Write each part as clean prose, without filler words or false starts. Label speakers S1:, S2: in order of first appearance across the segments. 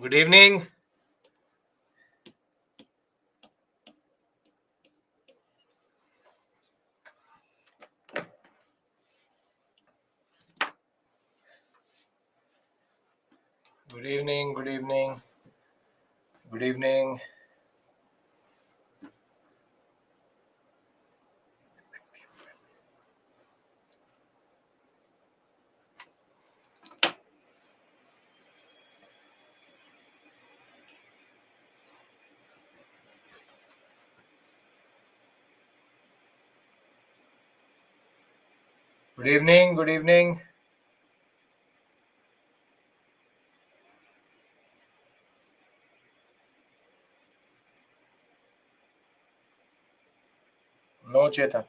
S1: Good evening. Good evening. Good evening. Good evening. Good evening. Good evening. No, Chetan.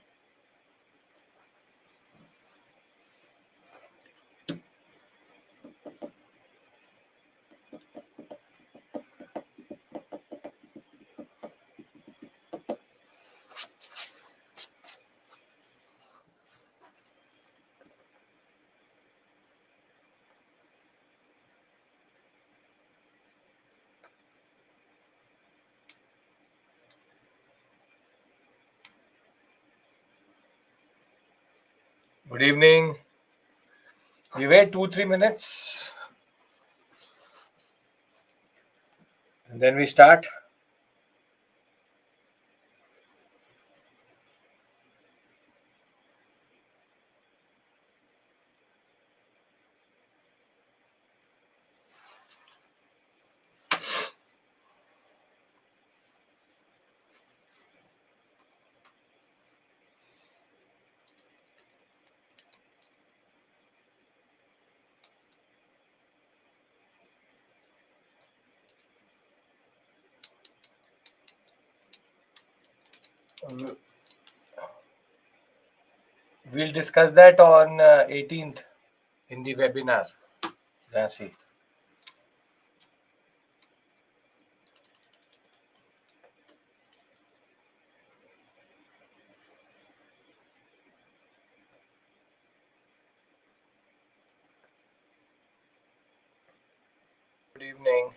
S1: Good evening. We wait 2-3 minutes and then we start. We'll discuss that on 18th in the webinar. That's it. Good evening.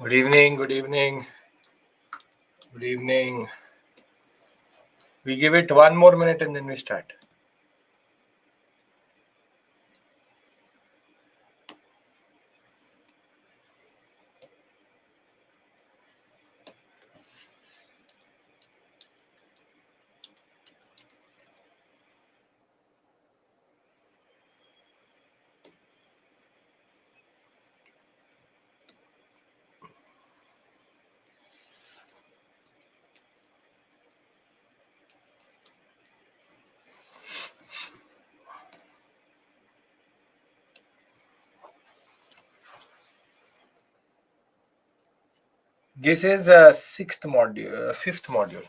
S1: Good evening. Good evening. Good evening. We give it 1 more minute and then we start. This is a fifth module.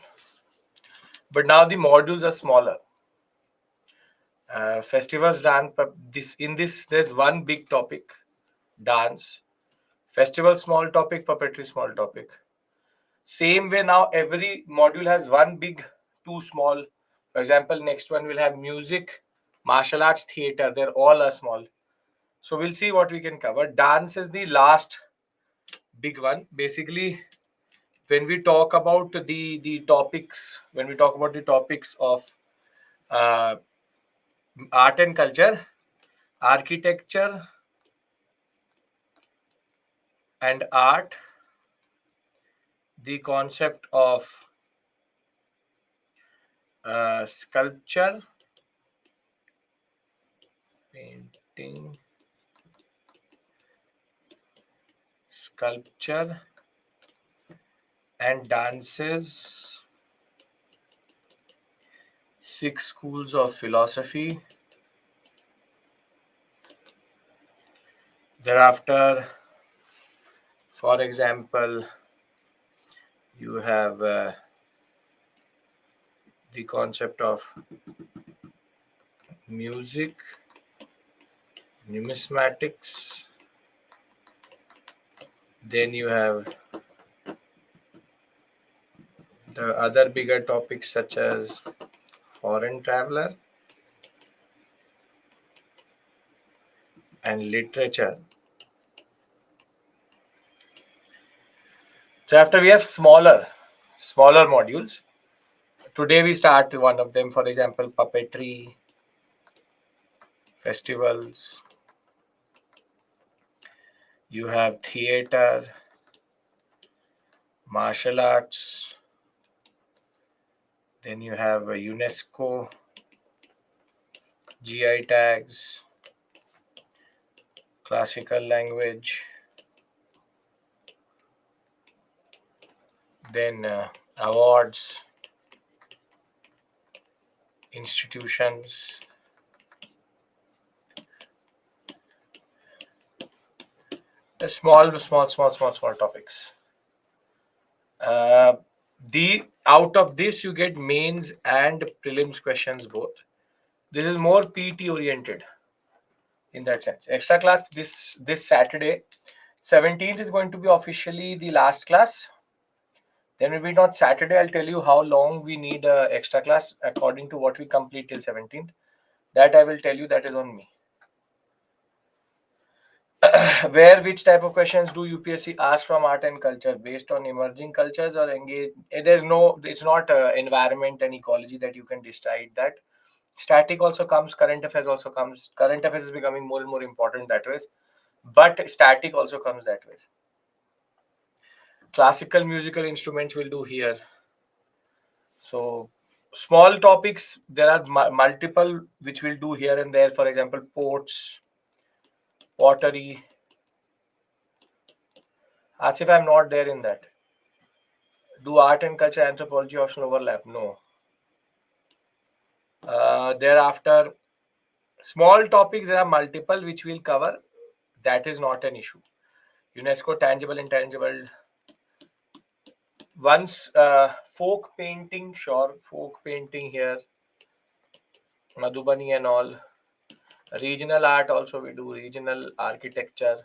S1: But now the modules are smaller. Festivals dance. This there's one big topic, dance. Festival small topic, puppetry small topic. Same way now every module has one big, two small. For example, next one will have music, martial arts, theater. They're all are small. So we'll see what we can cover. Dance is the last big one. Basically, when we talk about the topics, when we talk about the topics of uh, art and culture, architecture and art, the concept of sculpture, painting, sculpture and dances, 6 schools of philosophy. Thereafter, for example, you have the concept of music, numismatics. Then you have the other bigger topics such as foreign traveler and literature. So after we have smaller modules. Today we start one of them, for example, puppetry, festivals. You have theater, martial arts. Then you have UNESCO, GI tags, classical language. Then awards, institutions. Small topics. Uh, the out of this you get mains and prelims questions both. This is more PT oriented in that sense. Extra class this Saturday, 17th is going to be officially the last class. Then maybe not Saturday. I'll tell you how long we need extra class according to what we complete till 17th. That I will tell you. That is on me. Where which type of questions do UPSC ask from art and culture based on emerging cultures or engage? There's no. It's not environment and ecology that you can decide that. Static also comes. Current affairs also comes. Current affairs is becoming more and more important that way. But static also comes that way. Classical musical instruments will do here. So small topics, there are multiple which we'll do here and there. For example, ports, pottery. As if I'm not there in that. Do art and culture anthropology option overlap? No. Thereafter, small topics, there are multiple which we'll cover. That is not an issue. UNESCO, tangible, intangible. Once folk painting, sure, folk painting here, Madhubani and all. Regional art also we do, regional architecture.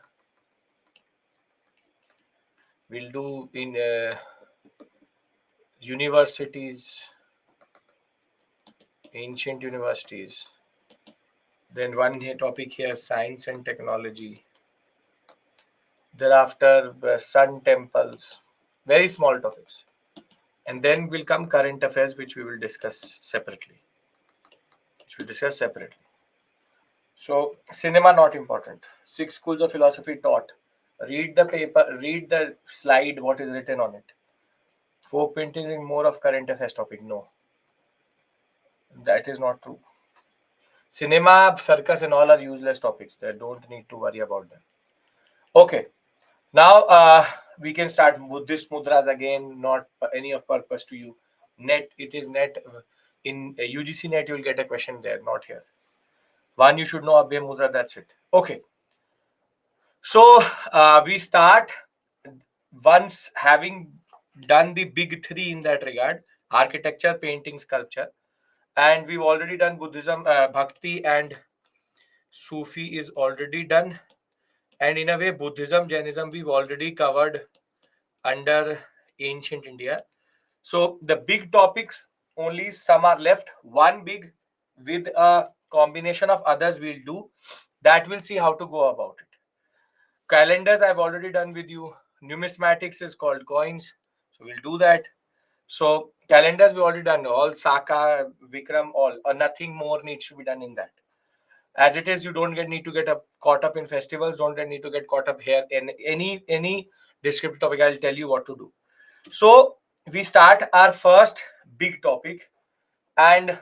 S1: We'll do in universities, ancient universities. Then one topic here, science and technology. Thereafter, sun temples, very small topics. And then will come current affairs, which we will discuss separately. So, cinema not important. 6 schools of philosophy taught. Read the paper, read the slide, what is written on it. Folk painting is more of current affairs topic. No, that is not true. Cinema, circus, and all are useless topics. They don't need to worry about them. Okay, now we can start Buddhist mudras again. Not any of purpose to you. Net, it is net. In UGC net, you will get a question there, not here. One you should know Abhay mudra. That's it. Okay. So we start once having done the big three in that regard: architecture, painting, sculpture, and we've already done Buddhism, Bhakti, and Sufi is already done. And in a way, Buddhism, Jainism, we've already covered under ancient India. So the big topics, only some are left. One big with a combination of others we'll do. That we'll see how to go about it. Calendars I've already done with you. Numismatics is called coins. So we'll do that. So calendars we already done. All Saka, Vikram, all. Or nothing more needs to be done in that. As it is, you don't need to get caught up in festivals. Don't need to get caught up here in any descriptive topic. I'll tell you what to do. So we start our first big topic, and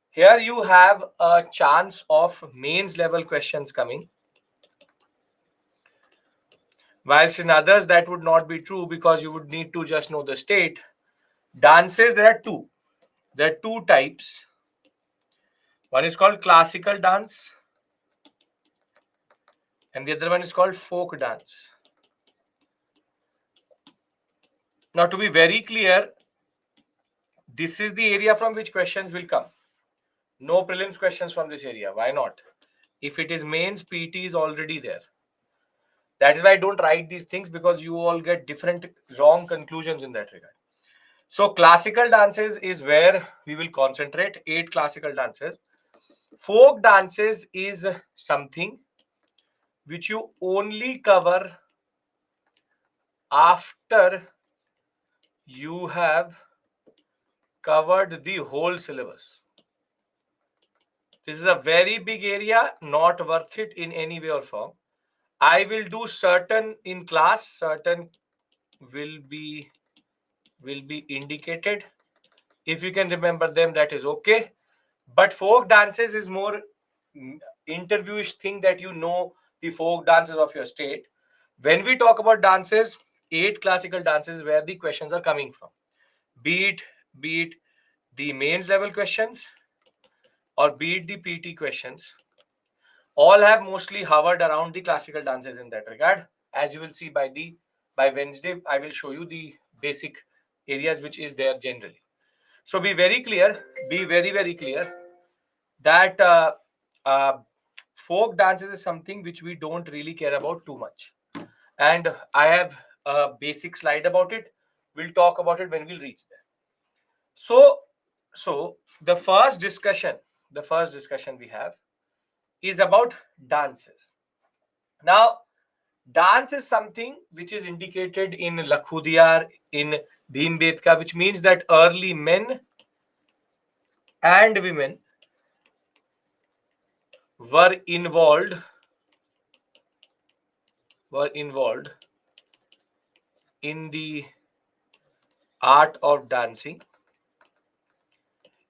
S1: here you have a chance of mains level questions coming. Whilst in others that would not be true because you would need to just know the state. Dances, there are two. There are two types. One is called classical dance, and the other one is called folk dance. Now, to be very clear, this is the area from which questions will come. No prelims questions from this area. Why not? If it is mains, PT is already there. That is why I don't write these things, because you all get different wrong conclusions in that regard. So classical dances is where we will concentrate. 8 classical dances. Folk dances is something which you only cover after you have covered the whole syllabus. This is a very big area, not worth it in any way or form. I will do certain in class, certain will be indicated. If you can remember them, that is okay. But folk dances is more interviewish thing, that you know the folk dances of your state. When we talk about dances, 8 classical dances where the questions are coming from. Be it the mains level questions or be it the PT questions, all have mostly hovered around the classical dances in that regard. As you will see by Wednesday, I will show you the basic areas which is there generally. So be very clear, be very, very clear that uh, folk dances is something which we don't really care about too much. And I have a basic slide about it. We'll talk about it when we'll reach there. So the first discussion we have is about dances. Now, dance is something which is indicated in Lakhudiyar, in Bhimbetka, which means that early men and women were involved in the art of dancing.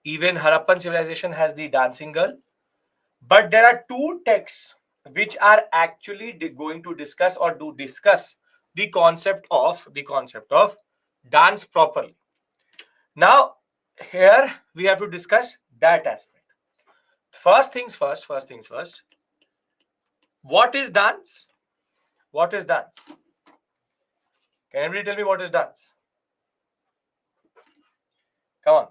S1: Even Harappan civilization has the dancing girl. But there are two texts which are actually going to discuss or do discuss the concept of dance properly. Now, here we have to discuss that aspect. First things first. What is dance? What is dance? Can everybody tell me what is dance? Come on.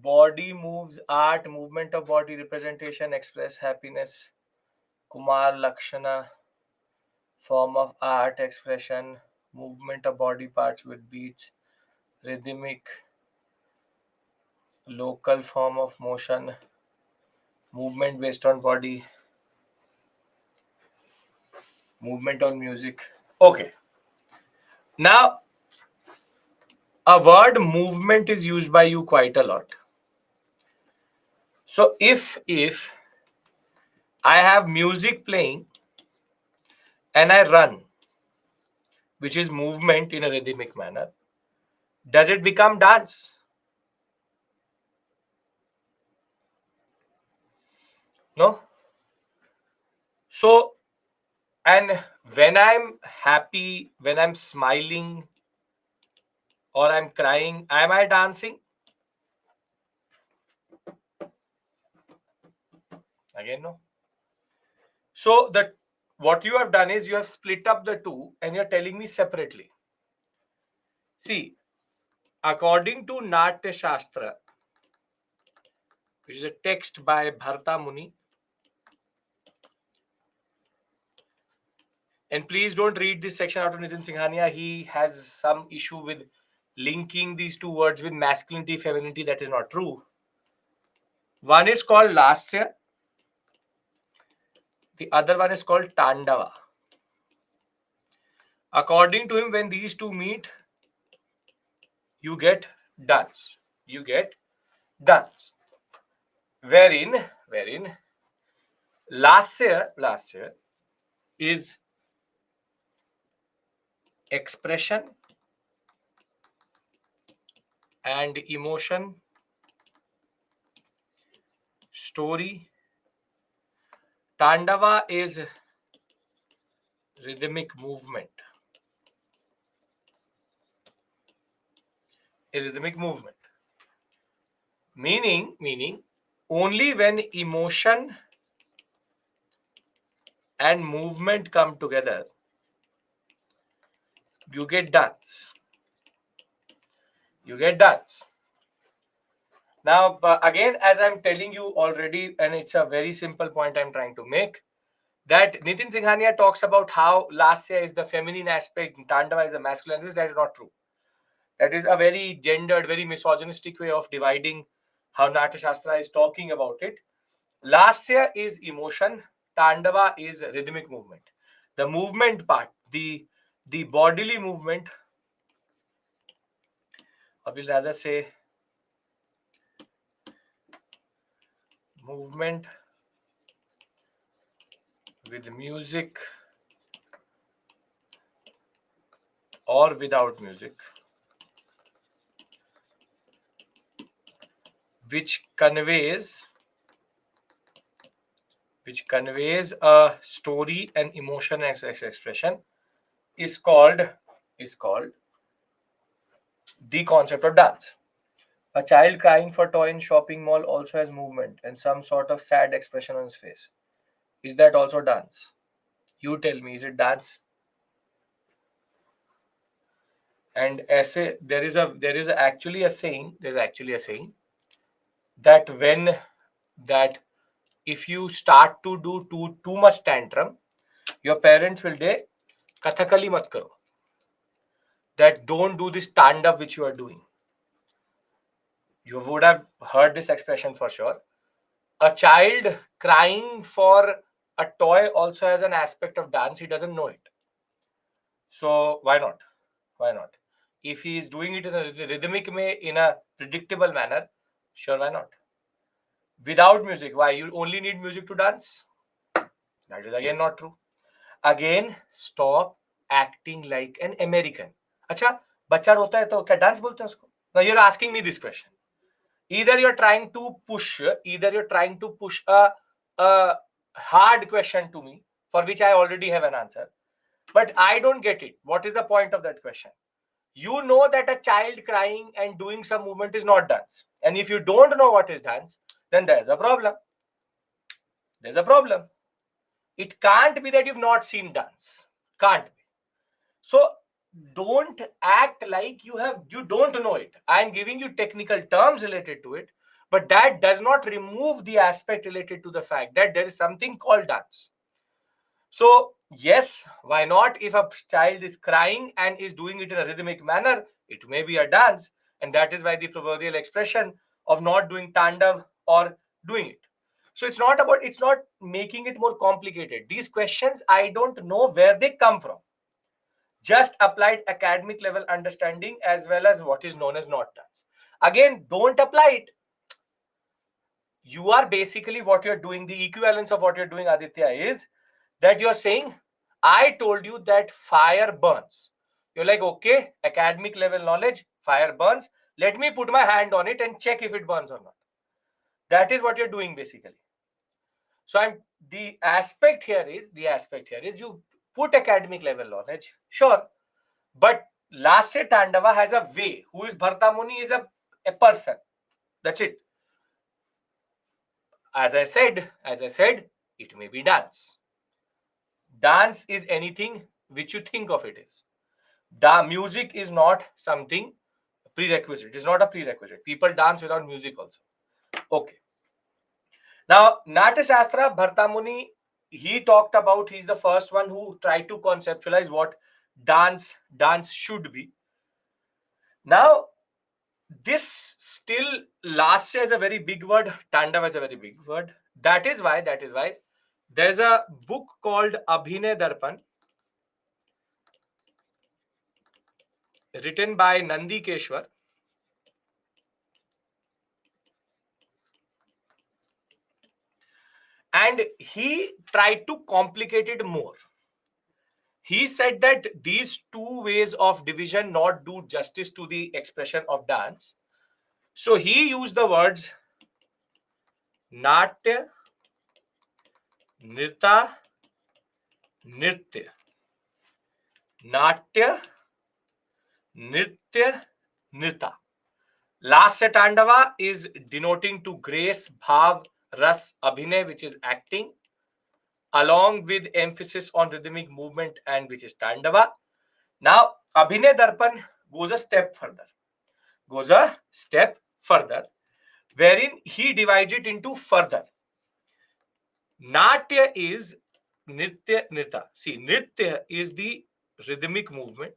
S1: Body moves, art, movement of body, representation, express happiness. Kumar Lakshana, form of art, expression, movement of body parts with beats, rhythmic, local form of motion, movement based on body, movement on music. Okay. Now, a word movement is used by you quite a lot. So if I have music playing and I run, which is movement in a rhythmic manner, does it become dance? No. So, and when I'm happy, when I'm smiling or I'm crying, am I dancing? Again, no. So that what you have done is you have split up the two and you're telling me separately. See, according to Natya Shastra, which is a text by Bharata Muni, and please don't read this section out of Nitin Singhania. He has some issue with linking these two words with masculinity, femininity. That is not true. One is called Lasya, the other one is called Tandava. According to him, when these two meet, you get dance. You get dance. Wherein Lasya is expression and emotion, story. Tandava is rhythmic movement. A rhythmic movement. Meaning, only when emotion and movement come together, you get dance. You get dance. Now, again, as I'm telling you already, and it's a very simple point I'm trying to make, that Nitin Singhania talks about how Lasya is the feminine aspect, Tandava is the masculine. That is not true. That is a very gendered, very misogynistic way of dividing how Natya Shastra is talking about it. Lasya is emotion, Tandava is rhythmic movement. The movement part, the bodily movement, I will rather say movement with music or without music, which conveys a story and emotion expression is called the concept of dance. A child crying for toy in shopping mall also has movement and some sort of sad expression on his face. Is that also dance? You tell me, is it dance? And essay, there is actually a saying. There's actually a saying that that if you start to do too much tantrum, your parents will say, Kathakali mat karo. That don't do this stand up which you are doing. You would have heard this expression for sure. A child crying for a toy also has an aspect of dance. He doesn't know it. So why not? Why not? If he is doing it in a rhythmic way, in a predictable manner, sure, why not? Without music, why? You only need music to dance? That is again not true. Again, stop acting like an American. अच्छा, बच्चा रोता है तो क्या dance बोलते हैं उसको? Now you're asking me this question. Either you're trying to push a hard question to me for which I already have an answer, but I don't get it. What is the point of that question? You know that a child crying and doing some movement is not dance, and if you don't know what is dance, then there's a problem. There's a problem. It can't be that you've not seen dance. Can't be. So don't act like you don't know it. I'm giving you technical terms related to it, but that does not remove the aspect related to the fact that there is something called dance. So yes, why not? If a child is crying and is doing it in a rhythmic manner, it may be a dance, and that is why the proverbial expression of not doing tandav or doing it. So it's not making it more complicated. These questions, I don't know where they come from. Just applied academic level understanding as well as what is known as not dance. Again, don't apply it. You are basically what you're doing, the equivalence of what you're doing, Aditya, is that you're saying, I told you that fire burns. You're like, okay, academic level knowledge, fire burns. Let me put my hand on it and check if it burns or not. That is what you're doing basically. So the aspect here is you put academic level knowledge, sure, but Lasya Tandava has a way. Who is Bharta Muni is a person. That's it. As I said, it may be dance. Dance is anything which you think of it is. The music is not something prerequisite. It is not a prerequisite. People dance without music also. Okay. Now, Natya Shastra, Bharta Muni, he talked about, he's the first one who tried to conceptualize what dance should be. Now, this still last year is a very big word. Tandav is a very big word. That is why there's a book called Abhinay Darpan written by Nandi Keshwar. And he tried to complicate it more. He said that these two ways of division not do justice to the expression of dance. So he used the words natya, nrita, nritya. Natya, nritya, nrita. Lasya Tandava is denoting to grace, bhav, ras, abhinay, which is acting, along with emphasis on rhythmic movement, and which is Tandava. Now, Abhinay Darpan goes a step further. Goes a step further, wherein he divides it into further. Natya is Nritya, Nrita. See, Nritya is the rhythmic movement.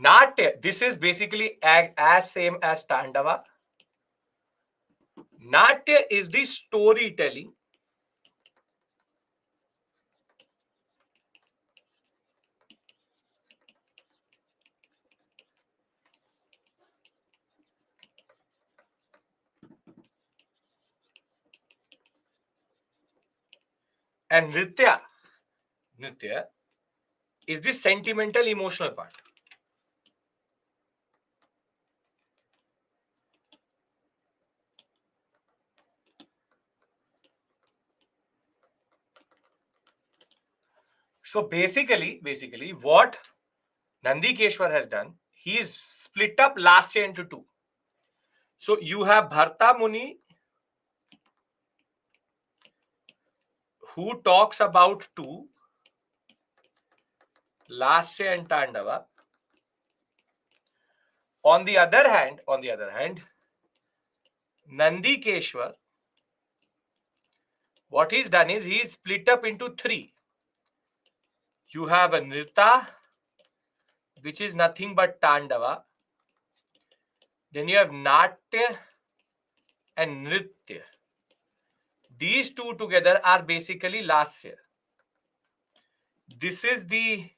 S1: Natya, this is basically as same as Tandava. Natya is the storytelling. And Nritya is the sentimental emotional part. So basically, what Nandikeshwar has done, he's split up Lasya into two. So you have Bharta Muni, who talks about two, Lasya and Tandava. On the other hand, Nandikeshwar, what he's done is he's split up into three. You have a Nrita, which is nothing but Tandava. Then you have Natya and Nritya. These two together are basically Lasya. This is the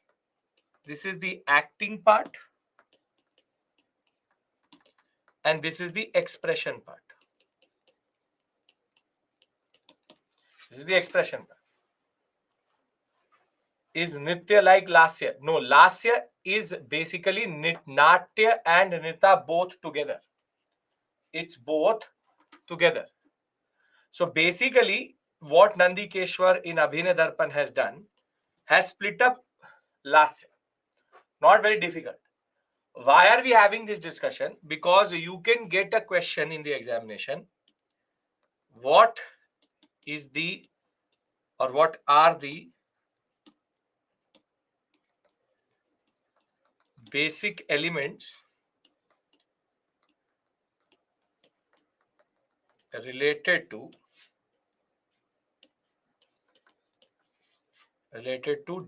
S1: acting part, and this is the expression part. This is the expression part. Is Nitya like Lasya? No, Lasya is basically Natya and Nrita both together. It's both together. So basically, what Nandikeshwar in Abhinay Darpan has done has split up Lasya. Not very difficult. Why are we having this discussion? Because you can get a question in the examination. What is the, or what are the basic elements related to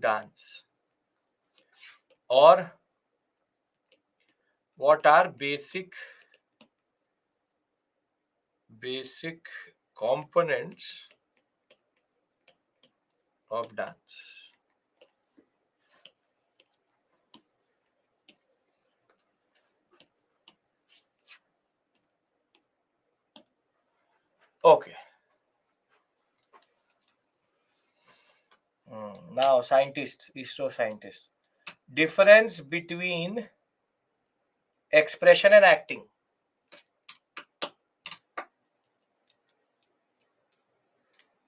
S1: dance, or what are basic components of dance? Okay. Now, scientists, ISRO scientists, difference between expression and acting.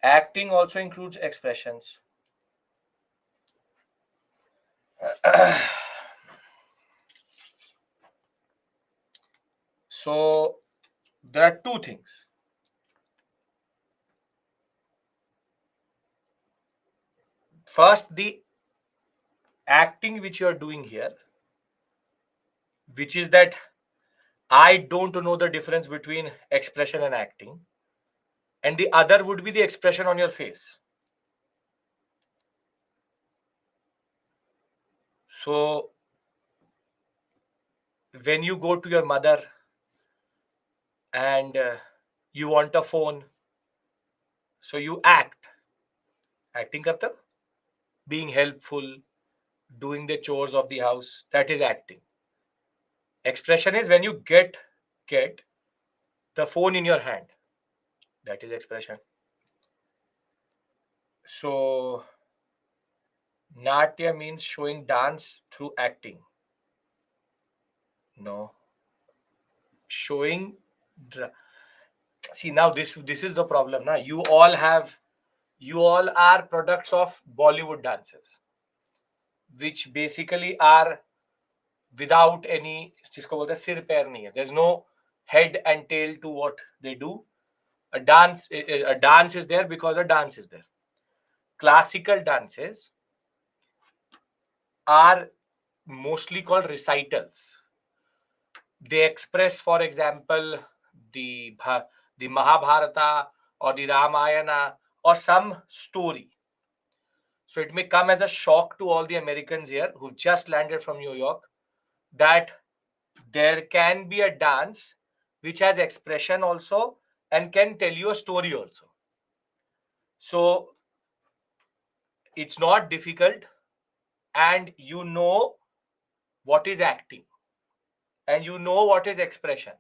S1: Acting also includes expressions. So there are two things. First, the acting which you are doing here, which is that I don't know the difference between expression and acting, and the other would be the expression on your face. So when you go to your mother and you want a phone, so you acting karta, being helpful, doing the chores of the house. That is acting. Expression is when you get the phone in your hand. That is expression. So Natya means showing dance through acting. No. Showing. See, now this is the problem. Now you all are products of Bollywood dances, which basically are without any जिसको बोलते हैं सिर पैर नहीं है. There's no head and tail to what they do. A dance is there because a dance is there. Classical dances are mostly called recitals. They express, for example, the the Mahabharata or the Ramayana or some story. So it may come as a shock to all the Americans here who've just landed from New York that there can be a dance which has expression also and can tell you a story also. So it's not difficult, and you know what is acting and you know what is expression.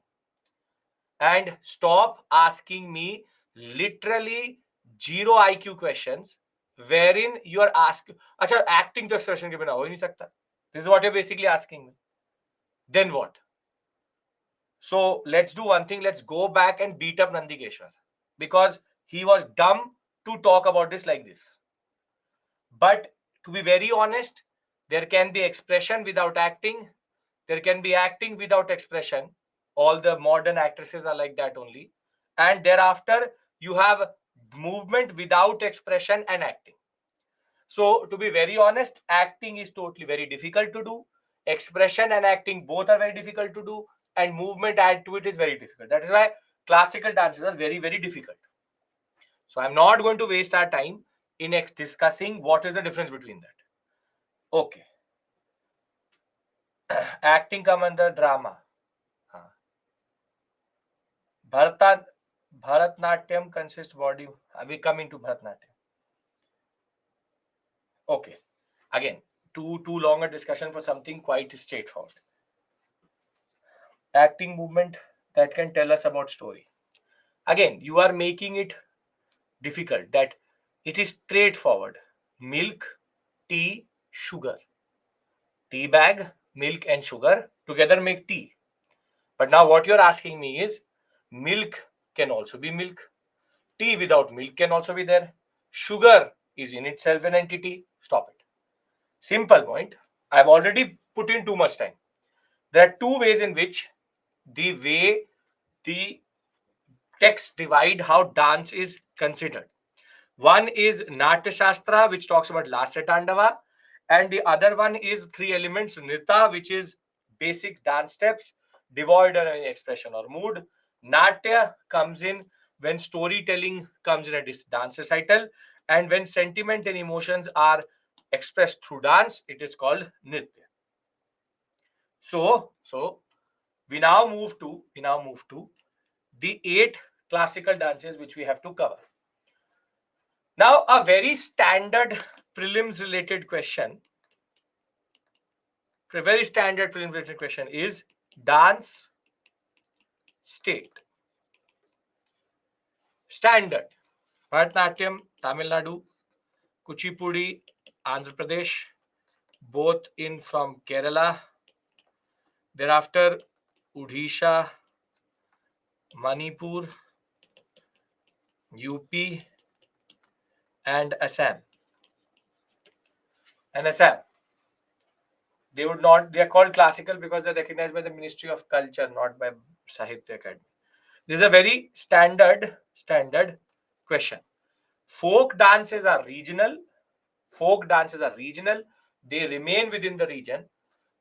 S1: And stop asking me literally zero IQ questions wherein you are asked, acha, acting to expression ke bina ho hi nahi sakta. This is what you're basically asking me. Then what? So let's do one thing. Let's go back and beat up Nandikeshwar because he was dumb to talk about this like this. But to be very honest, there can be expression without acting. There can be acting without expression. All the modern actresses are like that only. And thereafter, you have movement without expression and acting. So, to be very honest, acting is totally very difficult to do. Expression and acting both are very difficult to do, and movement add to it is very difficult. That is why classical dances are very, very difficult. So, I'm not going to waste our time in discussing what is the difference between that. Okay. Acting come under drama. Bharatnatyam consists body. We come into Bharatnatyam. Okay. Again, too long a discussion for something quite straightforward. Acting movement that can tell us about story. Again, you are making it difficult. That it is straightforward. Milk, tea, sugar. Tea bag, milk and sugar together make tea. But now what you're asking me is milk can also be milk. Tea without milk can also be there. Sugar is in itself an entity. Stop it. Simple point. I've already put in too much time. There are two ways in which the way the text divide how dance is considered. One is Natya Shastra, which talks about Lasya Tandava, and the other one is three elements Nrita, which is basic dance steps, devoid of any expression or mood. Natya comes in when storytelling comes in a dance recital, and when sentiment and emotions are expressed through dance, it is called Nritya. So we now move to the 8 classical dances which we have to cover. Now, a very standard prelims related question, is dance state. Standard. Bharatanatyam, Tamil Nadu, Kuchipudi, Andhra Pradesh, both in from Kerala. Thereafter, Odisha, Manipur, UP, and Assam. They are called classical because they're recognized by the Ministry of Culture, not by Sahitya Academy. This is a very standard question. Folk dances are regional. They remain within the region.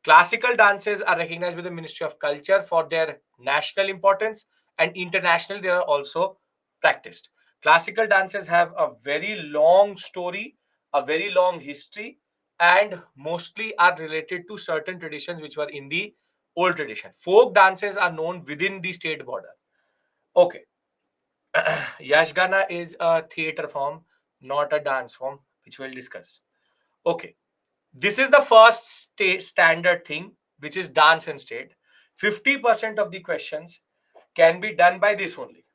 S1: Classical dances are recognized by the Ministry of Culture for their national importance, and internationally they are also practiced. Classical dances have a very long story, a very long history, and mostly are related to certain traditions which were in the old tradition. Folk dances are known within the state border. Okay. Yashgana is a theater form, not a dance form, which we'll discuss. Okay. This is the first standard thing, which is dance and state. 50% of the questions can be done by this only.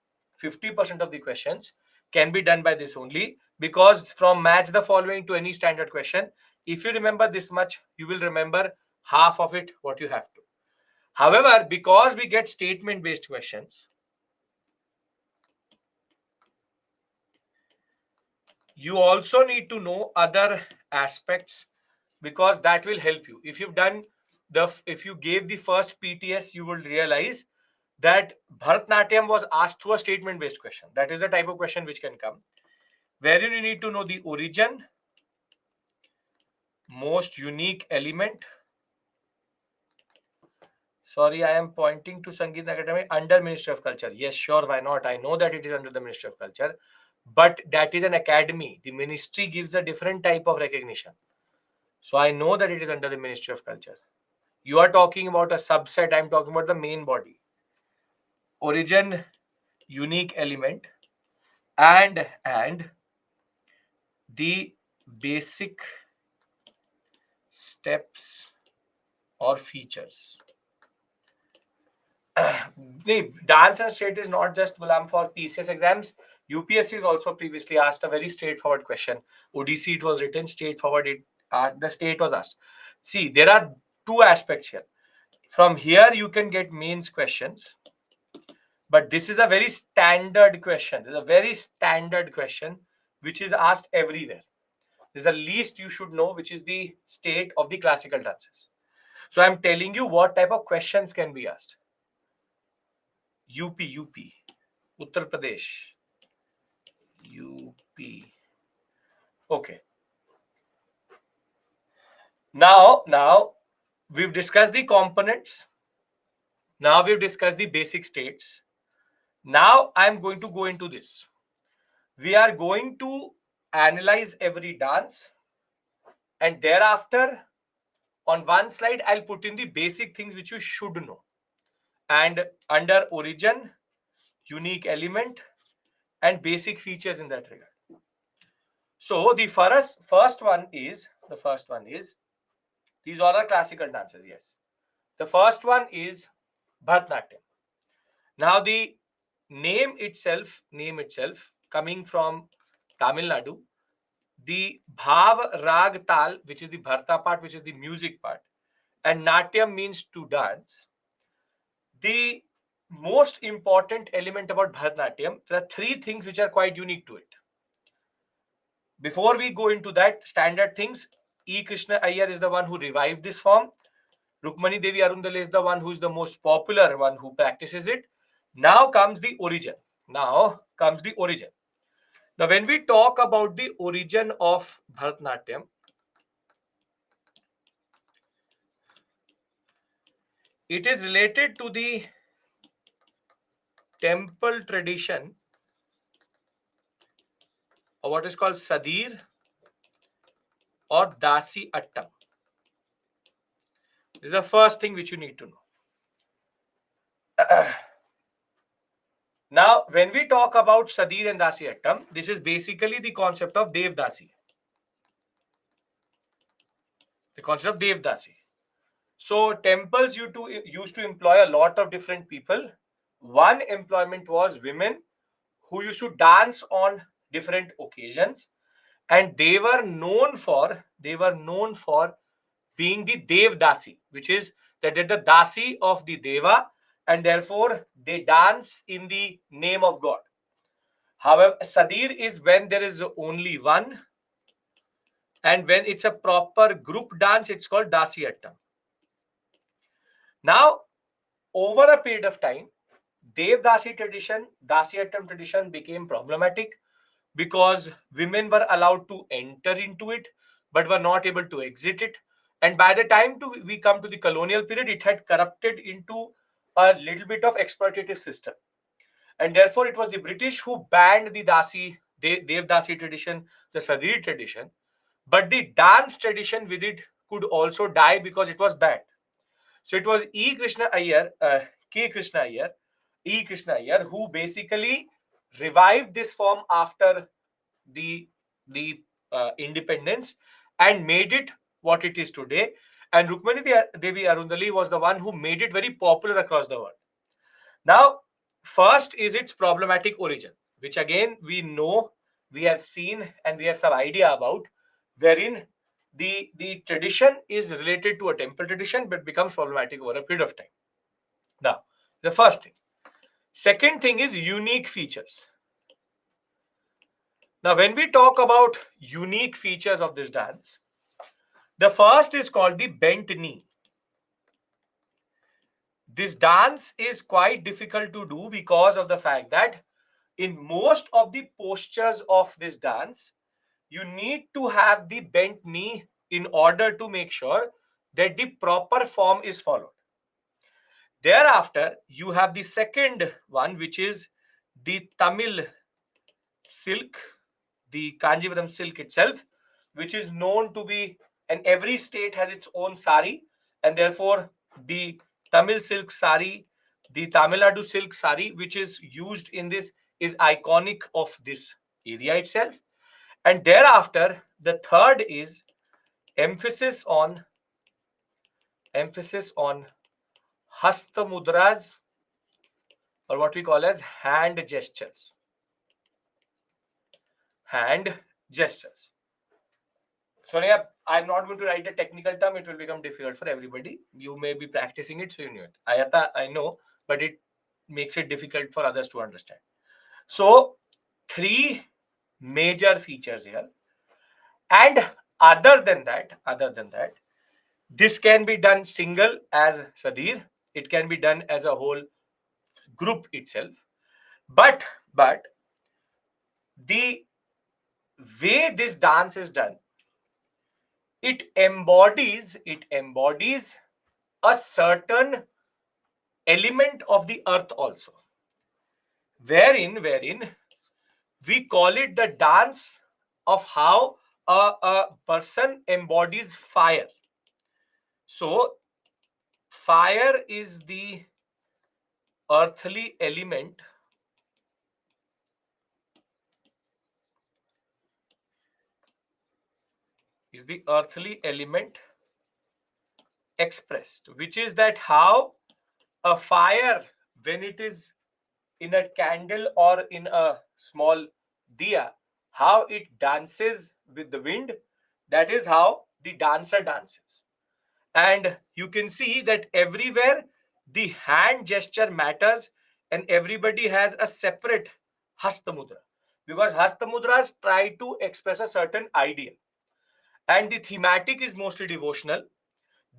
S1: 50% of the questions can be done by this only, because from match the following to any standard question, if you remember this much, you will remember half of it what you have to. However, because we get statement based questions, you also need to know other aspects, because that will help you. If you gave the first PTS, you will realize that Bharatnatyam was asked through a statement based question. That is the type of question which can come, wherein you need to know the origin, most unique element. Sorry, I am pointing to Sangeet Academy under Ministry of Culture. Yes, sure, why not? I know that it is under the Ministry of Culture, but that is an academy. The ministry gives a different type of recognition. So I know that it is under the Ministry of Culture. You are talking about a subset. I'm talking about the main body. Origin, unique element, and the basic steps or features. Dance and state is not just Gulam for PCS exams. UPSC is also previously asked a very straightforward question. ODC, it was written straightforward. The state was asked. See, there are two aspects here. From here, you can get mains questions, but this is a very standard question. This is a very standard question which is asked everywhere. This is the least you should know, which is the state of the classical dances. So I'm telling you what type of questions can be asked. UP, Uttar Pradesh, UP. Okay. Now we've discussed the components. Now we've discussed the basic states. Now I'm going to go into this. We are going to analyze every dance, and thereafter on one slide I'll put in the basic things which you should know. And under origin, unique element, and basic features in that regard. So the first one is these all are classical dances. Yes, the first one is Bharatanatyam. Now the name itself coming from Tamil Nadu, the Bhav Rag Tal, which is the Bharata part, which is the music part, and Natyam means to dance. The most important element about Bharatanatyam, there are three things which are quite unique to it. Before we go into that, standard things, E. Krishna Iyer is the one who revived this form. Rukmani Devi Arundale is the one who is the most popular one who practices it. Now comes the origin. Now, when we talk about the origin of Bharatanatyam, it is related to the temple tradition, or what is called Sadir or Dasi Attam. This is the first thing which you need to know. Now, when we talk about Sadir and Dasi Attam, this is basically the concept of Devdasi. The concept of Devdasi. So temples used to employ a lot of different people. One employment was women who used to dance on different occasions, and they were known for being the Devdasi, which is that they're the Dasi of the Deva, and therefore they dance in the name of God. However, Sadir is when there is only one, and when it's a proper group dance, it's called Dasi Attam. Now, over a period of time, Devdasi tradition, Dasi Attam tradition became problematic because women were allowed to enter into it but were not able to exit it. And by the time we come to the colonial period, it had corrupted into a little bit of exploitative system. And therefore, it was the British who banned the Devdasi tradition, the Sadir tradition. But the dance tradition with it could also die because it was banned. So it was E. Krishna Iyer, K. Krishna Iyer, E. Krishna Iyer, who basically revived this form after the independence and made it what it is today. And Rukmani Devi Arundali was the one who made it very popular across the world. Now, first is its problematic origin, which again we know, we have seen, and we have some idea about, wherein the tradition is related to a temple tradition but becomes problematic over a period of time. Now, the first thing. Second thing is unique features. Now, when we talk about unique features of this dance, the first is called the bent knee. This dance is quite difficult to do because of the fact that in most of the postures of this dance, you need to have the bent knee in order to make sure that the proper form is followed. Thereafter, you have the second one, which is the Tamil silk, the Kanjivaram silk itself, which is known to be, and every state has its own sari, and therefore the Tamil silk sari, the Tamil Nadu silk sari, which is used in this, is iconic of this area itself. And thereafter, the third is emphasis on hasta mudras, or what we call as hand gestures. Hand gestures. Sonia, I'm not going to write a technical term. It will become difficult for everybody. You may be practicing it, so you know it. Ayata, I know, but it makes it difficult for others to understand. So, three major features here. And other than that, this can be done single as Sadir. It can be done as a whole group itself. But the way this dance is done, it embodies a certain element of the earth also, wherein we call it the dance of how a person embodies fire. So fire is the earthly element, expressed, which is that how a fire, when it is in a candle or in a small diya, how it dances with the wind, that is how the dancer dances. And you can see that everywhere the hand gesture matters, and everybody has a separate hasta mudra, because hasta mudras try to express a certain idea, and the thematic is mostly devotional.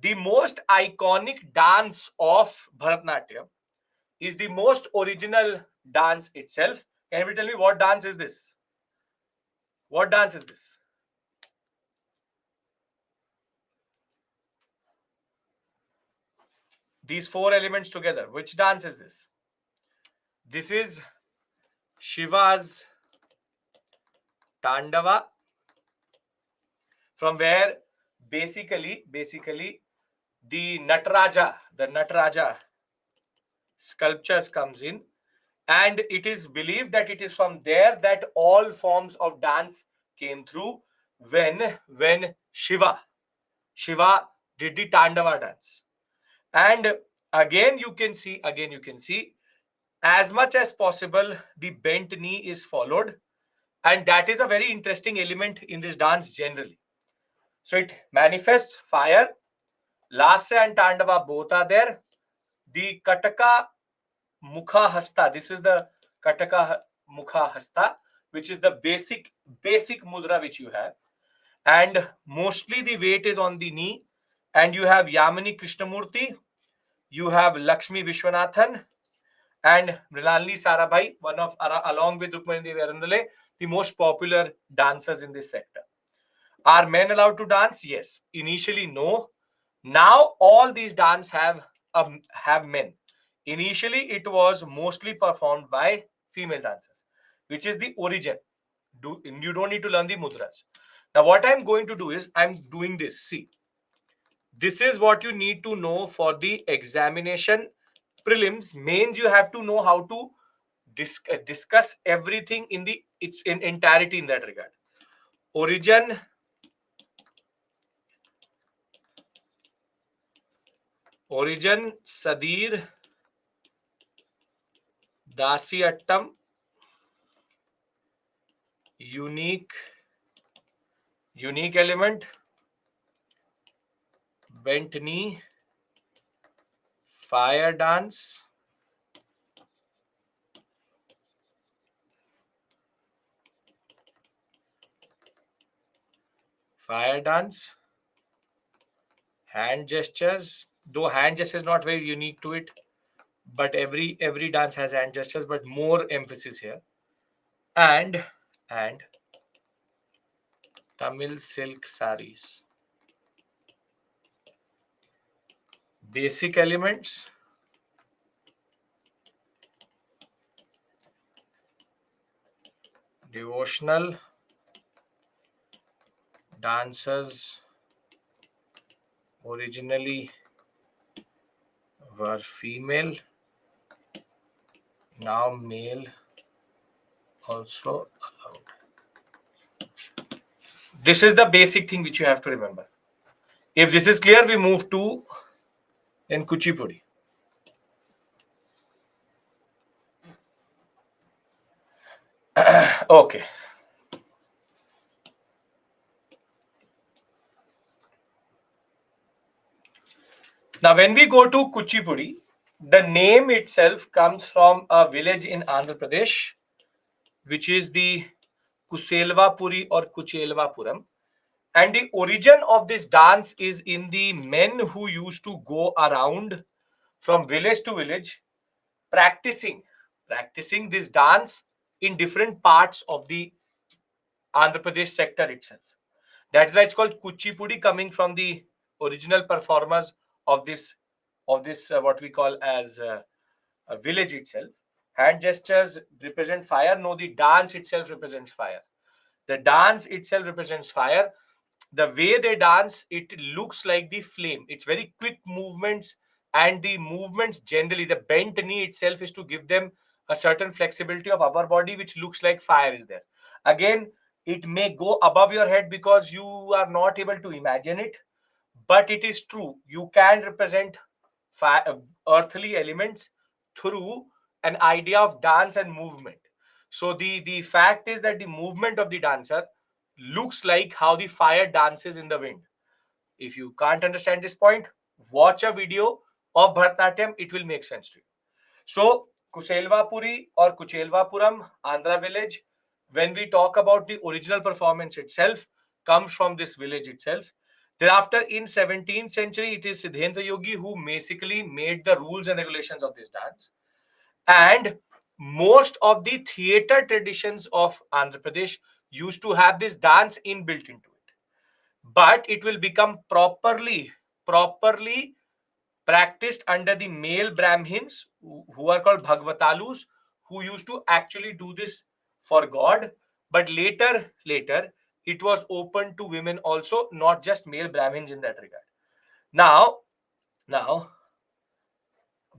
S1: The most iconic dance of Bharatanatyam is the most original dance itself. Can you tell me what dance is this? What dance is this? These four elements together. Which dance is this? This is Shiva's Tandava, from where basically the Nataraja sculptures comes in, and it is believed that it is from there that all forms of dance came through when Shiva did the Tandava dance. And again you can see as much as possible the bent knee is followed, and that is a very interesting element in this dance generally. So it manifests fire. Lasya and Tandava both are there. The Kataka Mukha Hasta, this is the Kataka Mukha Hasta, which is the basic mudra which you have, and mostly the weight is on the knee. And you have Yamini Krishnamurti, you have Lakshmi Vishwanathan, and Mrinalini Sarabhai, one of, along with Rukmani Devi Arundale, the most popular dancers in this sector. Are men allowed to dance? Yes. Initially, no. Now all these dance have men. Initially, it was mostly performed by female dancers, which is the origin. You don't need to learn the mudras. Now, what I'm going to do is I'm doing this. See, this is what you need to know for the examination. Prelims, mains, you have to know how to discuss everything in entirety in that regard. Origin, origin Sadir Dasiattam, unique element, bent knee, fire dance, hand gestures, though hand gesture is not very unique to it, but every dance has hand gestures, but more emphasis here. And Tamil silk saris. Basic elements, devotional, dancers originally were female, now male also allowed. This is the basic thing which you have to remember. If this is clear, we move to then Kuchipudi. Okay. Now, when we go to Kuchipudi, the name itself comes from a village in Andhra Pradesh, which is the Kuselvapuri or Kuchelvapuram. And the origin of this dance is in the men who used to go around from village to village practicing this dance in different parts of the Andhra Pradesh sector itself. That is why it's called Kuchipudi, coming from the original performers of this what we call as a village itself. Hand gestures represent fire. No, the dance itself represents fire. The dance itself represents fire. The way they dance, it looks like the flame. It's very quick movements, and the movements generally, the bent knee itself is to give them a certain flexibility of upper body, which looks like fire is there. Again, it may go above your head because you are not able to imagine it, but it is true. You can represent earthly elements through an idea of dance and movement. So the fact is that the movement of the dancer looks like how the fire dances in the wind. If you can't understand this point, watch a video of Bharatanatyam, it will make sense to you. So Kuselvapuri or Kuchelvapuram, Andhra village, when we talk about the original performance itself, comes from this village itself. Thereafter, in 17th century, it is Siddhendra Yogi who basically made the rules and regulations of this dance. And most of the theater traditions of Andhra Pradesh used to have this dance inbuilt into it. But it will become properly practiced under the male Brahmins who are called Bhagavatalus, who used to actually do this for God. But later, it was open to women also, not just male Brahmins in that regard. Now,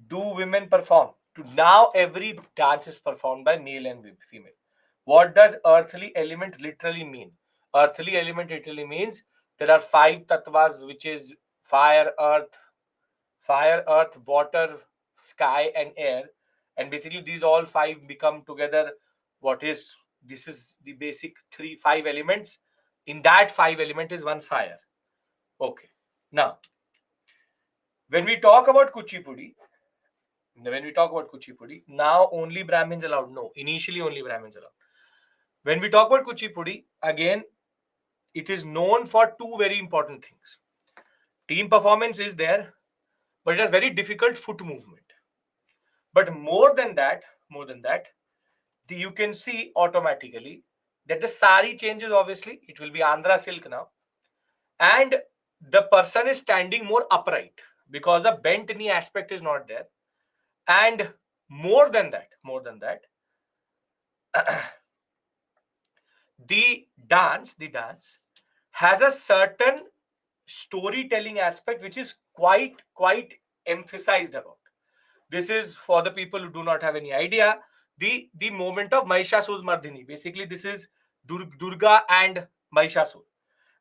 S1: do women perform? Now every dance is performed by male and female. What does earthly element literally mean? Earthly element literally means there are five tattvas, which is fire, earth, water, sky, and air. And basically, these all five become together. This is the basic five elements. In that five element is one fire. Okay. Now, when we talk about Kuchipudi, now only Brahmins allowed. No, initially only Brahmins allowed. When we talk about Kuchipudi, again, it is known for two very important things. Team performance is there, but it has very difficult foot movement. But more than that, you can see automatically that the sari changes. Obviously, it will be Andhra silk now, and the person is standing more upright because the bent knee aspect is not there. And more than that, the dance has a certain storytelling aspect which is quite emphasized about. This is for the people who do not have any idea. The moment of Mahishasur Mardini. Basically, this is Durga and Mahishasur.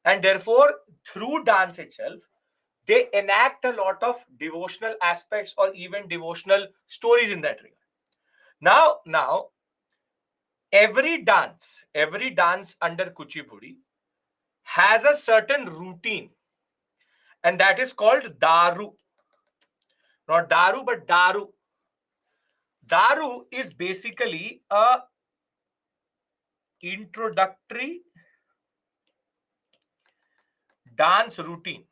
S1: And therefore, through dance itself, they enact a lot of devotional aspects or even devotional stories in that regard. Now, every dance under Kuchipudi has a certain routine, and that is called Daru. Not Daru, but Daru. Daru is basically a introductory dance routine.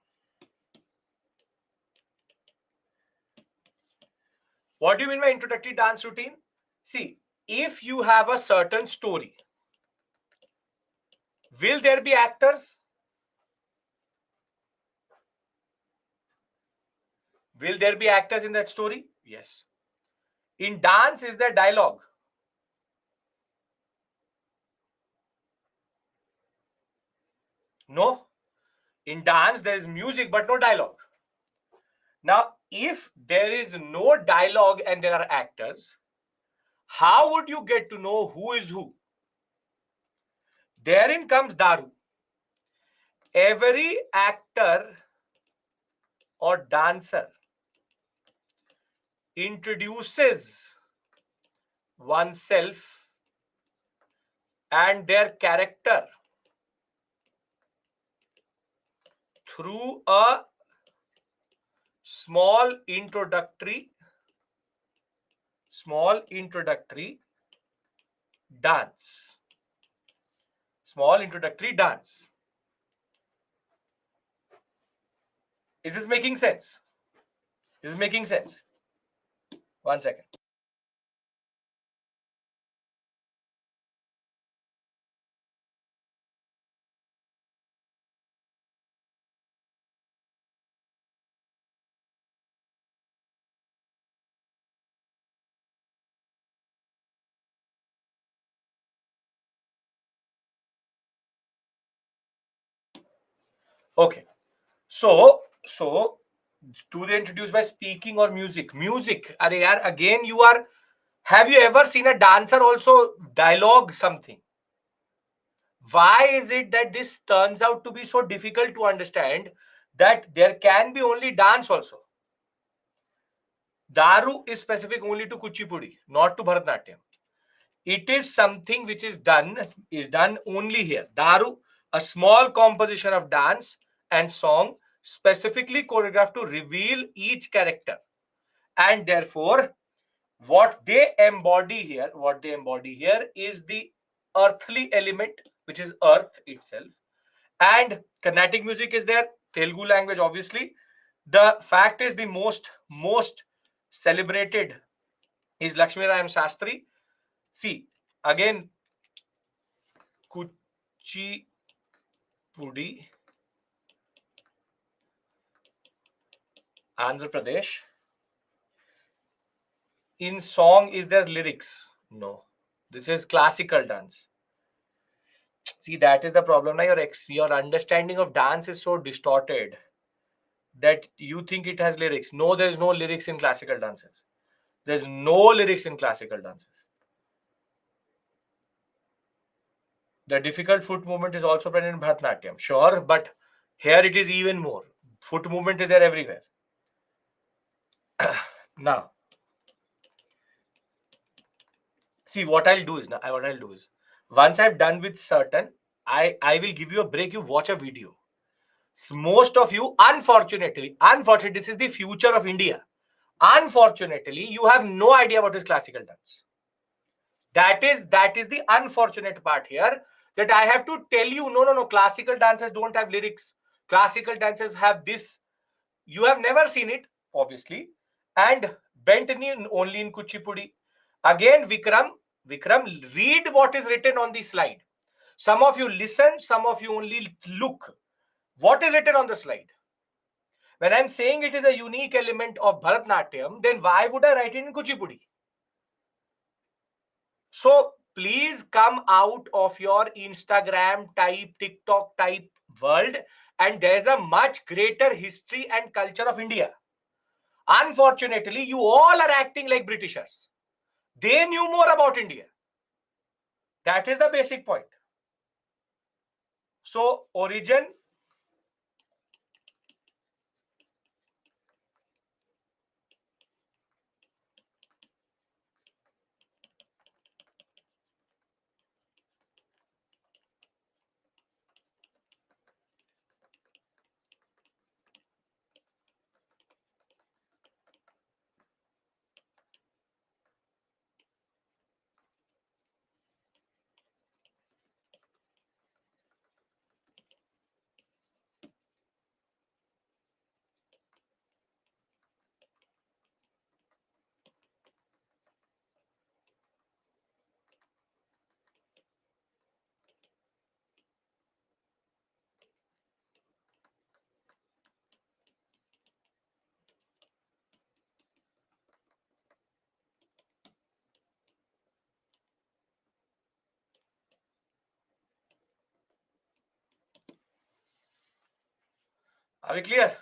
S1: What do you mean by introductory dance routine? See, if you have a certain story, will there be actors? Will there be actors in that story? Yes. In dance, is there dialogue? No. In dance, there is music but no dialogue. Now, if there is no dialogue and there are actors, how would you get to know who is who? Therein comes Daru. Every actor or dancer introduces oneself and their character through a small introductory dance. Small introductory dance. Is this making sense? Is this making sense? One second. Okay. So do they introduce by speaking or music? Music. Are yaar, again you are. Have you ever seen a dancer also dialogue something? Why is it that this turns out to be so difficult to understand that there can be only dance also? Daru is specific only to Kuchipudi, not to Bharatanatyam. It is something which is done only here. Daru, a small composition of dance and song specifically choreographed to reveal each character. And therefore, what they embody here is the earthly element, which is earth itself. And Carnatic music is there, Telugu language, obviously. The fact is the most celebrated is Lakshmi Narayan Shastri. See, again, Kuchipudi, Andhra Pradesh. In song, is there lyrics? No. This is classical dance. See, that is the problem. Now your understanding of dance is so distorted that you think it has lyrics. No, there is no lyrics in classical dances. There's no lyrics in classical dances. The difficult foot movement is also present in Bharatanatyam. Sure, but here it is even more. Foot movement is there everywhere. Now, see what I'll do is once I've done with certain, I will give you a break. You watch a video. Most of you, unfortunately, this is the future of India. Unfortunately, you have no idea what is classical dance. That is the unfortunate part here, that I have to tell you, no, classical dances don't have lyrics. Classical dances have this. You have never seen it, obviously, and bent knee only in Kuchipudi. Again, Vikram, read what is written on the slide. Some of you listen, some of you only look. What is written on the slide? When I'm saying it is a unique element of Bharatanatyam, then why would I write it in Kuchipudi? So please come out of your Instagram type, TikTok type world, and there's a much greater history and culture of India. Unfortunately, you all are acting like Britishers. They knew more about India. That is the basic point. So, origin, Are we clear?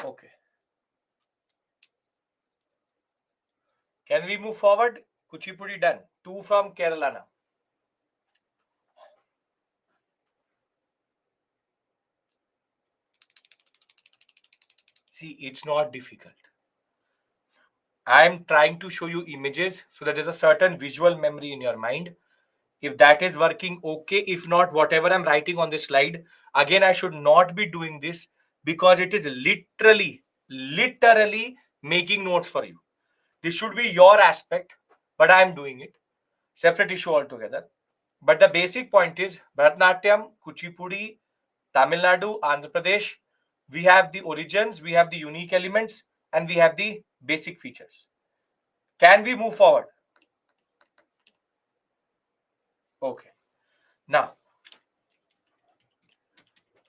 S1: Okay. Can we move forward? Kuchipudi done. 2 from Kerala now. See, it's not difficult. I'm trying to show you images so that there's a certain visual memory in your mind. If that is working, okay. If not, whatever I'm writing on this slide, again, I should not be doing this because it is literally making notes for you. This should be your aspect, but I'm doing it. Separate issue altogether. But the basic point is Bharatanatyam, Kuchipudi, Tamil Nadu, Andhra Pradesh, we have the origins, we have the unique elements, and we have the basic features. Can we move forward? Okay. Now,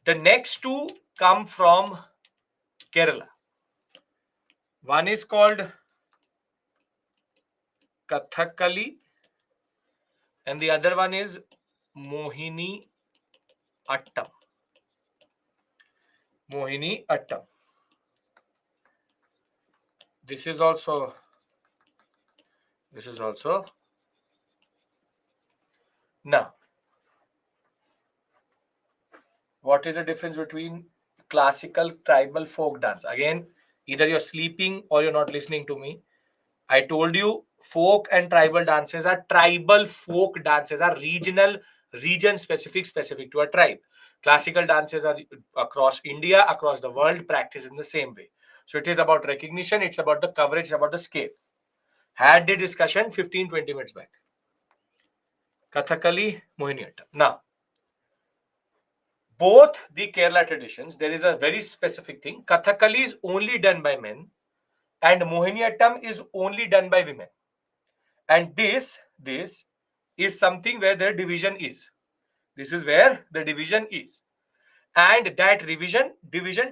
S1: the next two come from Kerala. One is called Kathakali, and the other one is Mohini Attam. Mohini Attam. This is also. Now, what is the difference between classical tribal folk dance? Again, either you're sleeping or you're not listening to me. I told you folk and tribal dances are tribal folk dances, are regional, region specific to a tribe. Classical dances are across India, across the world, practiced in the same way. So it is about recognition, it's about the coverage, it's about the scale. Had the discussion 15-20 minutes back. Kathakali, Mohiniyattam. Now, both the Kerala traditions, there is a very specific thing. Kathakali is only done by men and Mohiniyattam is only done by women. And this is something where the division is. This is where the division is. And that division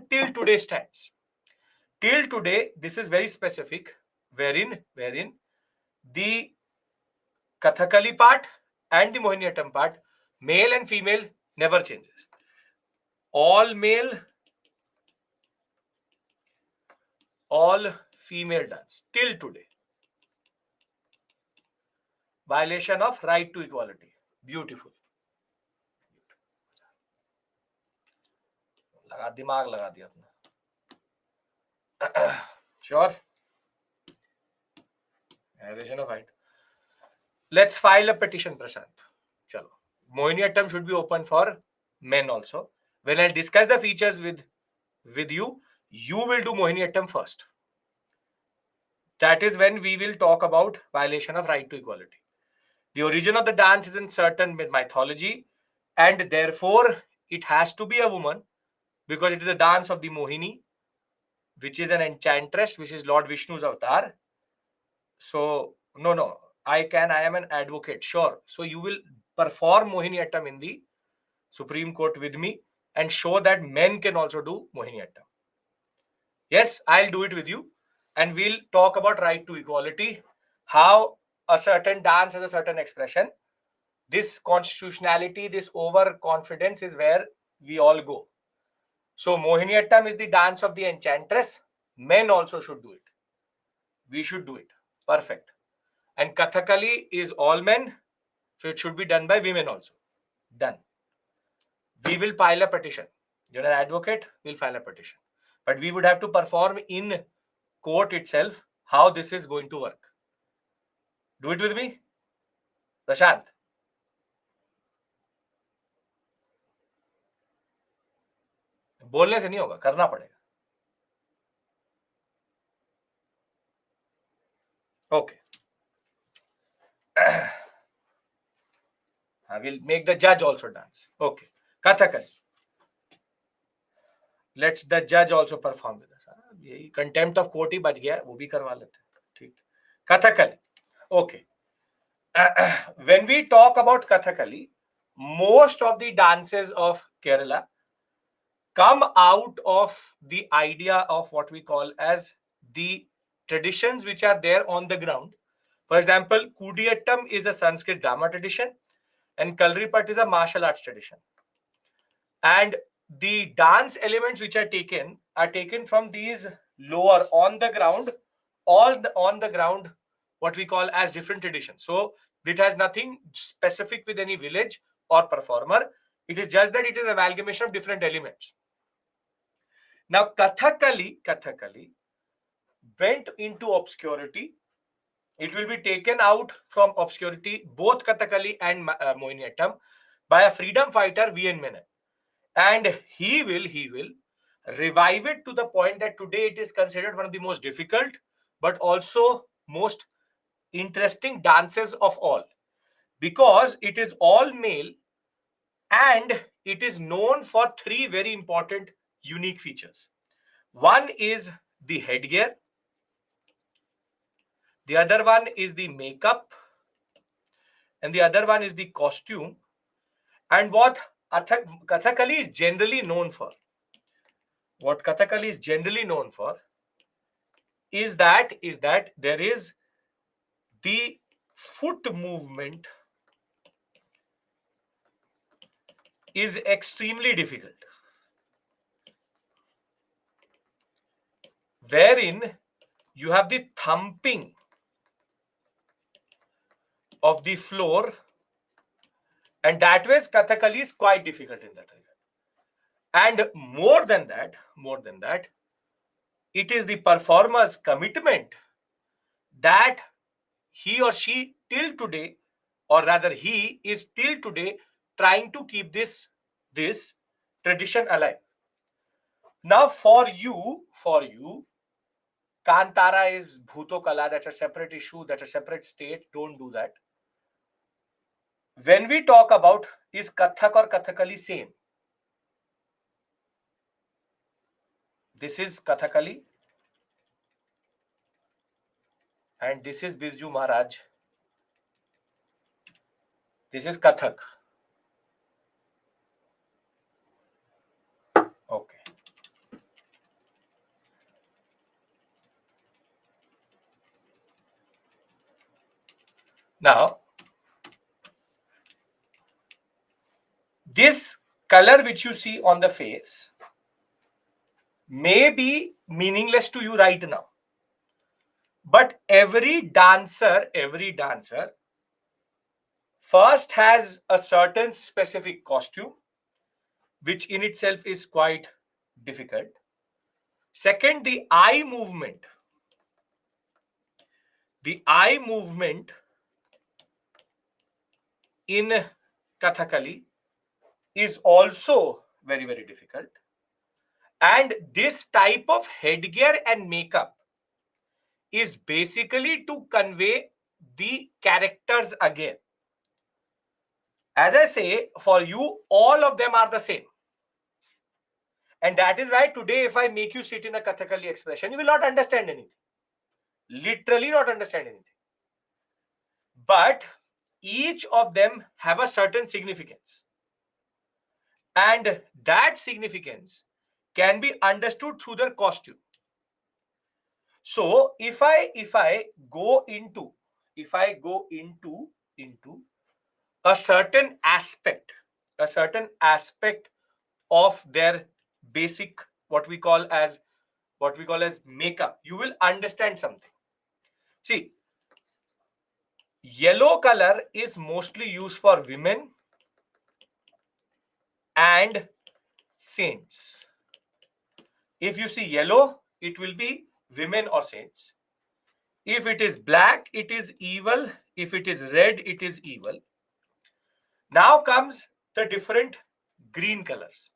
S1: till today stands. Till today, this is very specific, wherein the Kathakali part and the Mohiniyattam part, male and female, never changes. All male, all female dance till today. Violation of right to equality. Beautiful. दिमाग लगा दिया अपना. Sure. Violation of right. Let's file a petition, Prashant. Chalo. Mohiniyattam should be open for men also. When I discuss the features with you, you will do Mohiniyattam first. That is when we will talk about violation of right to equality. The origin of the dance is in certain mythology, and therefore it has to be a woman because it is the dance of the Mohini, which is an enchantress, which is Lord Vishnu's avatar. So, no, I am an advocate, sure. So you will perform Mohiniyattam in the Supreme Court with me and show that men can also do Mohiniyattam. Yes, I'll do it with you. And we'll talk about right to equality, how a certain dance has a certain expression. This constitutionality, this overconfidence is where we all go. So Mohiniyattam is the dance of the enchantress. Men also should do it. We should do it. Perfect. And Kathakali is all men. So it should be done by women also. Done. We will file a petition. You're an advocate, we'll file a petition. But we would have to perform in court itself how this is going to work. Do it with me, Prashant. बोलने से नहीं होगा, करना पड़ेगा. Okay. I will make the judge also dance. Okay. Kathakali. Let's the judge also perform with us. यही contempt of court ही बच गया, वो भी करवा लेते हैं. ठीक. Kathakali. Okay. When we talk about Kathakali, most of the dances of Kerala come out of the idea of what we call as the traditions which are there on the ground. For example, Kudiyattam is a Sanskrit drama tradition and Kalripat is a martial arts tradition. And the dance elements which are taken from these lower on the ground, on the ground, what we call as different traditions. So it has nothing specific with any village or performer. It is just that it is an amalgamation of different elements. Now Kathakali went into obscurity. It will be taken out from obscurity, both Kathakali and Mohiniyattam, by a freedom fighter, V.N. Menon. And he will revive it to the point that today it is considered one of the most difficult but also most interesting dances of all, because it is all male and it is known for three very important unique features. One is the headgear, the other one is the makeup, and the other one is the costume. And what Kathakali is generally known for, what Kathakali is generally known for is that there is the foot movement is extremely difficult, wherein you have the thumping of the floor, and that way Kathakali is quite difficult in that regard. And more than that, it is the performer's commitment that he or she till today, or rather he is till today trying to keep this tradition alive. Now for you, Kantara is Bhuto Kala, that's a separate issue, that's a separate state, don't do that. When we talk about is Kathak or Kathakali same, this is Kathakali and this is Birju Maharaj, this is Kathak. Okay. Now, this color which you see on the face may be meaningless to you right now. But every dancer first has a certain specific costume, which in itself is quite difficult. Second, the eye movement. The eye movement in Kathakali is also very, very difficult. And this type of headgear and makeup is basically to convey the characters again. As I say, for you, all of them are the same. And that is why today, if I make you sit in a Kathakali expression, you will not understand anything. Literally not understand anything. But each of them have a certain significance. And that significance can be understood through their costume. So if I go into a certain aspect of their basic what we call as makeup, you will understand something. See, yellow color is mostly used for women and saints. If you see yellow, it will be women or saints. If it is black, it is evil. If it is red, it is evil. Now comes the different green colors.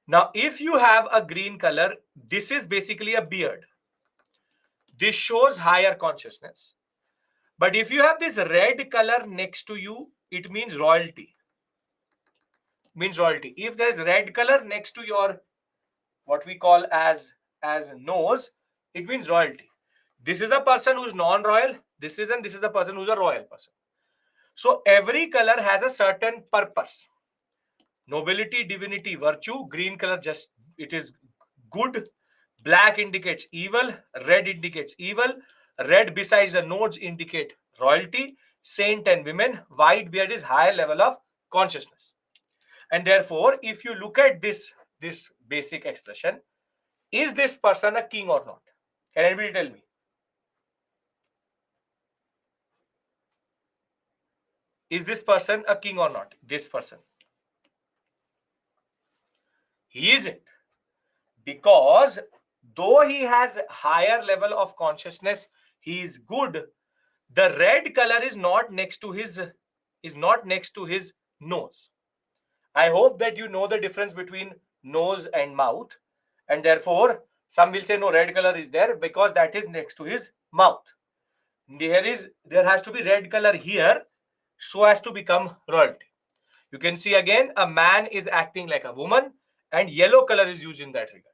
S1: Now, if you have a green color, this is basically a beard. This shows higher consciousness. But if you have this red color next to you, it means royalty. If there is red color next to your what we call as nose, it means royalty. This is a person who's non-royal. This is the person who's a royal person. So every color has a certain purpose. Nobility, divinity, virtue. Green color just it is good. Black indicates evil, red indicates evil. Red besides the nodes indicate royalty, saint and women. White beard is higher level of consciousness. And therefore, if you look at this basic expression, is this person a king or not? Can anybody tell me? Is this person a king or not? This person. He isn't. Because though he has higher level of consciousness, he is good. The red color is not next to his nose. I hope that you know the difference between nose and mouth, and therefore some will say no, red color is there because that is next to his mouth. There has to be red color here so as to become royalty. You can see again a man is acting like a woman, and yellow color is used in that regard.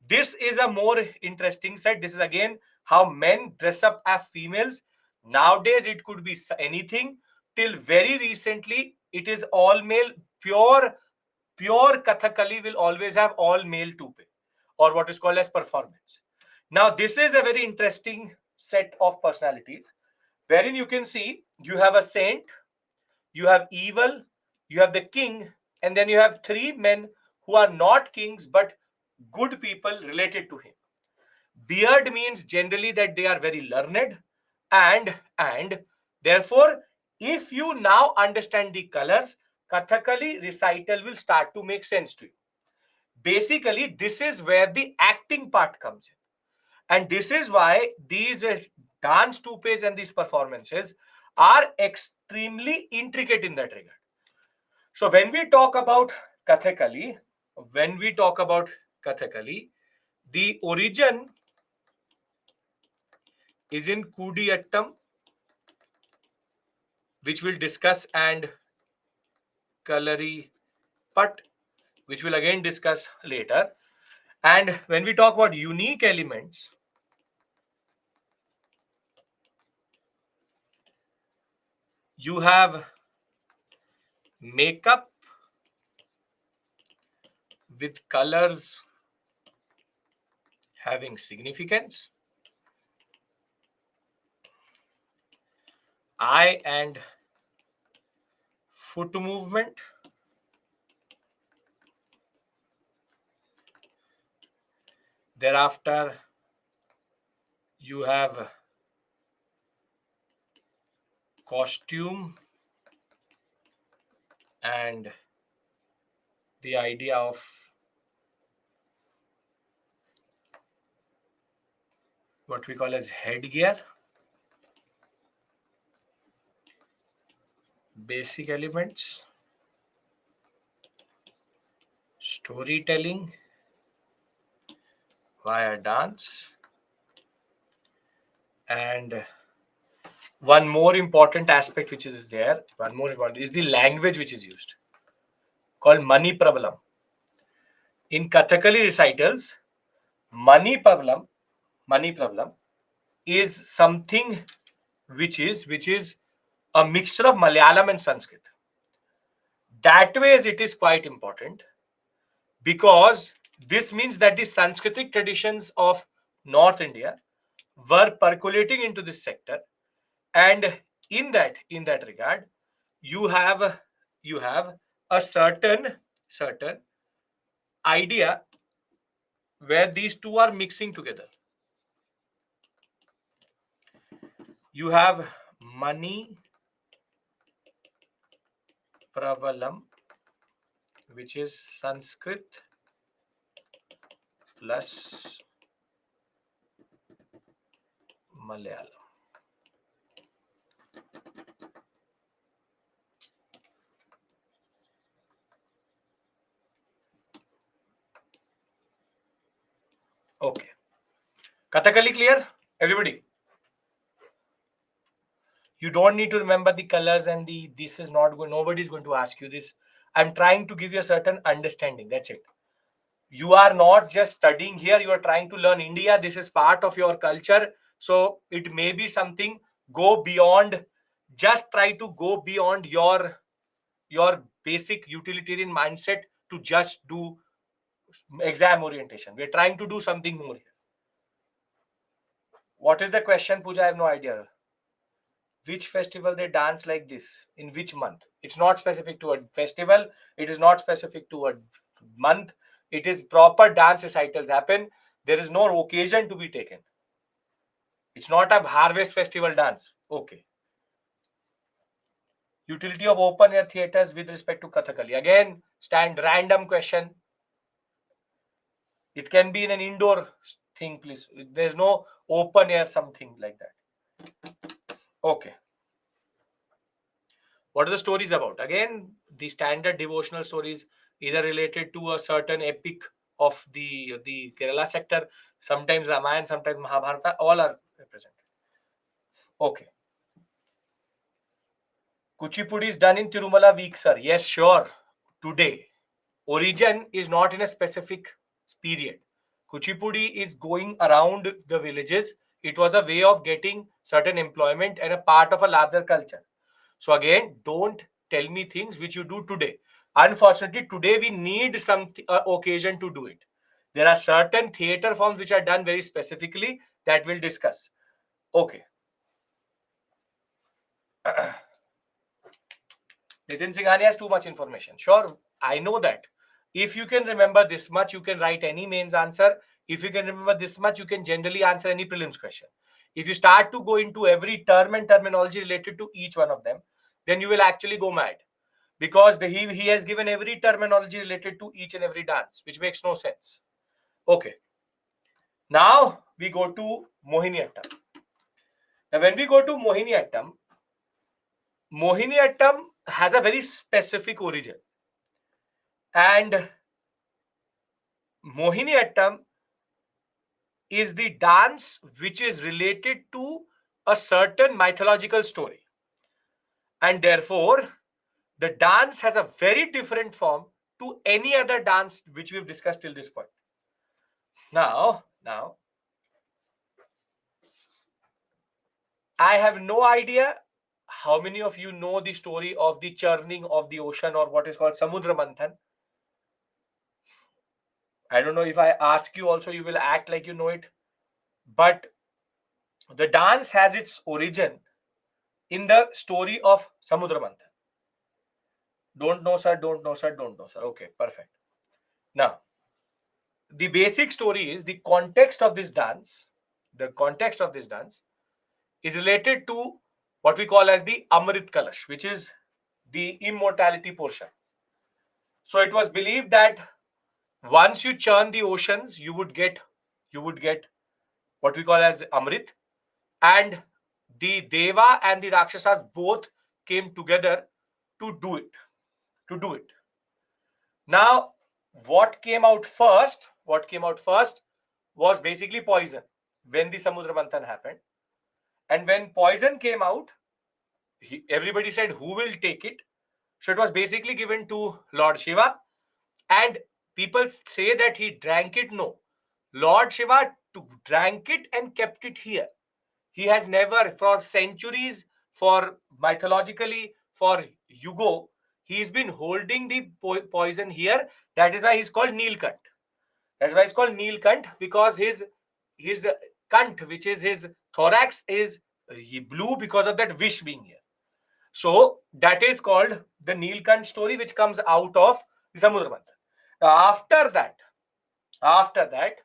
S1: This is a more interesting set. This is again how men dress up as females. Nowadays, it could be anything. Till very recently, it is all male. Pure Kathakali will always have all male tupe, or what is called as performance. Now, this is a very interesting set of personalities, wherein you can see you have a saint, you have evil, you have the king, and then you have three men who are not kings but good people related to him. Beard means generally that they are very learned, and therefore, if you now understand the colors, Kathakali recital will start to make sense to you. Basically, this is where the acting part comes in. And this is why these dance tupes and these performances are extremely intricate in that regard. So when we talk about Kathakali, the origin is in Kudiyattam, which we'll discuss, and Kalari Pat, which we'll again discuss later. And when we talk about unique elements, you have makeup with colors having significance, eye and foot movement, thereafter you have costume and the idea of what we call as headgear, basic elements, storytelling via dance, and one more important aspect which is there, one more important is the language which is used, called Mani Pravalam. In Kathakali recitals, Mani Pravalam, Mani Pravalam is something which is a mixture of Malayalam and Sanskrit. That way, it is quite important because this means that the Sanskritic traditions of North India were percolating into this sector, and in that regard, you have you have a certain idea where these two are mixing together. You have Mani Pravalam, which is Sanskrit plus Malayalam. Okay. Kathakali clear? Everybody? You don't need to remember the colors and this is not going, nobody is going to ask you this. I'm trying to give you a certain understanding. That's it. You are not just studying here, you are trying to learn India. This is part of your culture. So it may be something, go beyond, just try to go beyond your basic utilitarian mindset to just do exam orientation. We're trying to do something more here. What is the question, Pooja? I have no idea. Which festival they dance like this? In which month? It's not specific to a festival. It is not specific to a month. It is proper dance recitals happen. There is no occasion to be taken. It's not a harvest festival dance. Okay. Utility of open air theaters with respect to Kathakali. Again, stand random question. It can be in an indoor thing, please. There's no open air something like that. Okay. What are the stories about? Again, the standard devotional stories, either related to a certain epic of the Kerala sector, sometimes Ramayana, sometimes Mahabharata, all are represented. Okay. Kuchipudi is done in Tirumala week, sir. Yes, sure. Today. Origin is not in a specific period. Kuchipudi is going around the villages. It was a way of getting certain employment and a part of a larger culture. So again, don't tell me things which you do today. Unfortunately, today we need some occasion to do it. There are certain theater forms which are done very specifically that we'll discuss. Okay. Nitin Singhani has too much information. Sure, I know that. If you can remember this much, you can write any mains answer. If you can remember this much, you can generally answer any prelims question. If you start to go into every term and terminology related to each one of them, then you will actually go mad. Because he has given every terminology related to each and every dance, which makes no sense. Okay. Now we go to Mohiniyattam. Now when we go to Mohiniyattam, Mohiniyattam has a very specific origin. And Mohiniyattam is the dance which is related to a certain mythological story. And therefore, the dance has a very different form to any other dance which we've discussed till this point. Now, I have no idea how many of you know the story of the churning of the ocean, or what is called Samudra Manthan. I don't know if I ask you also, you will act like you know it. But the dance has its origin in the story of Samudra Manthan. Don't know, sir, don't know, sir, don't know, sir. Okay, perfect. Now, the basic story is the context of this dance. The context of this dance is related to what we call as the Amrit Kalash, which is the immortality portion. So it was believed that once you churn the oceans, you would get what we call as Amrit, and the Deva and the Rakshasas both came together to do it. Now, what came out first? What came out first was basically poison when the Samudra Manthan happened. And when poison came out, everybody said, who will take it? So it was basically given to Lord Shiva. And people say that he drank it. No. Lord Shiva drank it and kept it here. He has never, for centuries, for mythologically, for Yugo, he's been holding the poison here. That is why he's called Neelkant. That's why he's called Neelkant, because his kant, which is his thorax, is blue because of that wish being here. So that is called the Neelkant story, which comes out of the Samudra Manthan. After that,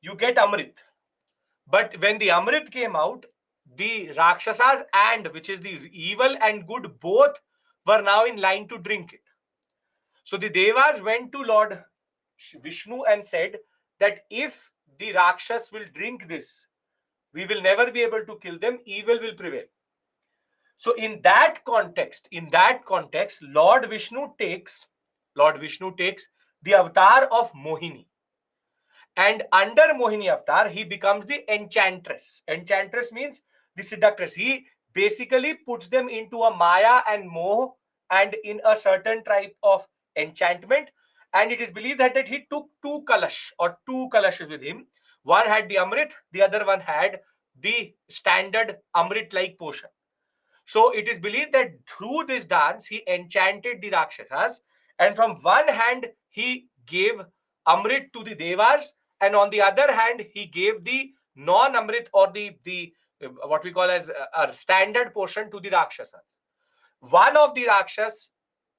S1: you get Amrit. But when the Amrit came out, the Rakshasas, and which is the evil and good, both were now in line to drink it. So the Devas went to Lord Vishnu and said that if the Rakshas will drink this, we will never be able to kill them, evil will prevail. So in that context, Lord Vishnu takes the avatar of Mohini. And under Mohini avatar, he becomes the enchantress. Enchantress means the seductress. He basically puts them into a Maya and Moh, and in a certain type of enchantment. And it is believed that he took two kalashes with him. One had the Amrit, the other one had the standard Amrit-like potion. So it is believed that through this dance, he enchanted the Rakshasas. And from one hand, he gave Amrit to the Devas, and on the other hand, he gave the non-Amrit or the what we call as a standard portion to the Rakshasas. One of the Rakshas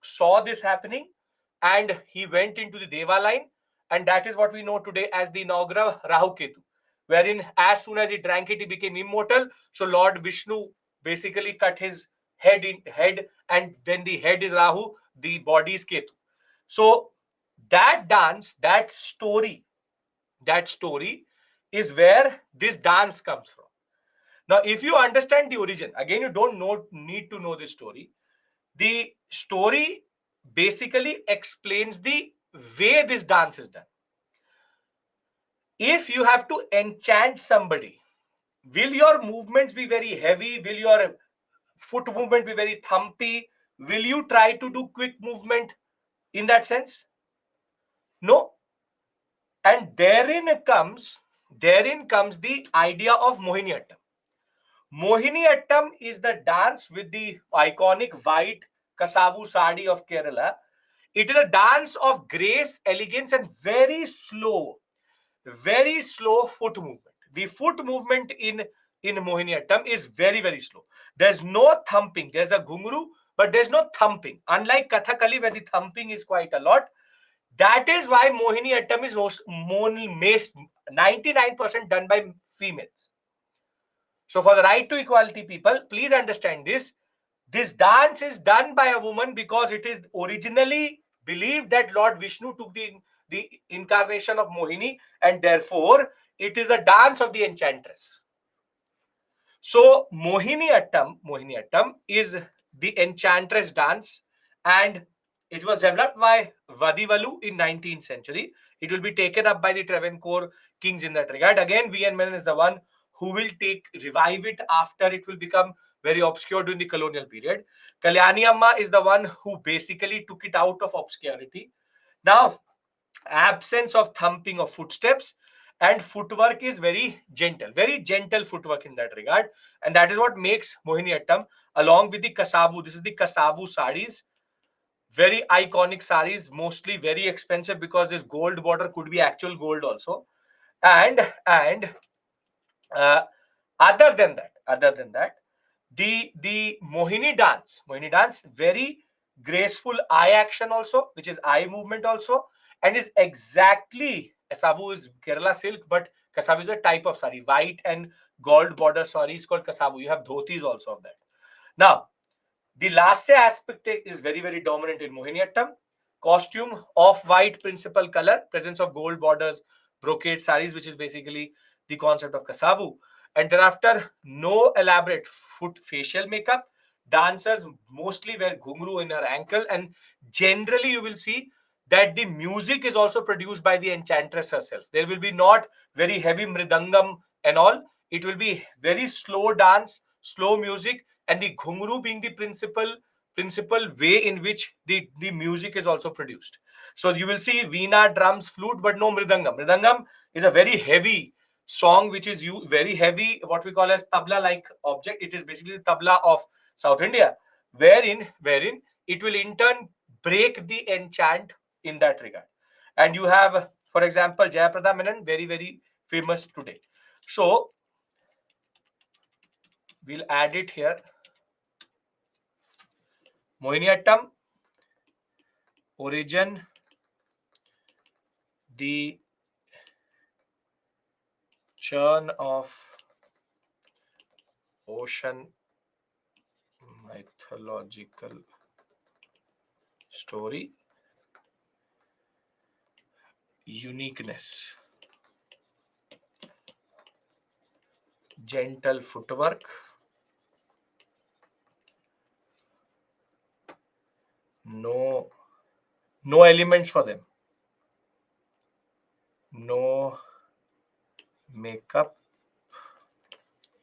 S1: saw this happening and he went into the Deva line, and that is what we know today as the inaugural Rahu Ketu, wherein as soon as he drank it, he became immortal. So Lord Vishnu basically cut his head, and then the head is Rahu, the body is Ketu. So that dance, that story is where this dance comes from. Now, if you understand the origin, again, you don't need to know this story. The story basically explains the way this dance is done. If you have to enchant somebody, will your movements be very heavy? Will your foot movement be very thumpy? Will you try to do quick movement in that sense? No. And therein comes the idea of Mohiniyattam. Mohiniyattam is the dance with the iconic white Kasavu sari of Kerala. It is a dance of grace, elegance, and very slow foot movement. The foot movement in Mohiniyattam is very, very slow. There's no thumping. There's a ghungru, but there's no thumping. Unlike Kathakali, where the thumping is quite a lot. That is why Mohiniyattam is 99% done by females. So for the right to equality people, please understand this. This dance is done by a woman because it is originally believed that Lord Vishnu took the incarnation of Mohini, and therefore it is a dance of the enchantress. So Mohiniyattam is the enchantress dance, and it was developed by Vadivalu in 19th century. It will be taken up by the Travancore kings in that regard. Again, V.N. Menon is the one who will revive it after it will become very obscure during the colonial period. Kalyani Amma is the one who basically took it out of obscurity. Now, absence of thumping of footsteps, and footwork is very gentle footwork in that regard, and that is what makes Mohiniyattam, along with the Kasavu. This is the Kasavu saris, very iconic saris, mostly very expensive because this gold border could be actual gold also. And uh, other than that, the Mohini dance, very graceful eye action also, which is eye movement also, and is exactly Kasavu is Kerala silk, but Kasavu is a type of sari, white and gold border sari is called Kasavu. You have dhotis also of that. Now, the lasya aspect is very, very dominant in Mohiniyattam. Costume of white principal color, presence of gold borders, brocade saris, which is basically the concept of Kasavu. And thereafter, no elaborate foot facial makeup. Dancers mostly wear ghungru in her ankle, and generally you will see that the music is also produced by the enchantress herself. There will be not very heavy mridangam and all. It will be very slow dance, slow music, and the ghungru being the principal way in which the music is also produced. So you will see veena, drums, flute, but no mridangam. Mridangam is a very heavy song which is very heavy, what we call as tabla like object. It is basically the tabla of South India, wherein it will in turn break the enchant in that regard. And you have, for example, Jayaprada Menon, very, very famous today. So we'll add it here. Mohiniyattam, origin, the churn of ocean, mythological story, uniqueness, gentle footwork, no elements for them, no makeup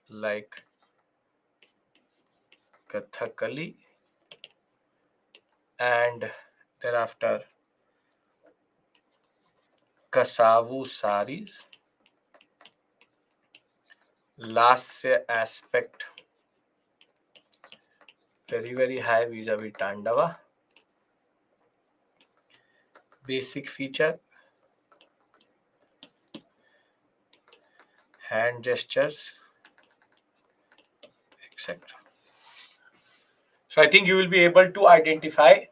S1: like Kathakali, and thereafter Kasavu saris, lasya aspect very, very high vis-a-vis Tandava. Basic feature, hand gestures, etc. So I think you will be able to identify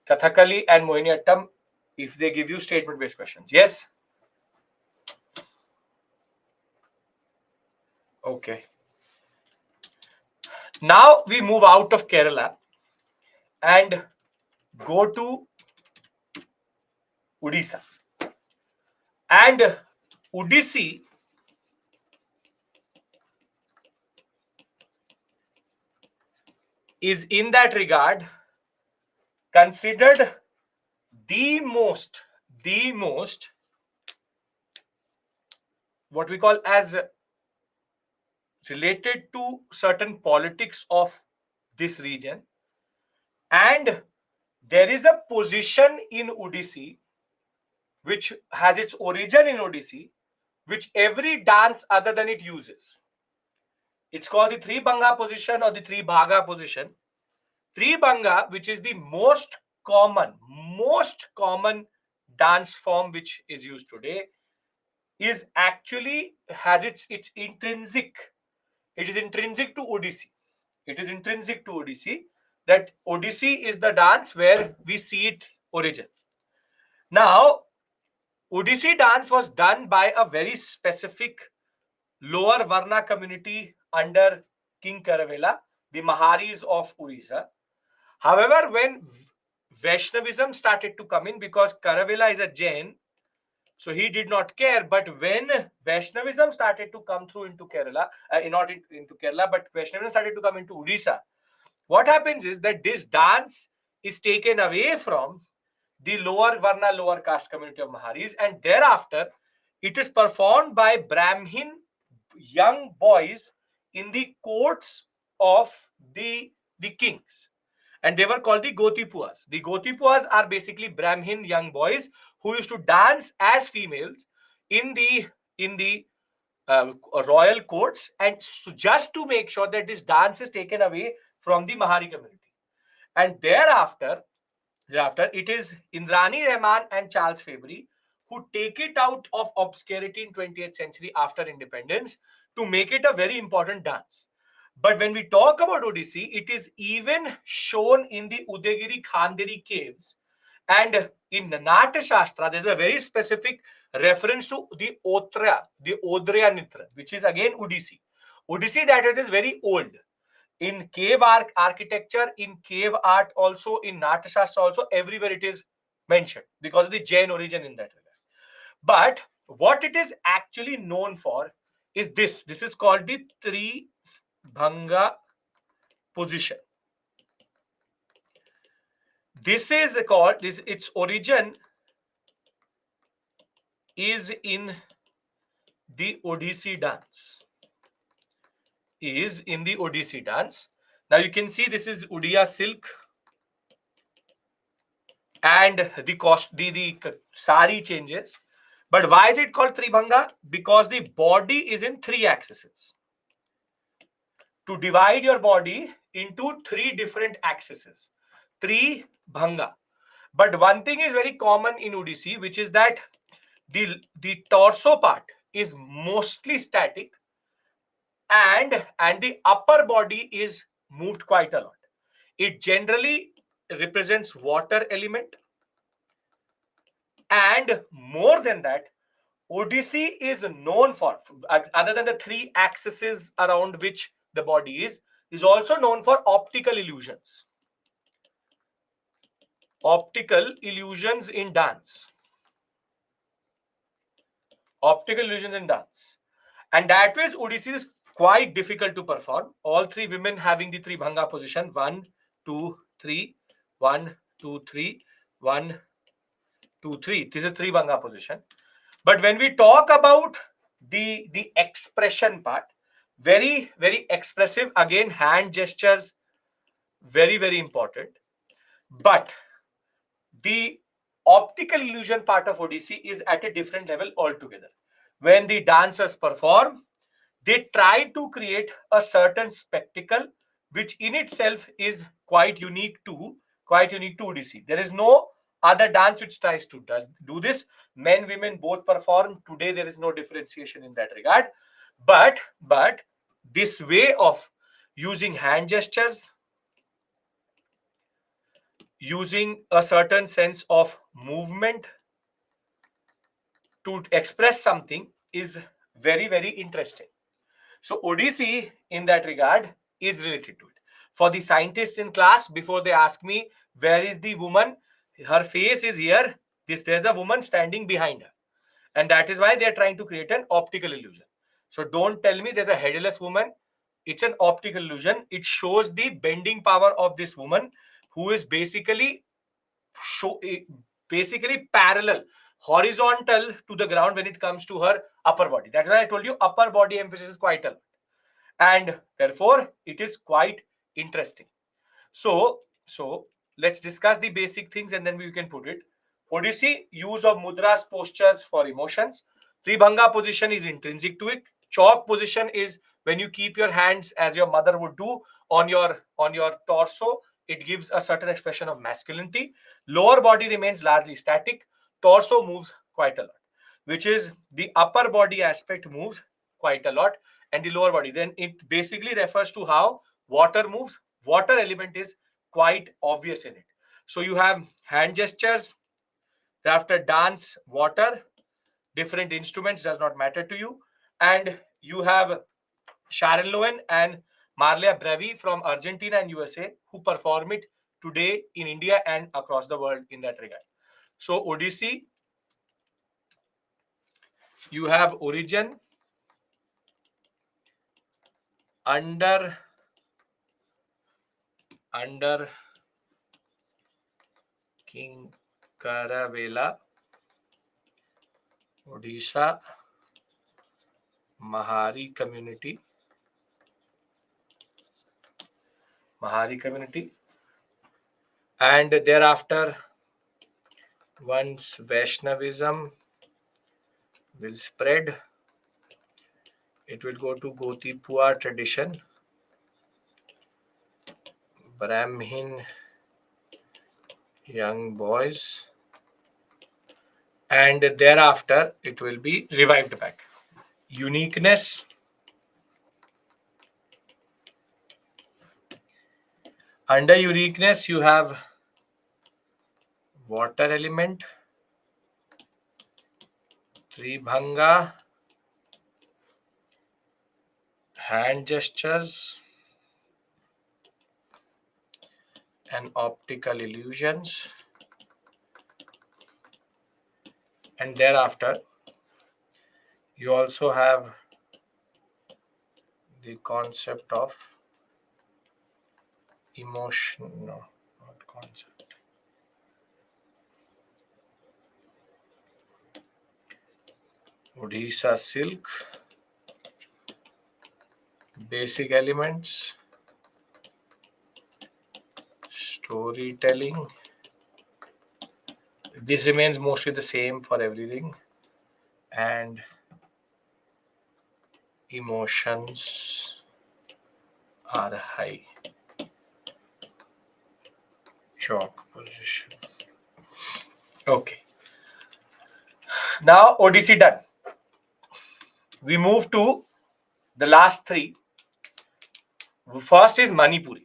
S1: Kathakali and Mohiniyattam if they give you statement-based questions. Yes? Okay. Now we move out of Kerala and go to Odisha. And Odissi is in that regard considered the most what we call as related to certain politics of this region. And there is a position in Odissi which has its origin in Odissi, which every dance other than it uses. It's called the three banga position or the three bhaga position. Three banga, which is the most common dance form which is used today, is actually has its intrinsic. It is intrinsic to Odissi. It is intrinsic to Odissi that Odissi is the dance where we see its origin. Now, Odissi dance was done by a very specific lower Varna community under King Karavela, the Maharis of Odisha. However, when Vaishnavism started to come in, because Karavela is a Jain, so he did not care. But when Vaishnavism started to come through into Kerala, not into Kerala, but Vaishnavism started to come into Odisha, what happens is that this dance is taken away from the lower Varna, lower caste community of Maharis, and thereafter it is performed by Brahmin young boys in the courts of the kings, and they were called the Gotipuas. The Gotipuas are basically Brahmin young boys who used to dance as females in the royal courts, and so just to make sure that this dance is taken away from the Mahari community. And thereafter, it is Indrani Rahman and Charles Fabry who take it out of obscurity in 20th century after independence to make it a very important dance. But when we talk about Odissi, it is even shown in the Udayagiri Khandiri caves. And in Nata Shastra, there's a very specific reference to the Odrya Nitra, which is again Odissi. Odissi, that is very old in cave architecture, in cave art also, in Natashastra also, everywhere it is mentioned because of the Jain origin in that regard. But what it is actually known for is this. This is called the Tribhanga position. This is called, its origin is in the Odissi dance. Now you can see this is Udiya silk, and the sari changes. But why is it called Tribhanga? Because the body is in three axes. To divide your body into three different axes, Tribhanga. But one thing is very common in Odissi, which is that the torso part is mostly static, and the upper body is moved quite a lot. It generally represents water element, and more than that, Odissi is known for, other than the three axes around which the body is also known for optical illusions. Optical illusions in dance. And that way, Odissi is quite difficult to perform. All three women having the three bhanga position. 1, 2, 3. 1, 2, 3. 1, 2, 3. This is three bhanga position. But when we talk about the expression part, very, very expressive. Again, hand gestures, very, very important. But the optical illusion part of Odissi is at a different level altogether. When the dancers perform, they try to create a certain spectacle, which in itself is quite unique to Odissi. There is no other dance which tries to do this. Men, women both perform. Today there is no differentiation in that regard. But this way of using hand gestures, using a certain sense of movement to express something is very, very interesting. So Odissi in that regard is related to it. For the scientists in class, before they ask me where is the woman, her face is here. There's a woman standing behind her, and that is why they are trying to create an optical illusion. So don't tell me there's a headless woman. It's an optical illusion. It shows the bending power of this woman, who is show, basically parallel, horizontal to the ground when it comes to her upper body. That's why I told you upper body emphasis is quite a lot, and therefore it is quite interesting. So let's discuss the basic things and then we can put it. Odissi, use of mudras, postures for emotions. Tribhanga position is intrinsic to it. Chalk position is when you keep your hands as your mother would do on your torso. It gives a certain expression of masculinity. Lower body remains largely static. Torso moves quite a lot, which is the upper body aspect moves quite a lot, and the lower body. Then it basically refers to how water moves. Water element is quite obvious in it. So you have hand gestures, thereafter dance, water, different instruments does not matter to you, and you have Sharon Lowen and Marlia Bravi from Argentina and USA who perform it today in India and across the world in that regard. So Odissi, you have origin under King Karavela, Odisha, Mahari community, and thereafter, once Vaishnavism will spread, it will go to Gotipua tradition, Brahmin young boys, and thereafter it will be revived back. Uniqueness, under uniqueness you have water element, Tribhanga, hand gestures, and optical illusions, and thereafter you also have the concept of emotion, no, not concept, Odisha silk, basic elements, storytelling. This remains mostly the same for everything, and emotions are high. Chalk position. Okay. Now Odissi done. We move to the last three. First is Manipuri.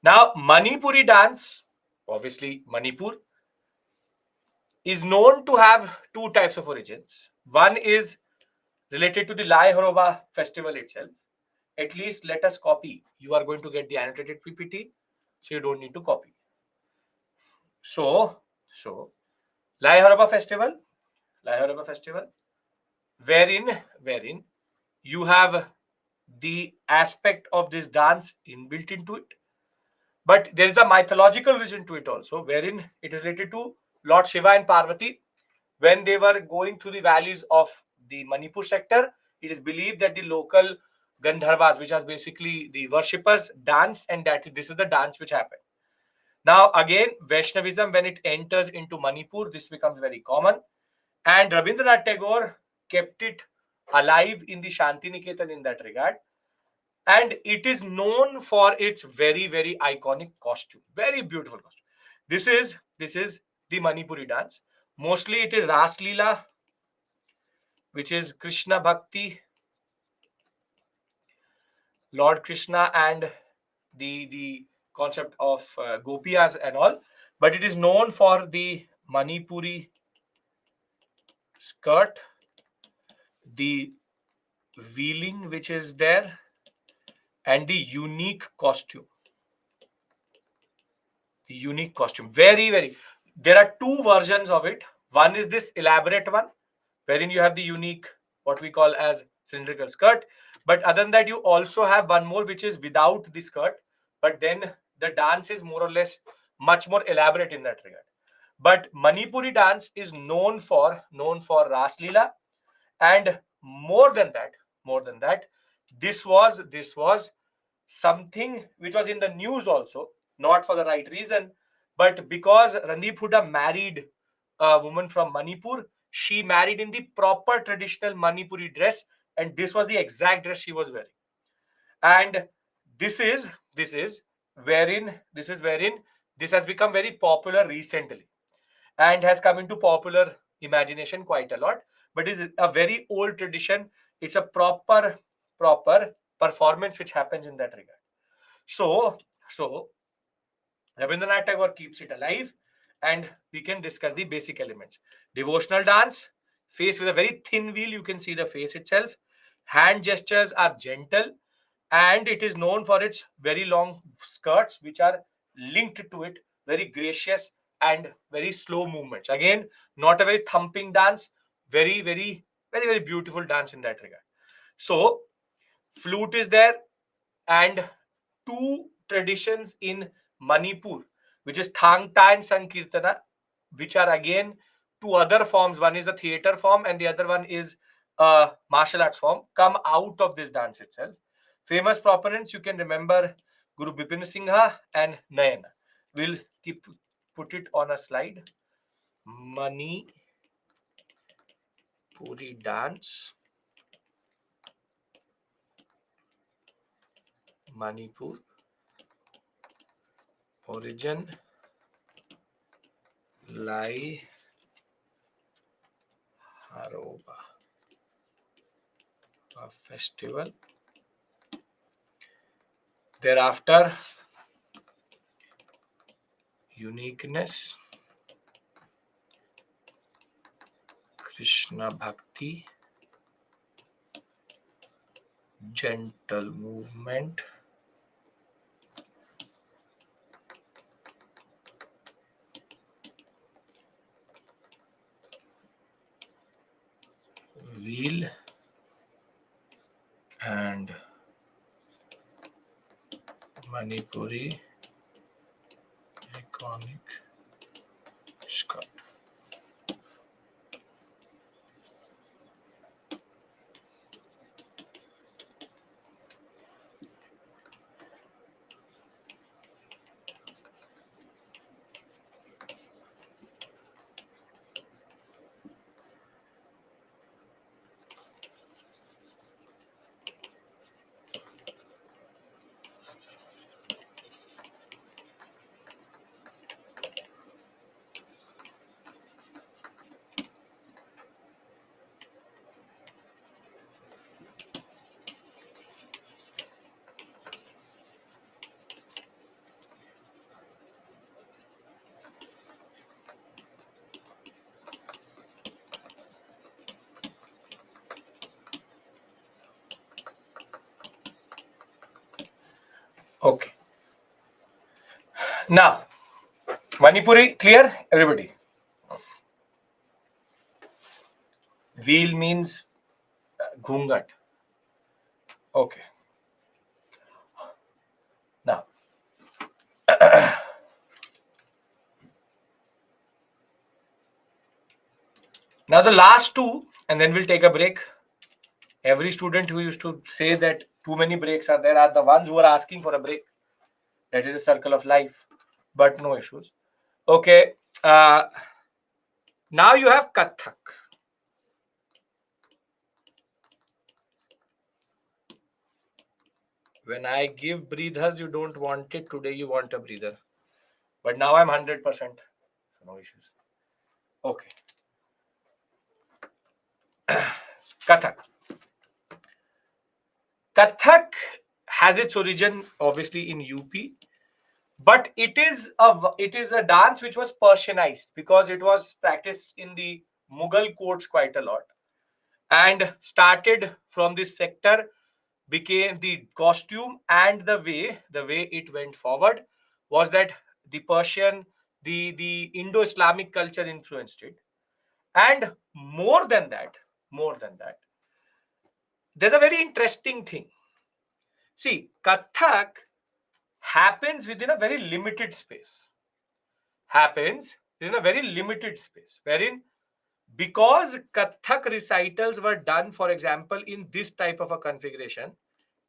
S1: Now Manipuri dance, obviously Manipur, is known to have two types of origins. One is related to the Lai Horoba festival itself. At least let us copy. You are going to get the annotated PPT, so you don't need to copy. So Lai Horoba festival, wherein you have the aspect of this dance inbuilt into it, but there is a mythological vision to it also, wherein it is related to Lord Shiva and Parvati when they were going through the valleys of the Manipur sector. It is believed that the local Gandharvas, which are basically the worshippers, danced, and that this is the dance which happened. Now, again, Vaishnavism, when it enters into Manipur, this becomes very common. And Rabindranath Tagore kept it alive in the Shantiniketan in that regard. And it is known for its very, very iconic costume. Very beautiful costume. this is the Manipuri dance. Mostly it is Ras Leela, which is Krishna Bhakti, Lord Krishna, and the concept of Gopiyas and all. But it is known for the Manipuri skirt, the wheeling which is there, and the unique costume. The unique costume. Very, very. There are two versions of it. One is this elaborate one, wherein you have the unique, what we call as cylindrical skirt. But other than that, you also have one more which is without the skirt. But then the dance is more or less much more elaborate in that regard. But Manipuri dance is known for Ras Leela, and more than that, this was something which was in the news also, not for the right reason, but because Randeep Hooda married a woman from Manipur. She married in the proper traditional Manipuri dress, and this was the exact dress she was wearing. And this is wherein this has become very popular recently, and has come into popular imagination quite a lot, but is a very old tradition. It's a proper performance which happens in that regard. So Rabindranath Tagore keeps it alive, and we can discuss the basic elements. Devotional dance, face with a very thin wheel, you can see the face itself. Hand gestures are gentle, and it is known for its very long skirts, which are linked to it, very gracious and very slow movements. Again, not a very thumping dance, very beautiful dance in that regard. So, flute is there, and two traditions in Manipur, which is Thangta and Sankirtana, which are again two other forms. One is the theater form, and the other one is a martial arts form, come out of this dance itself. Famous proponents, you can remember Guru Bipin Singha and Nayana. We'll keep put it on a slide. Manipuri dance, Manipur, origin, Lai Haroba, a festival. Thereafter, uniqueness, Krishna Bhakti, gentle movement, wheel, and Manipuri iconic skirt. Okay. Now, Manipuri, clear? Everybody. Wheel means ghungat. Okay. Now, now the last two, and then we'll take a break. Every student who used to say that too many breaks are there are the ones who are asking for a break. That is a circle of life, but no issues. Okay. Now you have Kathak. When I give breathers, you don't want it. Today you want a breather. But now I'm 100%. so no issues. Okay. Kathak. Kathak has its origin obviously in UP, but it is a dance which was Persianized because it was practiced in the Mughal courts quite a lot, and started from this sector, became the costume, and the way it went forward was that the Persian, the Indo-Islamic culture influenced it. And more than that, there's a very interesting thing. See, Kathak happens within a very limited space. Happens within a very limited space, wherein, because Kathak recitals were done, for example, in this type of a configuration,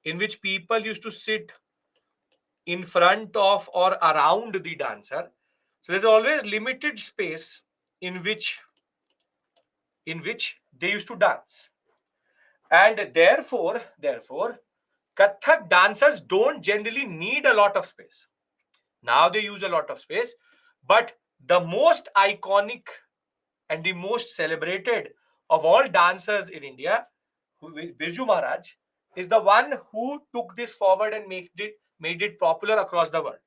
S1: in which people used to sit in front of or around the dancer. So there's always limited space in which they used to dance. And therefore, Kathak dancers don't generally need a lot of space. Now they use a lot of space, but the most iconic and the most celebrated of all dancers in India, who is Birju Maharaj, is the one who took this forward and made it popular across the world.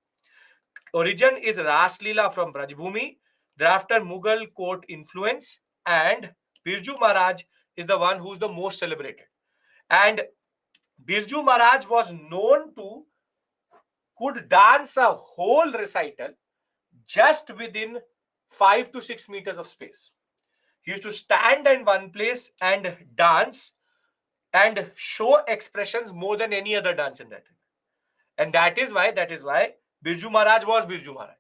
S1: Origin is Ras Leela from Brajbhumi, thereafter Mughal court influence, and Birju Maharaj is the one who's the most celebrated. And Birju Maharaj was known to could dance a whole recital just within 5 to 6 meters of space. He used to stand in one place and dance and show expressions more than any other dance in that. And that is why Birju Maharaj was Birju Maharaj.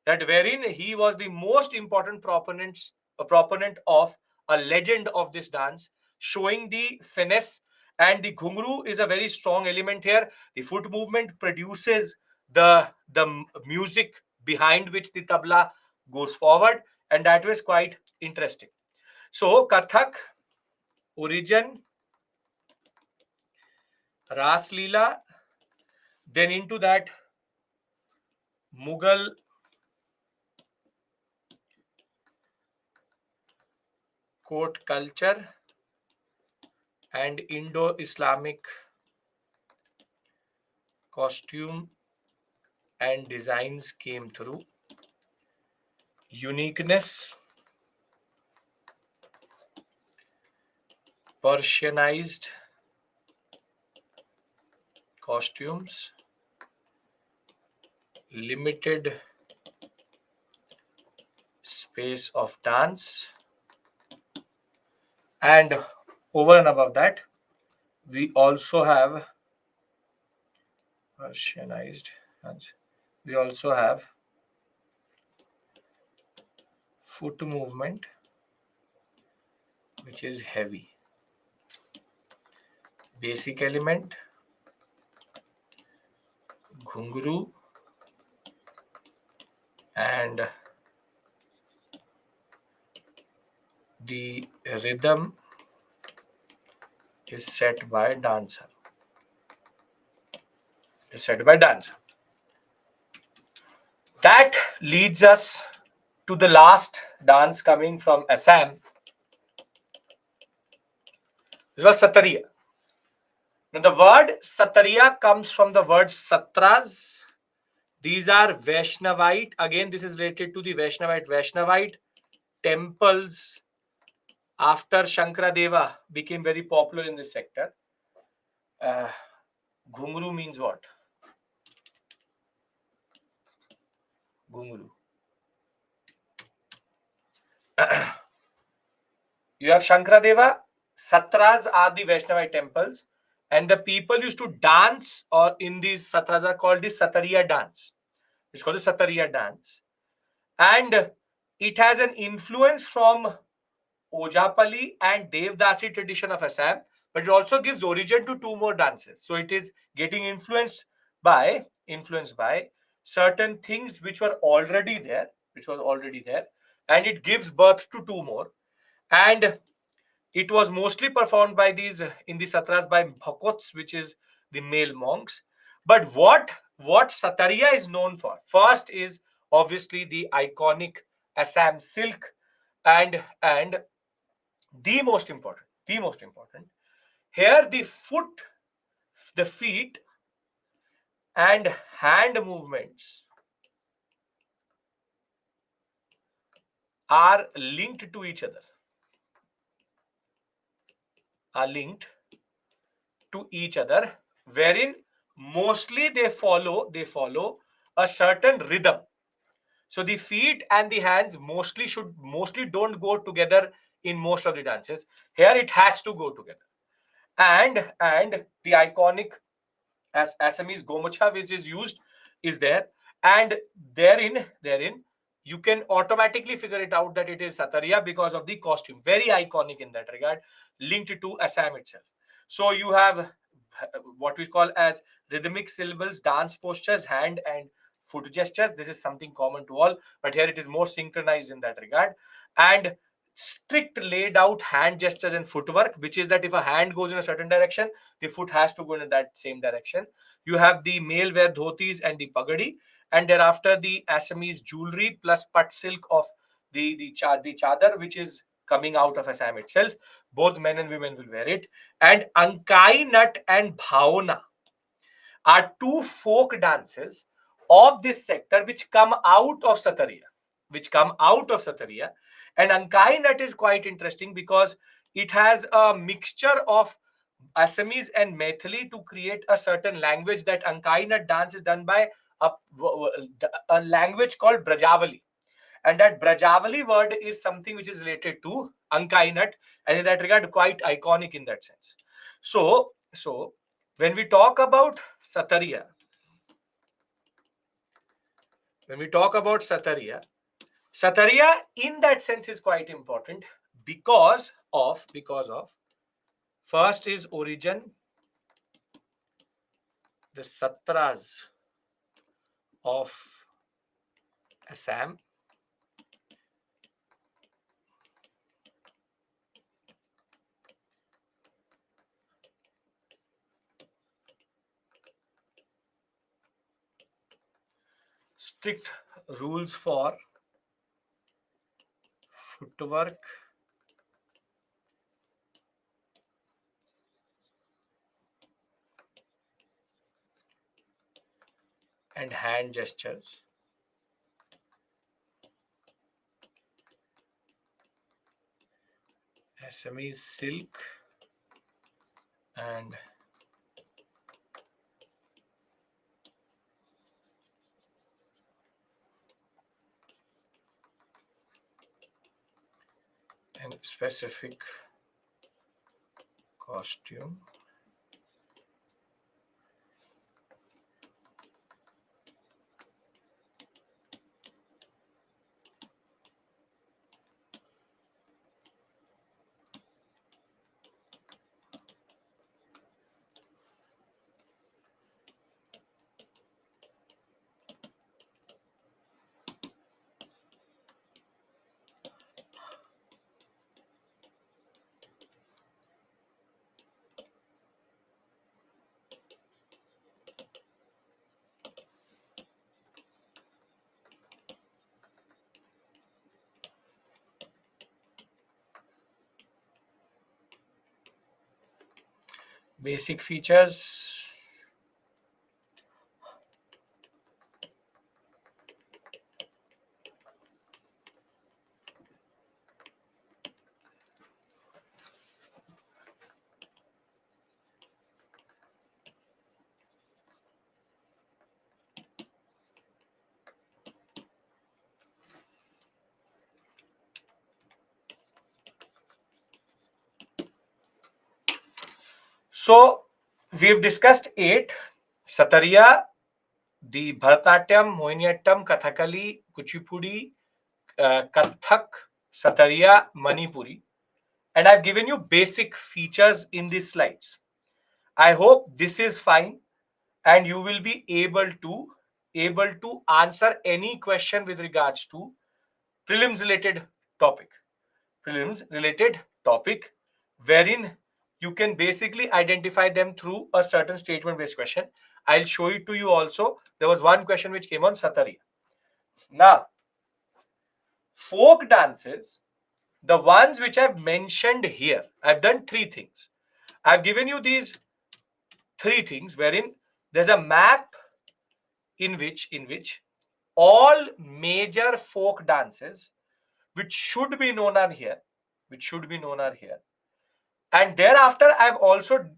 S1: That wherein he was the most important proponent of a legend of this dance, showing the finesse. And the ghungru is a very strong element here. The foot movement produces the music behind which the tabla goes forward, and that was quite interesting. So Kathak origin, Ras Leela, then into that Mughal court culture and Indo-Islamic costume and designs came through. Uniqueness, Persianized costumes, limited space of dance, and over and above that, we also have Persianized. We also have foot movement, which is heavy. Basic element, ghungru, and the rhythm is set by dancer. That leads us to the last dance coming from Assam. This was Satariya. Now, the word Satariya comes from the word Satras. These are Vaishnavite. Again, this is related to the Vaishnavite temples after Shankaradeva became very popular in this sector. Uh, Ghungru means what? Ghungru. You have Shankaradeva, Satras are the Vaishnavite temples, and the people used to dance, or in these Satras are called the Satariya dance. It's called the Satariya dance. And it has an influence from Ojapali and Devdasi tradition of Assam, but it also gives origin to two more dances. So it is getting influenced by certain things which were already there, and it gives birth to two more. And it was mostly performed by these in the satras by bhakots, which is the male monks. But what Satariya is known for first is obviously the iconic Assam silk, and the most important, here the feet and hand movements are linked to each other, are linked to each other, wherein mostly they follow a certain rhythm. So the feet and the hands mostly don't go together in most of the dances. Here it has to go together. And the iconic as Assamese gomucha which is used is there, and therein you can automatically figure it out that it is Satariya because of the costume, very iconic in that regard, linked to Assam itself. So you have what we call as rhythmic syllables, dance postures, hand and foot gestures. This is something common to all, but here it is more synchronized in that regard. And strict laid out hand gestures and footwork, which is that if a hand goes in a certain direction, the foot has to go in that same direction. You have the male wear dhotis and the pagadi, and thereafter the Assamese jewelry plus pat silk of the chadar, which is coming out of Assam itself. Both men and women will wear it. And Ankai Nat and Bhaona are two folk dances of this sector which come out of Satariya, And Ankai Nat is quite interesting because it has a mixture of Assamese and Maithili to create a certain language. That Ankai Nat dance is done by a, a language called Brajavali, and that Brajavali word is something which is related to Ankai Nat, and in that regard quite iconic in that sense. So when we talk about Satariya, when we talk about Satariya in that sense is quite important because of first is origin, the Satras of Assam, strict rules for footwork and hand gestures, Assamese silk and specific costume. Basic features. So we've discussed 8: Satariya, the Bharatanatyam, Mohiniyattam, Kathakali, Kuchipudi, Kathak, Satariya, Manipuri, and I've given you basic features in these slides. I hope this is fine, and you will be able to answer any question with regards to prelims related topic. Prelims related topic, wherein you can basically identify them through a certain statement based question. I'll show it to you also. There was one question which came on Satariya. Now, Folk dances, the ones which I've mentioned here, I've done three things. I've given you these three things wherein there's a map in which all major folk dances which should be known are here, which should be known are here. And thereafter, I've also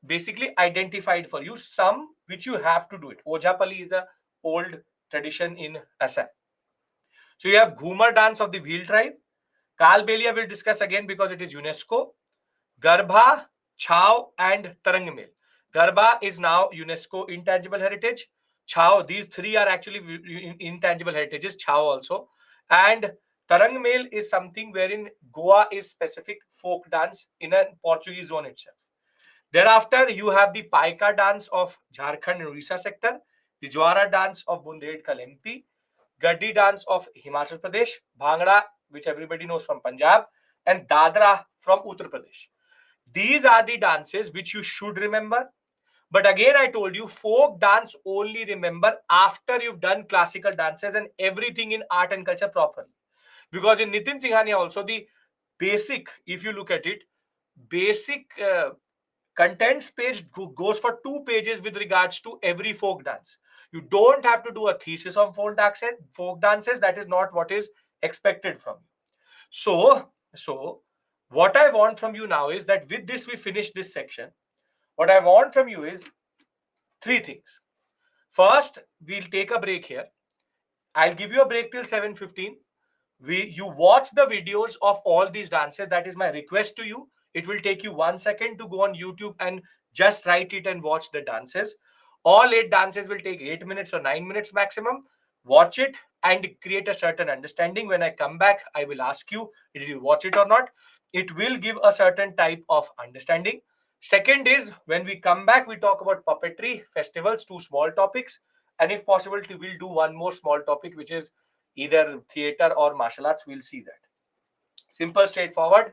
S1: basically identified for you some which you have to do it. Ojapali is a old tradition in Assam. So you have Ghumar dance of the Bhil tribe. Kalbelia will discuss again because it is UNESCO. Garbha, Chao, and Tarangmel. Garba is now UNESCO intangible heritage. Chao, these three are actually intangible heritages. Chao also. And Tarangmel is something wherein Goa is specific folk dance in a Portuguese zone itself. Thereafter, you have the Paika dance of Jharkhand and Orissa sector, the Jwara dance of Bundedkal MP, Gaddi dance of Himachal Pradesh, Bhangra, which everybody knows from Punjab, and Dadra from Uttar Pradesh. These are the dances which you should remember. But again, I told you, folk dance only remember after you've done classical dances and everything in art and culture properly. Because in Nitin Singhania also, the basic, if you look at it, basic contents page goes for 2 pages with regards to every folk dance. You don't have to do a thesis on folk dances. That is not what is expected from you. So what I want from you now is that with this we finish this section. What I want from you is three things. First, we'll take a break here. I'll give you a break till 7:15. You watch the videos of all these dances. That is my request to you. It will take you 1 second to go on YouTube and just write it and watch the dances. All 8 dances will take 8 minutes or 9 minutes maximum. Watch it and create a certain understanding. When I come back, I will ask you, did you watch it or not? It will give a certain type of understanding. Second is when we come back, we talk about puppetry, festivals, two small topics. And if possible, we'll do one more small topic, which is either theater or martial arts. We'll see that. Simple, straightforward.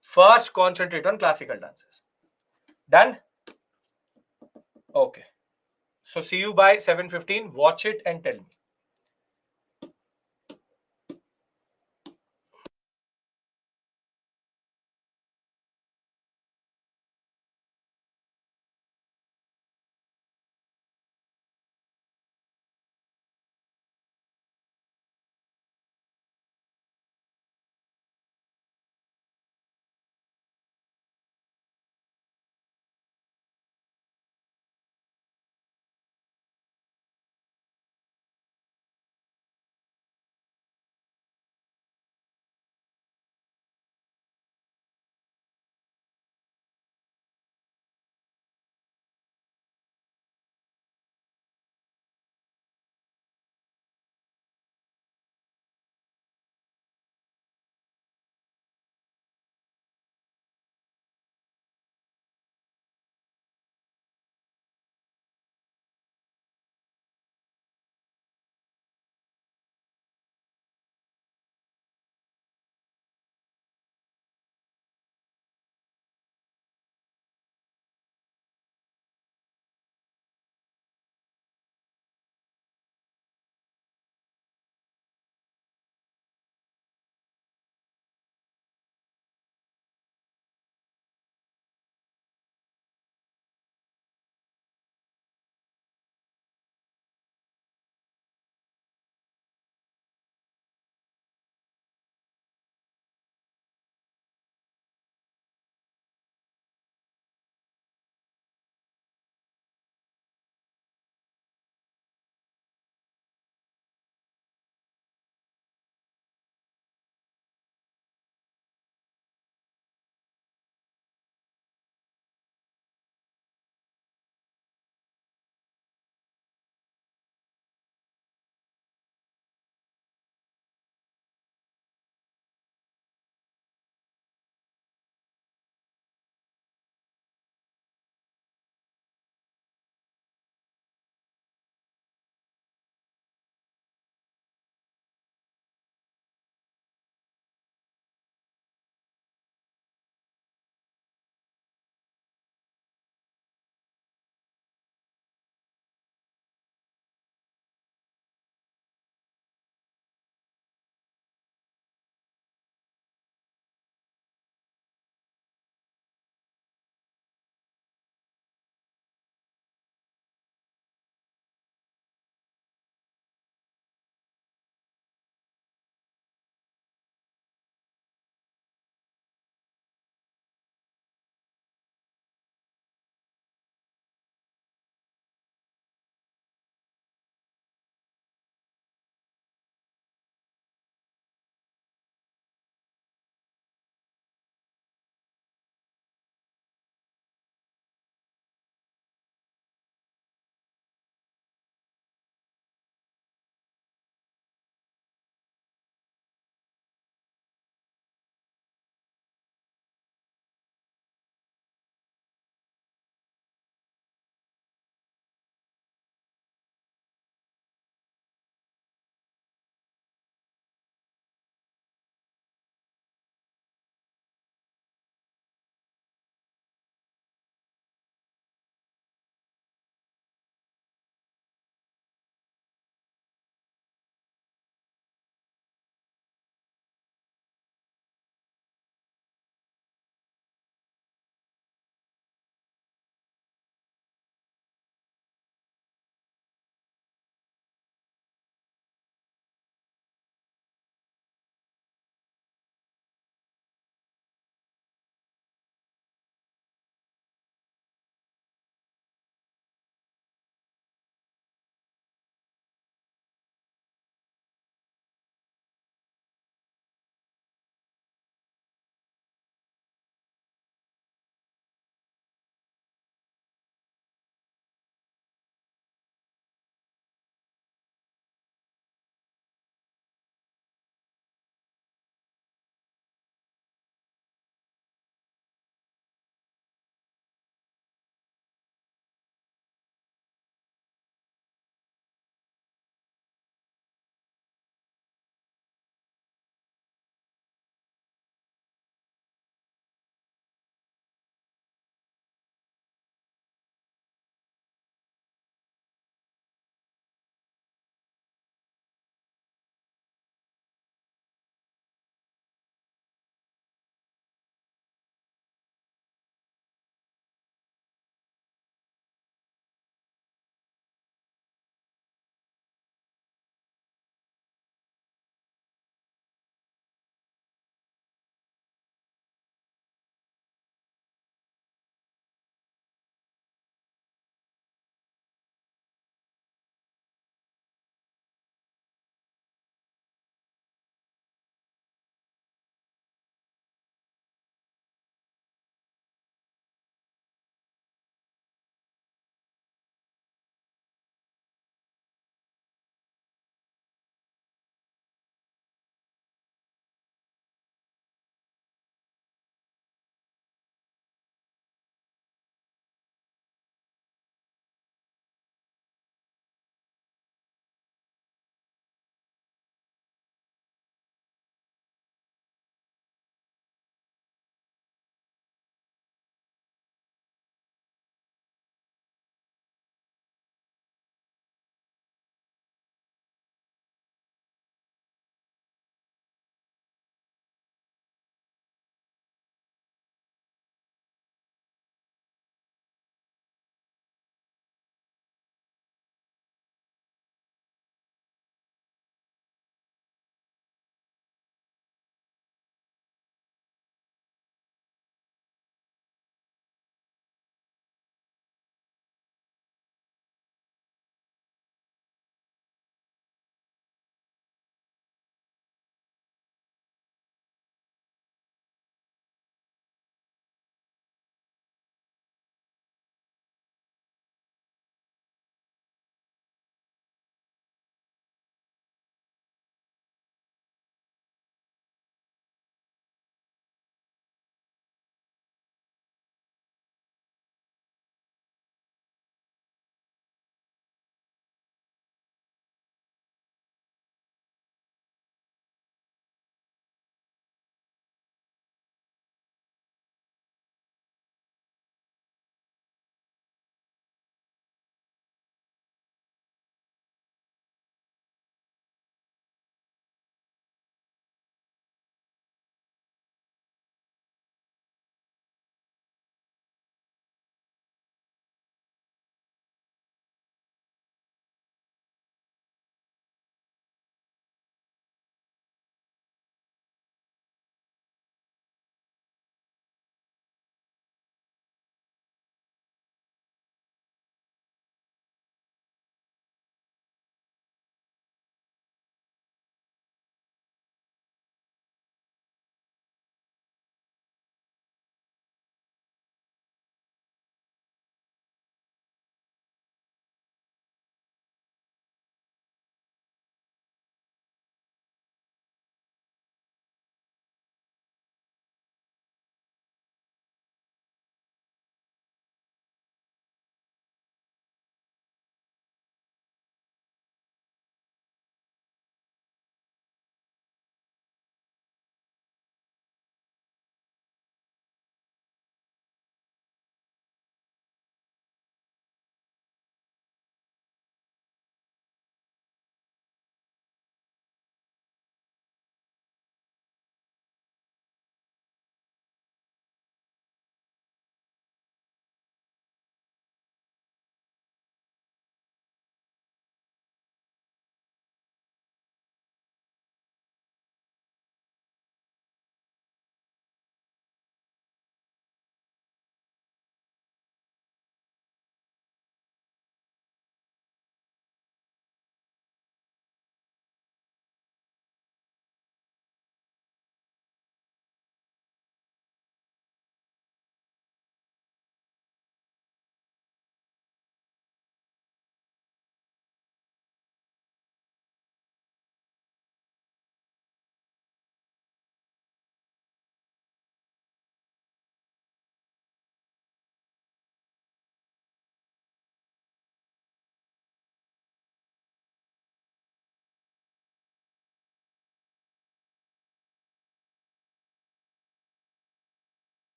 S1: First, concentrate on classical dances. Done? Okay. So see you by 7:15. Watch it and tell me.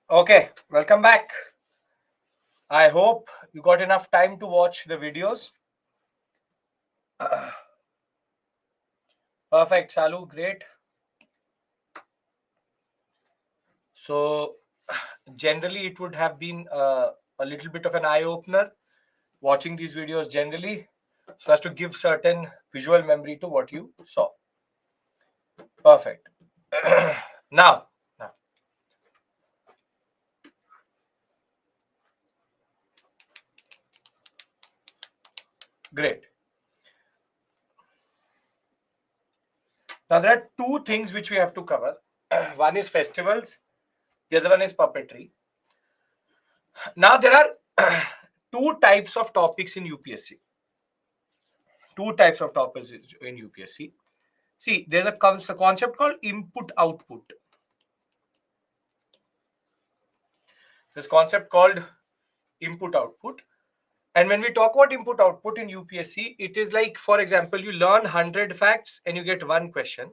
S1: Okay, welcome back. I hope you got enough time to watch the videos. Perfect, Shalu, great. So, generally, it would have been a little bit of an eye opener watching these videos generally, so as to give certain visual memory to what you saw. Perfect. now, now, great. Now, there are two things which we have to cover. One is festivals, the other one is puppetry. Now, there are two types of topics in UPSC. Two types of topics in UPSC. See, there's a concept called input output. This concept called input output. And when we talk about input output in UPSC, it is like, for example, you learn 100 facts and you get one question,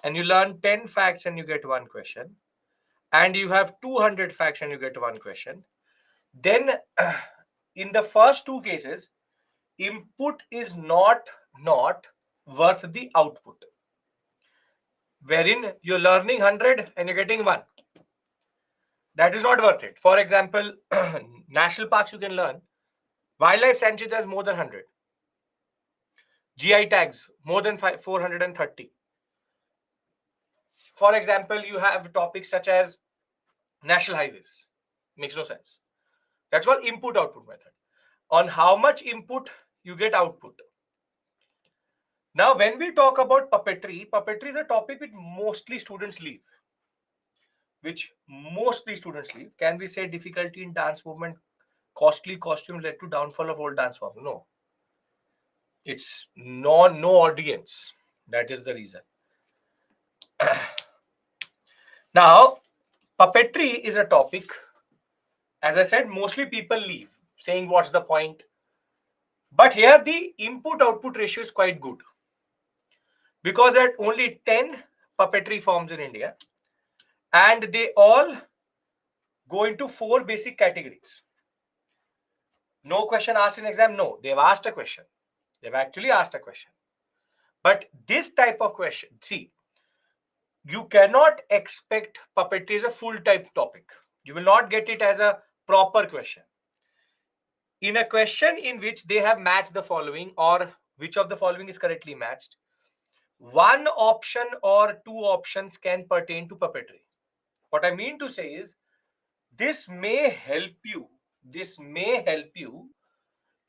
S1: and you learn 10 facts and you get one question, and you have 200 facts and you get one question. Then, in the first two cases, input is not worth the output, wherein you're learning 100 and you're getting one. That is not worth it. For example, national parks you can learn. Wildlife sanctuary, there's more than 100. GI tags, more than 430. For example, you have topics such as national highways. Makes no sense. That's called input output method. On how much input you get output. Now, when we talk about puppetry is a topic which mostly students leave. Can we say difficulty in dance movement, costly costume led to downfall of old dance form? No. It's no audience. That is the reason. Now, puppetry is a topic, as I said, mostly people leave saying what's the point. But here the input output ratio is quite good, because there are only 10 puppetry forms in India, and they all go into 4 basic categories. No question asked in exam. No, they've asked a question. They've actually asked a question. But this type of question, see, you cannot expect puppetry as a full type topic. You will not get it as a proper question. In a question in which they have matched the following, or which of the following is correctly matched, one option or two options can pertain to puppetry. What I mean to say is, this may help you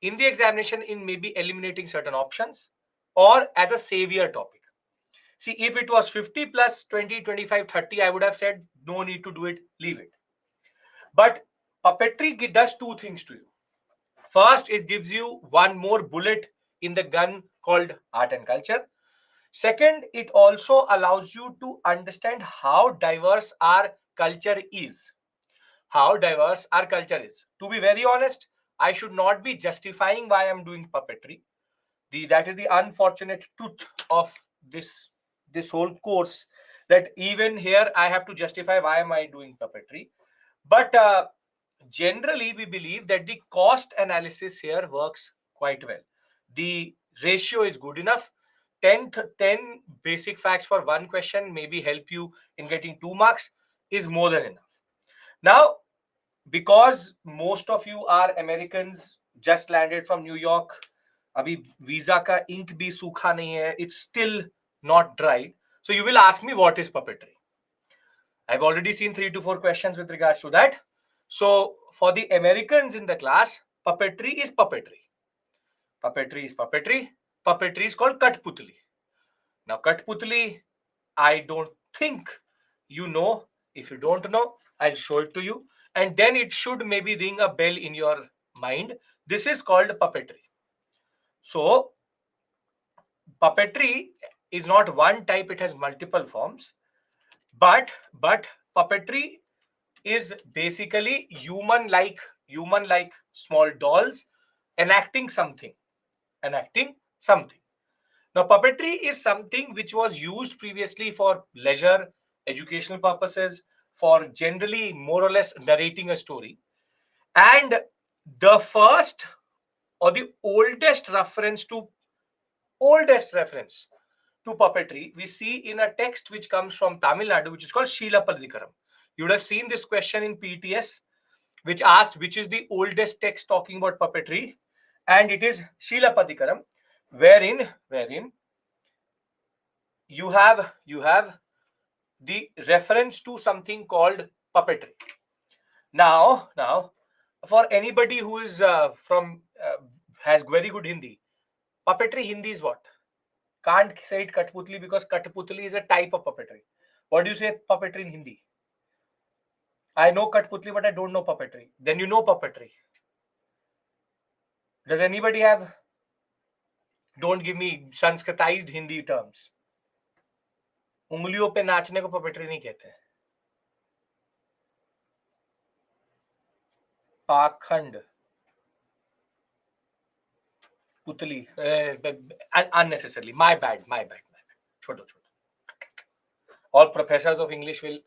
S1: in the examination in maybe eliminating certain options, or as a savior topic. See, if it was 50 plus 20, 25, 30, I would have said no need to do it, leave it. But puppetry does two things to you. First, it gives you one more bullet in the gun called art and culture. Second, it also allows you to understand how diverse our culture is. To be very honest, I should not be justifying why I'm doing puppetry. That is the unfortunate truth of this whole course, that even here I have to justify why am I doing puppetry. But generally, we believe that the cost analysis here works quite well. The ratio is good enough. 10 basic facts for one question maybe help you in getting 2 marks is more than enough. Now, because most of you are Americans, just landed from New York, अभी visa का ink भी सूखा नहीं है, it's still not dry. So you will ask me, what is puppetry? I've already seen 3 to 4 questions with regards to that. So for the Americans in the class, puppetry is puppetry. Puppetry is puppetry. Puppetry is called Kathputli. Now, Kathputli, I don't think you know. If you don't know, I'll show it to you. And then it should maybe ring a bell in your mind. This is called puppetry. So, puppetry is not one type, it has multiple forms. But puppetry is basically human-like small dolls enacting something. Now, puppetry is something which was used previously for leisure, educational purposes. for generally more or less narrating a story. And the first or the oldest reference to puppetry we see in a text which comes from Tamil Nadu, which is called Sheela Padikaram. You would have seen this question in PTS, which asked which is the oldest text talking about puppetry, and it is Sheela Padikaram, wherein you have the reference to something called puppetry. Now, for anybody who is has very good Hindi, puppetry Hindi is what? Can't say it Katputli because Katputli is a type of puppetry. What do you say puppetry in Hindi? I know Katputli, but I don't know puppetry. Then you know puppetry. Does anybody have? Don't give me Sanskritized Hindi terms. उंगलियों पे नाचने को puppetry नहीं कहते हैं. पाखंड, पुतली, unnecessarily. My bad. छोड़ो. All professors of English will,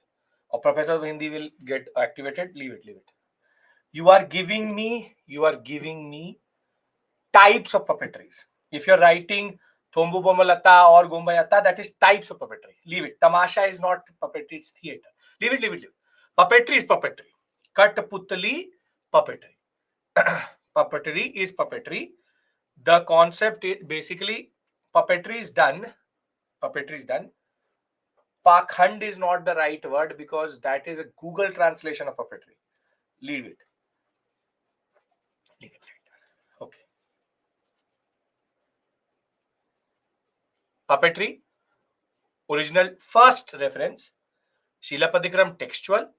S1: or professors of Hindi will get activated. Leave it. You are giving me types of puppetries. If you're writing Thombu Bomalata or Gombayata, that is types of puppetry. Leave it. Tamasha is not puppetry, it's theater. Leave it. Puppetry is puppetry. Katputli, puppetry. Puppetry is puppetry. The concept is basically puppetry is done. Pakhand is not the right word because that is a Google translation of puppetry. Leave it. Okay. Puppetry, original first reference, Sheela Padikaram textual.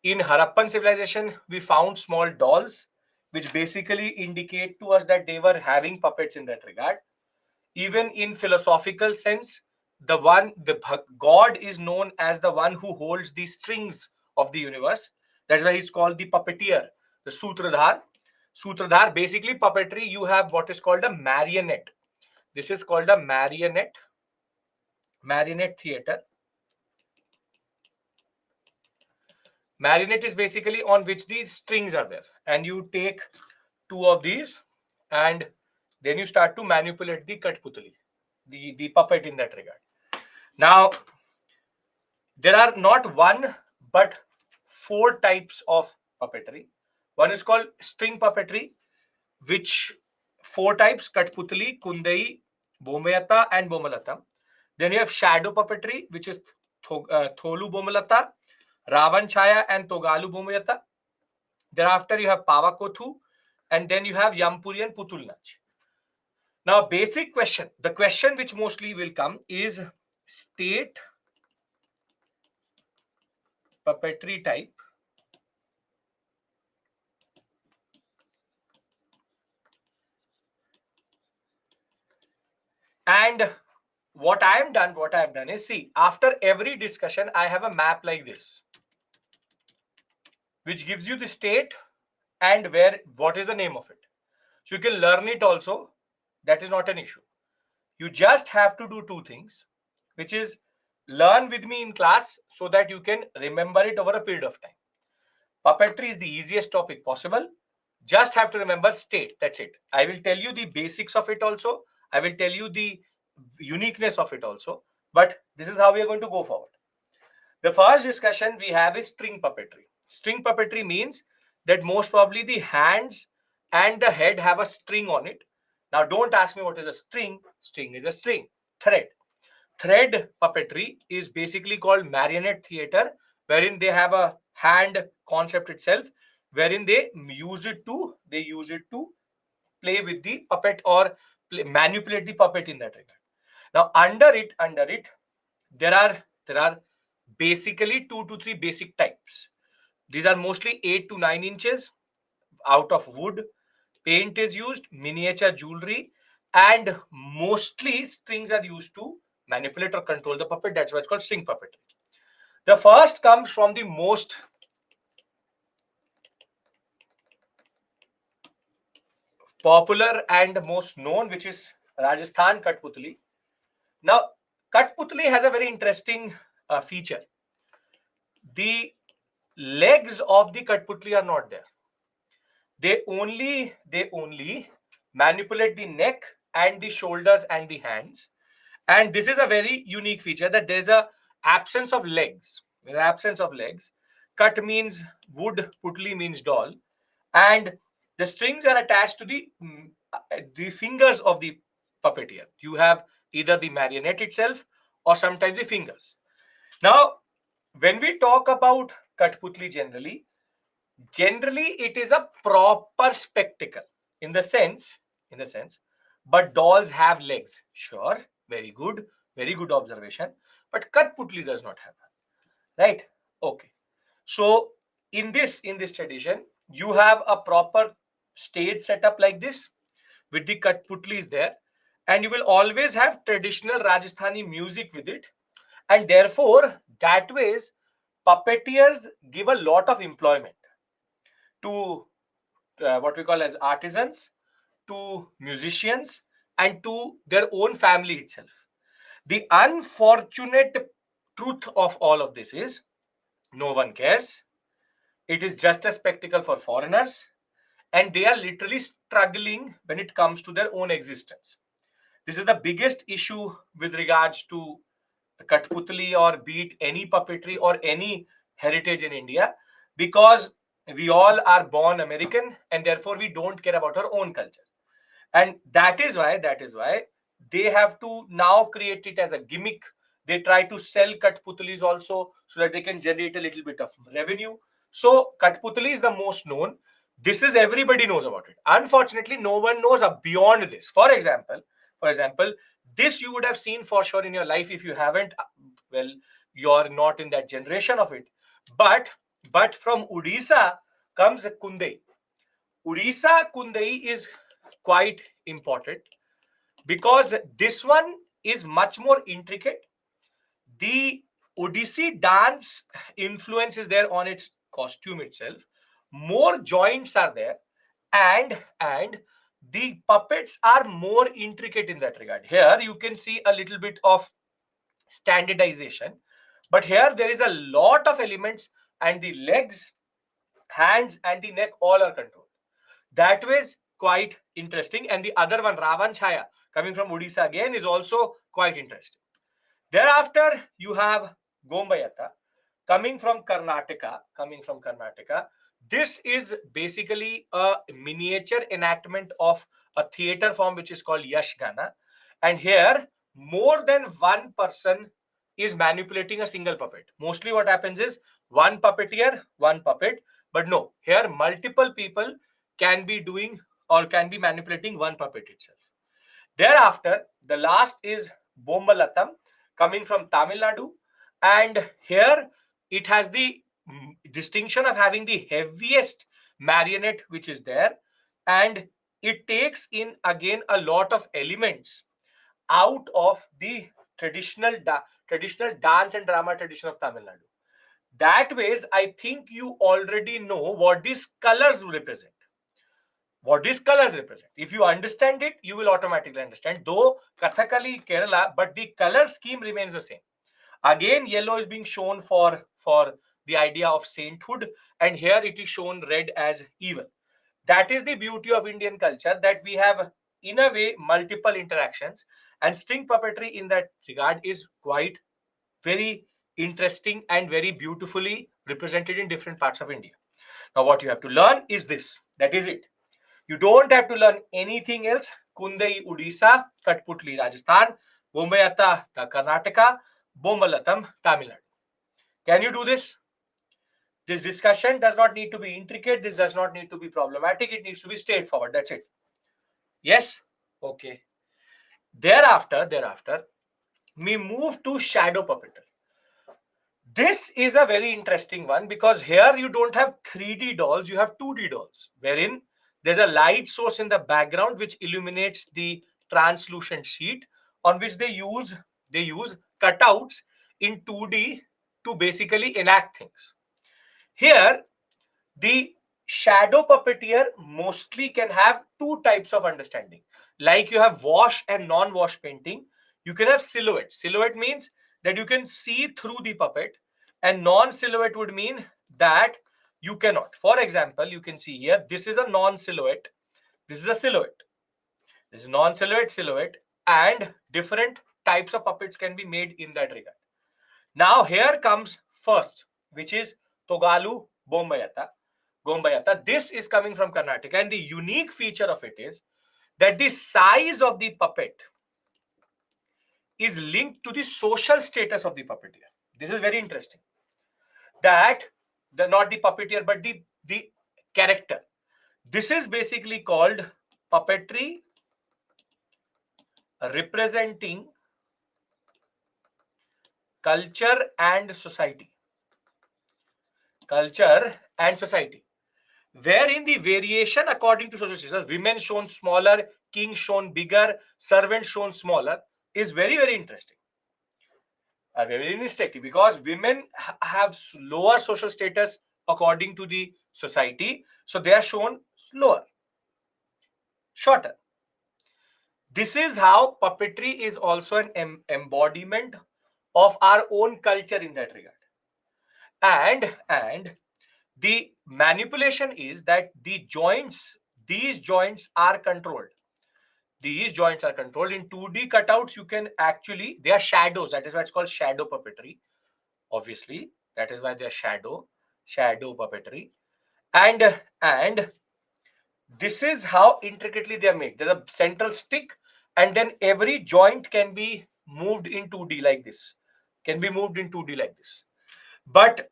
S1: In Harappan civilization, we found small dolls, which basically indicate to us that they were having puppets in that regard. Even in philosophical sense, the God is known as the one who holds the strings of the universe. That's why he's called the puppeteer, the Sutradhar. Sutradhar, basically puppetry, you have what is called a marionette. This is called a marionette theater. Marionette is basically on which the strings are there, and you take two of these and then you start to manipulate the Katputli, the puppet in that regard. Now, there are not one but 4 types of puppetry. One is called string puppetry, which 4 types: Katputli, Kundai, Bombayata, and Bomalata. Then you have shadow puppetry, which is Tholu Bomalata, Ravan Chaya, and Togalu Bombayata. Thereafter, you have Pavakothu, and then you have Yampuri and Putulnach. Now, basic question, the question which mostly will come is state puppetry type and what I have done is, see, after every discussion, I have a map like this, which gives you the state and what is the name of it. So you can learn it also. That is not an issue. You just have to do 2 things, which is learn with me in class so that you can remember it over a period of time. Puppetry is the easiest topic possible. Just have to remember state. That's it. I will tell you the basics of it also. I will tell you the uniqueness of it also. But this is how we are going to go forward. The first discussion we have is string puppetry. String puppetry means that most probably the hands and the head have a string on it. Now, don't ask me what is a string. String is a string. Thread puppetry is basically called marionette theater, wherein they have a hand concept itself, wherein they use it to play with the puppet or manipulate the puppet in that regard. Now, under it, there are basically 2 to 3 basic types. These are mostly 8 to 9 inches out of wood. Paint is used, miniature jewelry, and mostly strings are used to manipulate or control the puppet. That's why it's called string puppetry. The first comes from the most popular and most known, which is Rajasthan Katputli. Now, Katputli has a very interesting feature. The legs of the Katputli are not there. They only manipulate the neck and the shoulders and the hands. And this is a very unique feature, that there's a absence of legs. There's absence of legs. Kat means wood, putli means doll, and the strings are attached to the fingers of the puppeteer. You have either the marionette itself or sometimes the fingers. Now, when we talk about Katputli generally it is a proper spectacle, in the sense in the sense but dolls have legs, sure, very good observation, but Katputli does not have one, right? Okay. So in this tradition, you have a proper stage setup like this with the Katputlis there, and you will always have traditional Rajasthani music with it, and therefore that ways puppeteers give a lot of employment to what we call as artisans, to musicians, and to their own family itself. The unfortunate truth of all of this is no one cares. It is just a spectacle for foreigners, and they are literally struggling when it comes to their own existence. This is the biggest issue with regards to Katputli, or be it any puppetry or any heritage in India, because we all are born American and therefore we don't care about our own culture. And that is why they have to now create it as a gimmick. They try to sell Katputulis also so that they can generate a little bit of revenue. So Katputali is the most known. This is, everybody knows about it. Unfortunately, no one knows beyond this. For example, this you would have seen for sure in your life. If you haven't, well, you're not in that generation of it. But from Odisha comes Kundai. Odisha Kundai is quite important because this one is much more intricate. The Odissi dance influence is there on its costume itself. More joints are there, and the puppets are more intricate in that regard. Here you can see a little bit of standardization, but here there is a lot of elements, and the legs, hands, and the neck all are controlled. That was quite interesting. And the other one, Ravan Chaya, coming from Odisha again, is also quite interesting. Thereafter, you have Gombayata coming from Karnataka. This is basically a miniature enactment of a theater form which is called Yashgana. And here, more than one person is manipulating a single puppet. Mostly what happens is one puppeteer, one puppet. But no, here multiple people can be doing or can be manipulating one puppet itself. Thereafter, the last is Bombalatam coming from Tamil Nadu. And here it has the distinction of having the heaviest marionette which is there. And it takes in again a lot of elements out of the traditional dance and drama tradition of Tamil Nadu. That ways, I think you already know what these colors represent. If you understand it, you will automatically understand. Though Kathakali, Kerala, but the color scheme remains the same. Again, yellow is being shown for the idea of sainthood, and here it is shown red as evil. That is the beauty of Indian culture, that we have, in a way, multiple interactions, and sting puppetry in that regard is quite very interesting and very beautifully represented in different parts of India. Now, what you have to learn is this. That is it. You don't have to learn anything else. Kundai, Odisha; Katputli, Rajasthan; Bombayata, Karnataka; Bombalatam, Tamil Nadu. Can you do this? This discussion does not need to be intricate. This does not need to be problematic. It needs to be straightforward. That's it. Yes? Okay. Thereafter, we move to shadow puppetry. This is a very interesting one because here you don't have 3D dolls, you have 2D dolls, wherein there's a light source in the background which illuminates the translucent sheet, on which they use cutouts in 2D to basically enact things. Here, the shadow puppeteer mostly can have two types of understanding. Like you have wash and non-wash painting, you can have silhouette. Silhouette means that you can see through the puppet, and non-silhouette would mean that you cannot. For example, you can see here, this is a non-silhouette, this is a silhouette, this is non-silhouette, silhouette, and different types of puppets can be made in that regard. Now here comes first, which is Togalu Bombayata. Gombayata. This is coming from Karnataka, and the unique feature of it is that the size of the puppet is linked to the social status of the puppeteer. This is very interesting. That the not the puppeteer, but the character. This is basically called puppetry representing culture and society. Culture and society. Wherein the variation according to social status, women shown smaller, king shown bigger, servant shown smaller, is very, very interesting. Very interesting because women have lower social status according to the society, so they are shown lower, shorter. This is how puppetry is also an embodiment of our own culture in that regard. And the manipulation is that these joints are controlled. These joints are controlled. In 2D cutouts, you can actually, they are shadows. That is why it's called shadow puppetry. Obviously, that is why they are shadow puppetry. And this is how intricately they are made. There's a central stick, and then every joint can be moved in 2D like this. Can be moved in 2D like this. But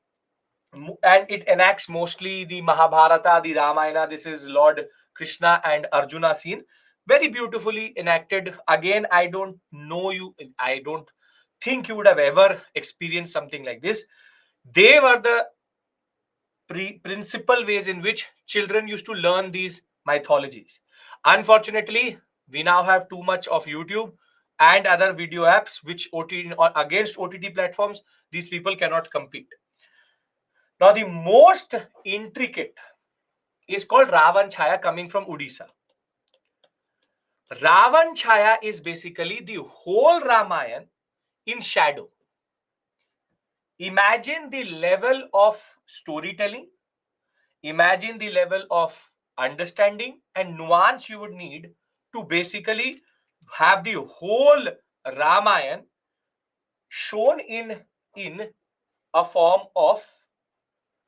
S1: and it enacts mostly the Mahabharata, the Ramayana. This is Lord Krishna and Arjuna scene, very beautifully enacted. Again, I don't know you, I don't think you would have ever experienced something like this. They were the principal ways in which children used to learn these mythologies. Unfortunately, we now have too much of YouTube and other video apps which OTT or against OTT platforms, these people cannot compete. Now, the most intricate is called Ravan Chaya, coming from Odisha. Ravan Chaya is basically the whole Ramayana in shadow. Imagine the level of storytelling, imagine the level of understanding and nuance you would need to basically have the whole Ramayana shown in a form of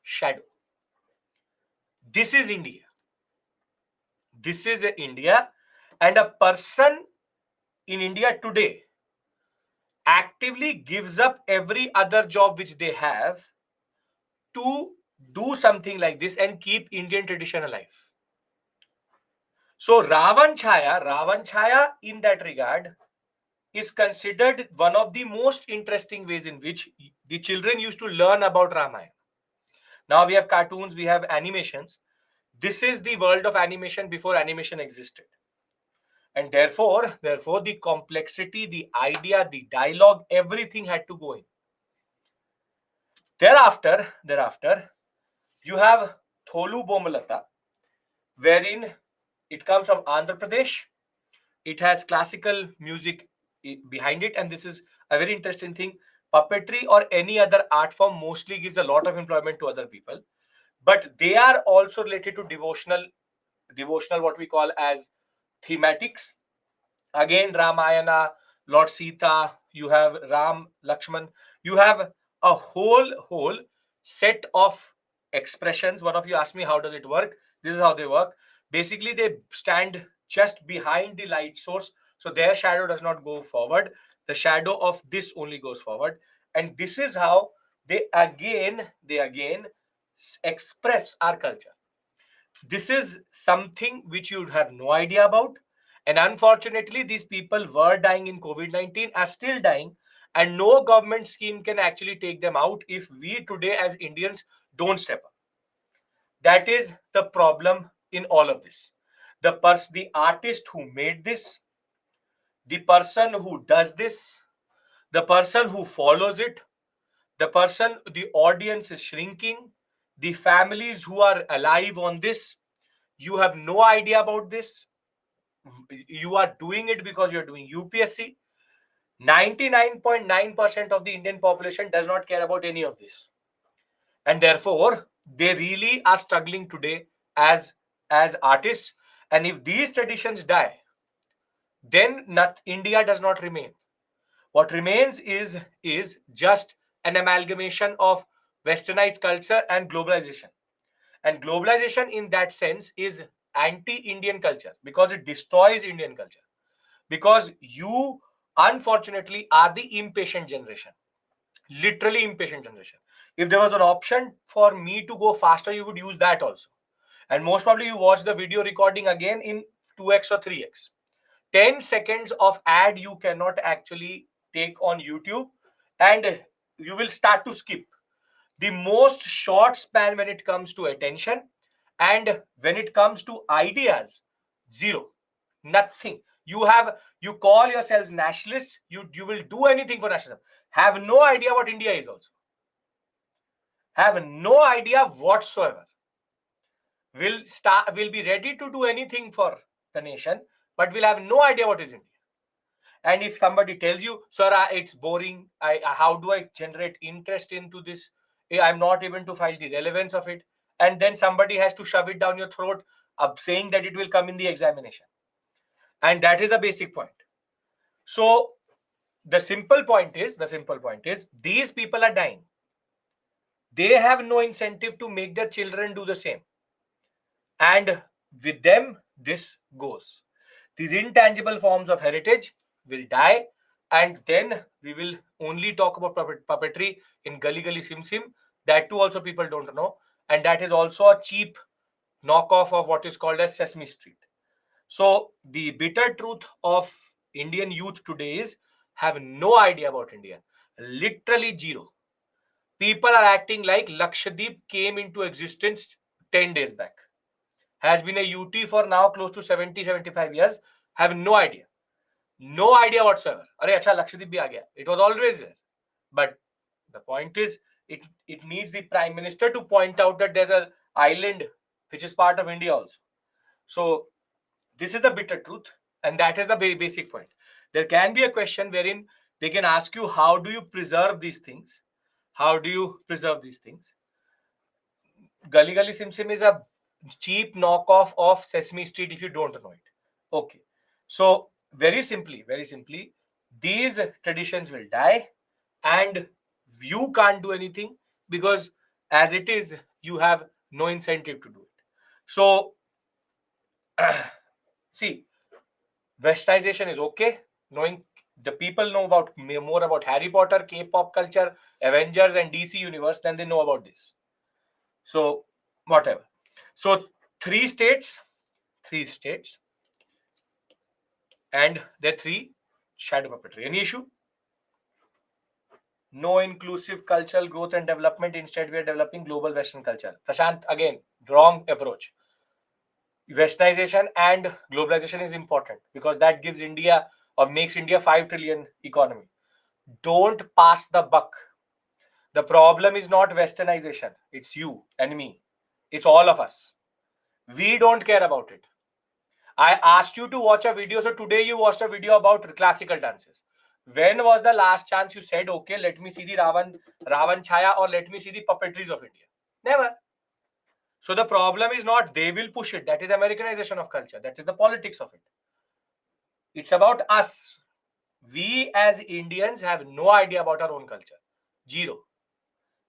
S1: shadow. This is India. This is India, and a person in India today actively gives up every other job which they have to do something like this and keep Indian tradition alive. So Ravan Chaya in that regard is considered one of the most interesting ways in which the children used to learn about Ramayana. Now we have cartoons, we have animations. This is the world of animation before animation existed. And therefore, the complexity, the idea, the dialogue, everything had to go in. Thereafter, you have Tholu Bomalata, wherein it comes from Andhra Pradesh. It has classical music behind it, and this is a very interesting thing. Puppetry or any other art form mostly gives a lot of employment to other people, but they are also related to devotional, what we call as thematics. Again, Ramayana, Lord Sita, you have Ram, Lakshman, you have a whole set of expressions. One of you asked me, how does it work? This is how they work. Basically, they stand just behind the light source, so their shadow does not go forward. The shadow of this only goes forward, and this is how they again express our culture. This is something which you have no idea about. And unfortunately, these people were dying in COVID-19, are still dying, and no government scheme can actually take them out if we today as Indians don't step up. That is the problem in all of this. The artist who made this, the person who does this, the person who follows it, the audience is shrinking, the families who are alive on this, you have no idea about this. You are doing it because you're doing UPSC. 99.9% of the Indian population does not care about any of this. and therefore they really are struggling today as artists. And if these traditions die, then India does not remain. What remains is just an amalgamation of westernized culture and globalization. And globalization in that sense is anti-Indian culture because it destroys Indian culture. Because you, unfortunately, are the impatient generation, literally impatient generation. If there was an option for me to go faster, you would use that also. And most probably you watch the video recording again in 2x or 3x. 10 seconds of ad you cannot actually take on YouTube, and you will start to skip. The most short span when it comes to attention, and when it comes to ideas, zero, nothing. You call yourselves nationalists, you will do anything for nationalism, have no idea what India is, also have no idea whatsoever, will be ready to do anything for the nation, but will have no idea what is India. And if somebody tells you, sir, it's boring, how do I generate interest into this? I'm not able to find the relevance of it. And then somebody has to shove it down your throat, saying that it will come in the examination. And that is the basic point. So the simple point is these people are dying. They have no incentive to make their children do the same. And with them, this goes. These intangible forms of heritage will die, and then we will only talk about puppetry in Gully Gully Sim Sim. That too, also people don't know, and that is also a cheap knockoff of what is called as Sesame Street. So the bitter truth of Indian youth today is have no idea about India, literally zero. People are acting like Lakshadweep came into existence 10 days back, has been a UT for now close to 70-75 years, have no idea. No idea whatsoever. Arey, acha, Lakshadweep bhi aa gaya. It was always there. But the point is, it needs the Prime Minister to point out that there's an island which is part of India also. So, this is the bitter truth, and that is the basic point. There can be a question wherein they can ask you, how do you preserve these things? How do you preserve these things? Gully Gully Sim Sim is a cheap knockoff of Sesame Street if you don't know it. Okay. So, very simply, these traditions will die, and you can't do anything because as it is, you have no incentive to do it. So, see, westernization is okay. Knowing the people know about more about Harry Potter, K-pop culture, Avengers, and DC universe than they know about this. So, whatever. So, three states, three states, and there are three shadow puppetry. Any issue? No inclusive cultural growth and development. Instead, we are developing global Western culture. Prashant, again, wrong approach. Westernization and globalization is important because that gives India or makes India 5 trillion economy. Don't pass the buck. The problem is not westernization. It's you and me. It's all of us. We don't care about it. I asked you to watch a video, so today you watched a video about classical dances. When was the last chance you said, okay, let me see the Ravan Chaya, or let me see the puppetries of India? Never. So the problem is not they will push it. That is Americanization of culture. That is the politics of it. It's about us. We as Indians have no idea about our own culture. Zero.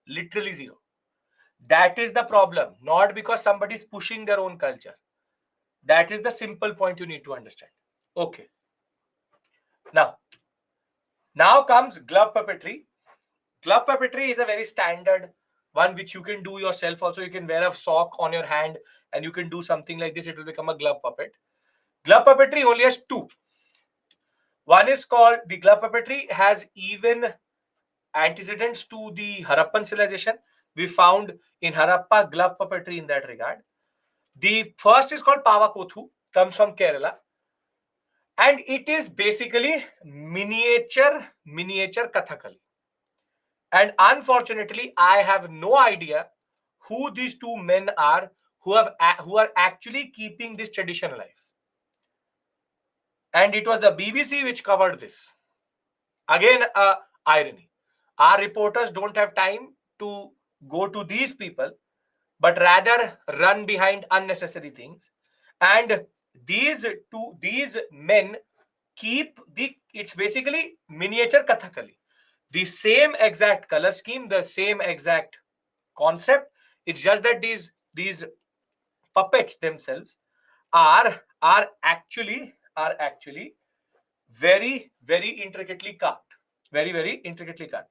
S1: Literally zero. That is the problem. Not because somebody is pushing their own culture. That is the simple point you need to understand. Okay. Now comes glove puppetry. Glove puppetry is a very standard one which you can do yourself also. You can wear a sock on your hand and you can do something like this. It will become a glove puppet. Glove puppetry only has two. One is called the glove puppetry has even antecedents to the Harappan civilization. We found in Harappa glove puppetry in that regard. The first is called Pavakothu, comes from Kerala, and it is basically miniature Kathakali. And unfortunately, I have no idea who these two men are who are actually keeping this tradition alive. And it was the BBC which covered this. Again, irony. Our reporters don't have time to go to these people, but rather run behind unnecessary things. And these men keep it's basically miniature Kathakali. The same exact color scheme, the same exact concept. It's just that these puppets themselves are actually very intricately carved. Very intricately carved.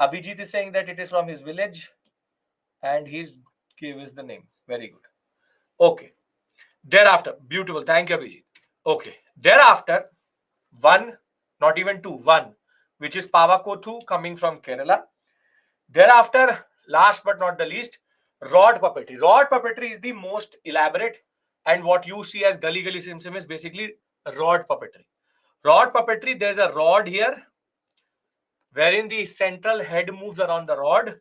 S1: Abhijit is saying that it is from his village and he's gave us the name. Very good. Okay. Thereafter, beautiful. Thank you, Abhijit. Okay. Thereafter, one, not even two, one, which is Pavakothu coming from Kerala. Thereafter, last but not the least, rod puppetry. Rod puppetry is the most elaborate, and what you see as gully gully sim sim is basically rod puppetry. Rod puppetry, there's a rod here wherein the central head moves around the rod,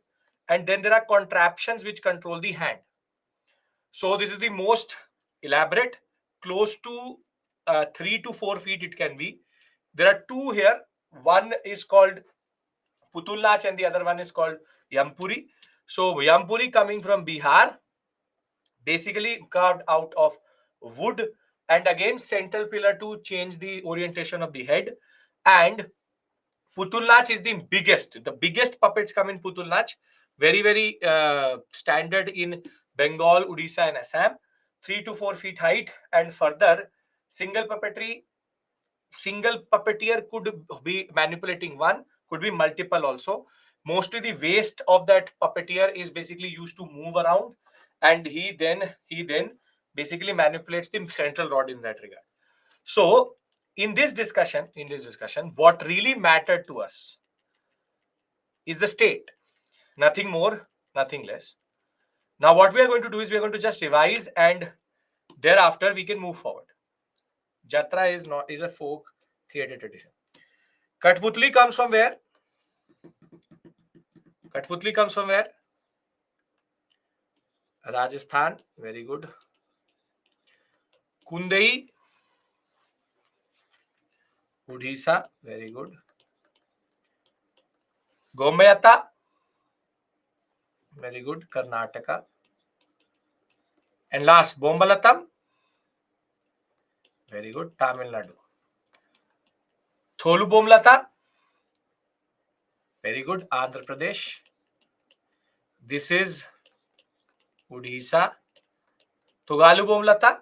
S1: and then there are contraptions which control the hand. So this is the most elaborate, close to 3 to 4 feet it can be. There are two here. One is called Putulnach and the other one is called Yampuri. So Yampuri coming from Bihar, basically carved out of wood, and again central pillar to change the orientation of the head. And Putulnach is the biggest puppets come in Putulnach, very standard in Bengal, Odisha, and Assam, 3 to 4 feet height, and further single puppetry. Single puppeteer could be manipulating one, could be multiple also. Mostly the waist of that puppeteer is basically used to move around, and he then basically manipulates the central rod in that regard. So in this discussion, what really mattered to us is the state, nothing more, nothing less. Now, what we are going to do is we are going to just revise, and thereafter we can move forward. Jatra is a folk theatre tradition. Katputli comes from where? Katputli comes from where? Rajasthan. Very good. Kundai, Odisha. Very good. Gombayata. Very good. Karnataka. And last, Bombalatam. Very good. Tamil Nadu. Tholu Bomlata. Very good. Andhra Pradesh. This is Odisha. Tugalu Bomlata.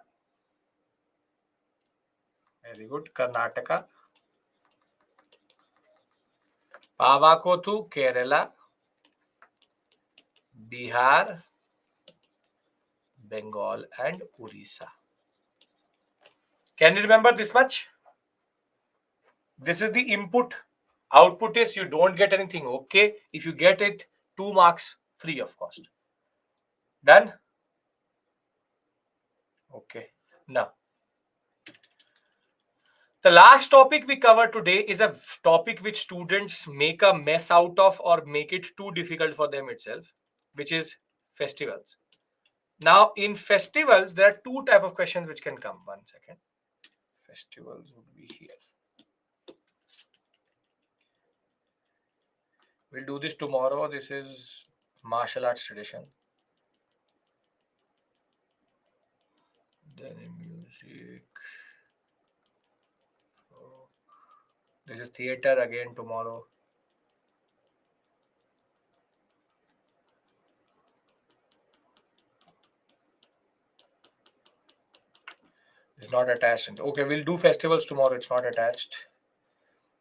S1: Very good. Karnataka. Pavakothu, Kerala. Bihar, Bengal, and Orissa. Can you remember this much? This is the input. Output is you don't get anything. Okay. If you get it, 2 marks free of cost. Done? Okay. Now, the last topic we cover today is a topic which students make a mess out of or make it too difficult for them itself, which is festivals. Now, in festivals, there are two type of questions which can come. 1 second. Festivals would be here. We'll do this tomorrow. This is martial arts tradition. Then music. This is theater again tomorrow. It's not attached. Okay, we'll do festivals tomorrow. It's not attached.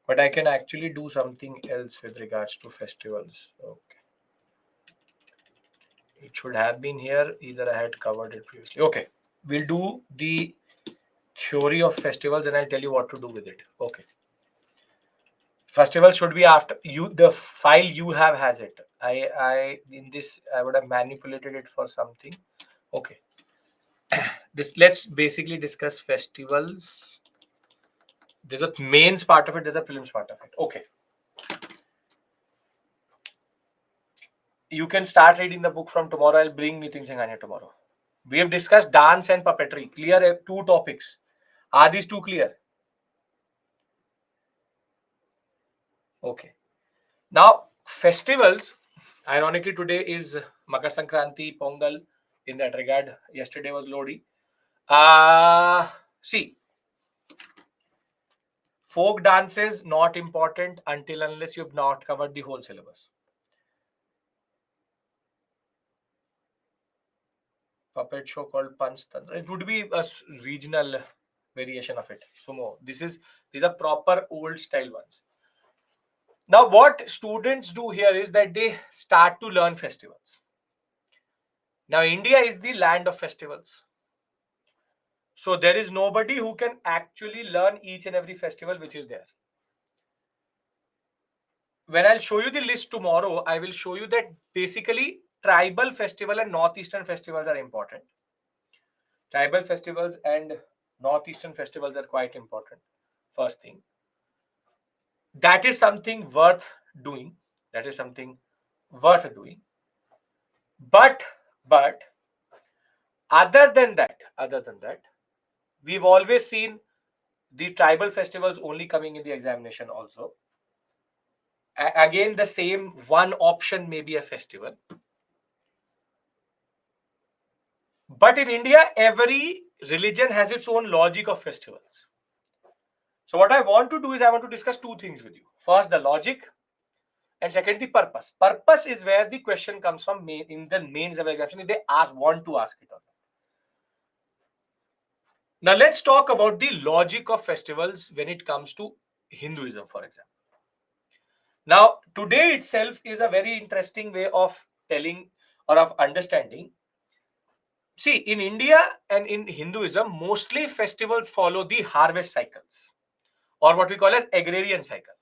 S1: But I can actually do something else with regards to festivals. Okay. It should have been here. Either I had covered it previously. Okay. We'll do the theory of festivals and I'll tell you what to do with it. Okay. Festival should be after you. The file you have has it. I in this I would have manipulated it for something. Okay. Let's basically discuss festivals. There's a mains part of it. There's a films part of it. Okay. You can start reading the book from tomorrow. I'll bring Nitin Singhania tomorrow. We have discussed dance and puppetry. Clear 2 topics. Are these 2 clear? Okay. Now, festivals, Ironically, today is Makar Sankranti, Pongal. In that regard, yesterday was Lodi. See, folk dances not important until unless you've not covered the whole syllabus. Puppet show called Panch Tantra. It would be a regional variation of it. Sumo. These are proper old style ones. Now, what students do here is that they start to learn festivals. Now, India is the land of festivals. So there is nobody who can actually learn each and every festival which is there. When I'll show you the list tomorrow, I will show you that basically tribal festival and northeastern festivals are important. Tribal festivals and northeastern festivals are quite important. First thing, that is something worth doing. That is something worth doing. But other than that, we've always seen the tribal festivals only coming in the examination also. Again, the same one option may be a festival. But in India, every religion has its own logic of festivals. So what I want to do is I want to discuss two things with you. First, the logic, and second, the purpose. Purpose is where the question comes from in the mains of examination. If they want to ask it or not. Now let's talk about the logic of festivals when it comes to Hinduism, for example. Now, today itself is a very interesting way of telling or of understanding. See, in India and in Hinduism, mostly festivals follow the harvest cycles or what we call as agrarian cycle.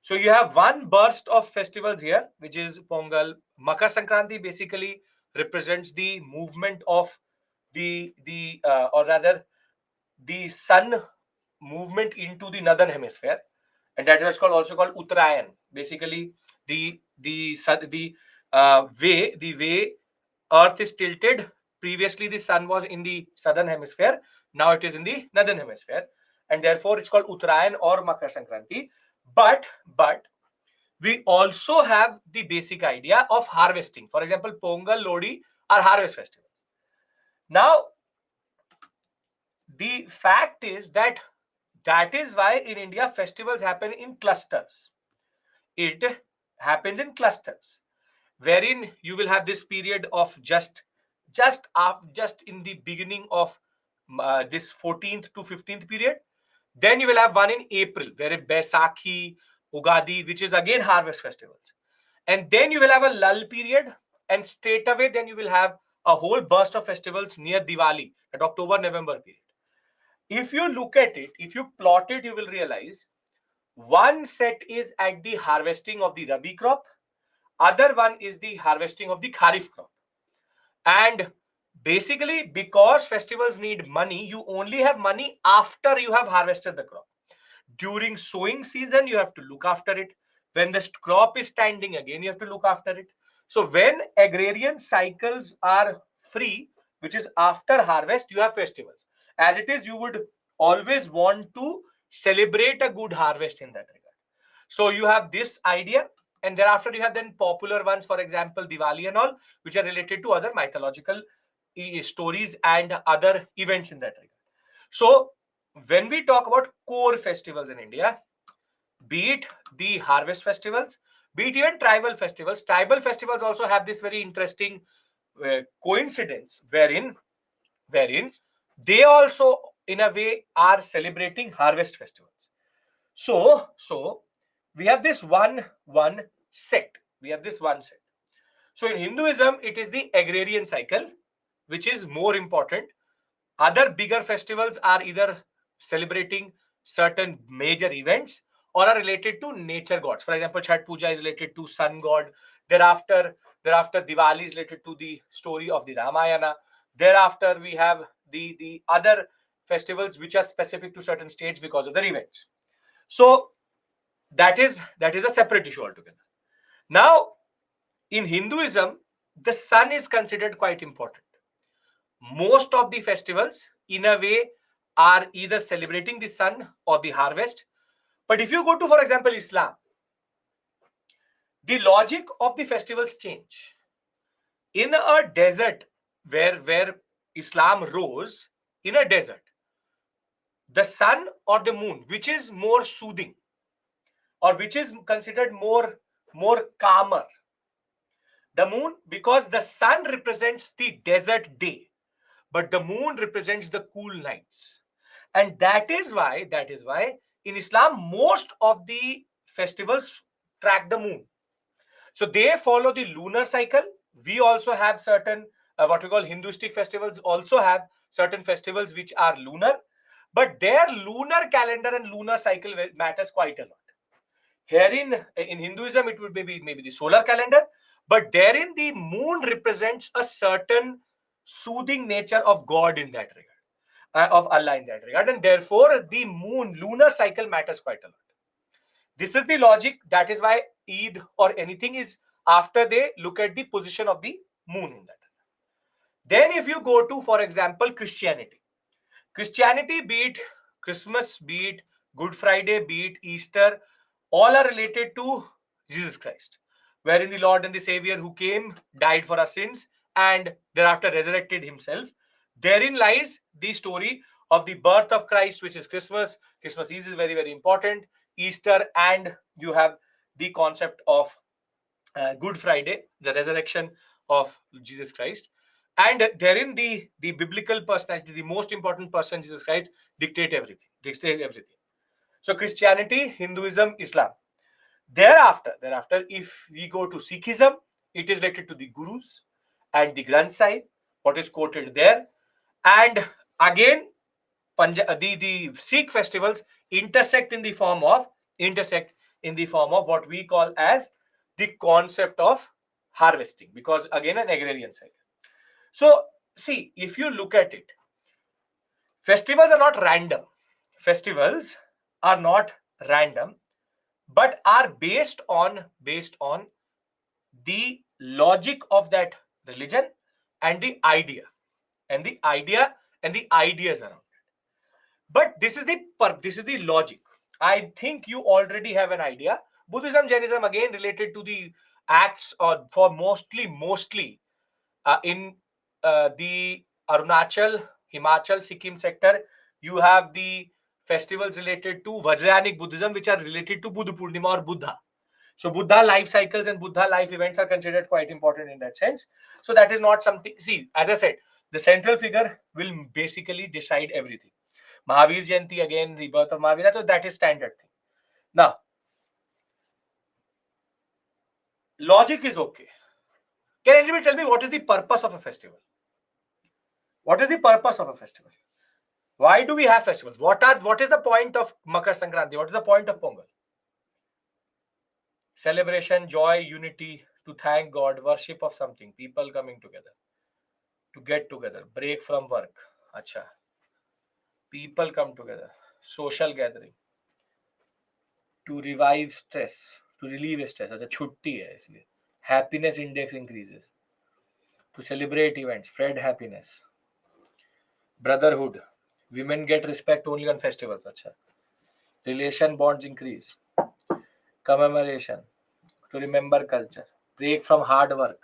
S1: So you have one burst of festivals here, which is Pongal. Makar Sankranti basically represents the movement of the or rather the sun movement into the northern hemisphere, and that is what's called also called Uttarayan. Basically, the way Earth is tilted. Previously, the sun was in the southern hemisphere. Now it is in the northern hemisphere, and therefore it's called Uttarayan or Makar Sankranti. But we also have the basic idea of harvesting. For example, Pongal, Lodi are harvest festivals. Now, the fact is that is why in India festivals happen in clusters. It happens in clusters, wherein you will have this period of just in the beginning of this 14th to 15th period. Then you will have one in April, where Baisakhi, Ugadi, which is again harvest festivals. And then you will have a lull period, and straight away then you will have a whole burst of festivals near Diwali at October-November period. If you look at it, if you plot it, you will realize one set is at the harvesting of the Rabi crop, other one is the harvesting of the Kharif crop. And basically, because festivals need money, you only have money after you have harvested the crop. During sowing season, you have to look after it. When the crop is standing again, you have to look after it. So when agrarian cycles are free, which is after harvest, you have festivals. As it is, you would always want to celebrate a good harvest in that regard. So you have this idea, and thereafter you have then popular ones, for example, Diwali and all, which are related to other mythological stories and other events in that regard. So when we talk about core festivals in India, be it the harvest festivals, be it even tribal festivals also have this very interesting coincidence wherein they also in a way are celebrating harvest festivals. So we have this one set. We have this one set. So in Hinduism, it is the agrarian cycle, which is more important. Other bigger festivals are either celebrating certain major events or are related to nature gods. For example, Chhat Puja is related to sun god. Thereafter Diwali is related to the story of the Ramayana. Thereafter, we have the other festivals which are specific to certain states because of their events. So that is a separate issue altogether. Now, in Hinduism, the sun is considered quite important. Most of the festivals, in a way, are either celebrating the sun or the harvest. But if you go to, for example, Islam, The logic of the festivals change. In a desert where Islam rose, in a desert, the sun or the moon, which is more soothing or which is considered more calmer? The moon, because the sun represents the desert day, but the moon represents the cool nights. And that is why in Islam most of the festivals track the moon. So they follow the lunar cycle. We also have certain what we call Hinduistic festivals also have certain festivals which are lunar, but their lunar calendar and lunar cycle matters quite a lot. Herein, in Hinduism, it would maybe the solar calendar, but therein the moon represents a certain soothing nature of God in that regard, of Allah in that regard, and therefore the moon lunar cycle matters quite a lot. This is the logic. That is why Eid or anything is after they look at the position of the moon in that. Then, if you go to, for example, Christianity, be it Christmas, be it Good Friday, be it Easter, all are related to Jesus Christ, wherein the Lord and the Savior who came, died for our sins, and thereafter resurrected himself. Therein lies the story of the birth of Christ, which is Christmas. Christmas Eve is very, very important. Easter, and you have the concept of Good Friday, the resurrection of Jesus Christ. And therein the biblical personality, the most important person, Jesus Christ, dictates everything. So Christianity, Hinduism, Islam. Thereafter, if we go to Sikhism, it is related to the Gurus and the Granth Sahib, what is quoted there. And again, the Sikh festivals intersect in the form of what we call as the concept of harvesting, because again an agrarian cycle. So see, if you look at it, festivals are not random. Festivals are not random, but are based on the logic of that religion and the idea and the idea and the ideas around. But this is the logic. I think you already have an idea. Buddhism, Jainism, again related to the acts, or for mostly in the Arunachal, Himachal, Sikkim sector, you have the festivals related to Vajrayanic Buddhism, which are related to Buddha Purnima or Buddha. So Buddha life cycles and Buddha life events are considered quite important in that sense. So that is not something. See, as I said, the central figure will basically decide everything. Mahavir Jayanti, again, the birth of Mahavira, so that is standard thing. Now, logic is okay. Can anybody tell me what is the purpose of a festival? What is the purpose of a festival? Why do we have festivals? What is the point of Makar Sankranti? What is the point of Pongal? Celebration, joy, unity, to thank God, worship of something, people coming together, to get together, break from work. Acha. People come together, social gathering, to revive stress, to relieve stress. अच्छा छुट्टी है इसलिए happiness index increases, to celebrate events, spread happiness, brotherhood. Women get respect only on festivals. अच्छा relation bonds increase, commemoration, to remember culture, break from hard work.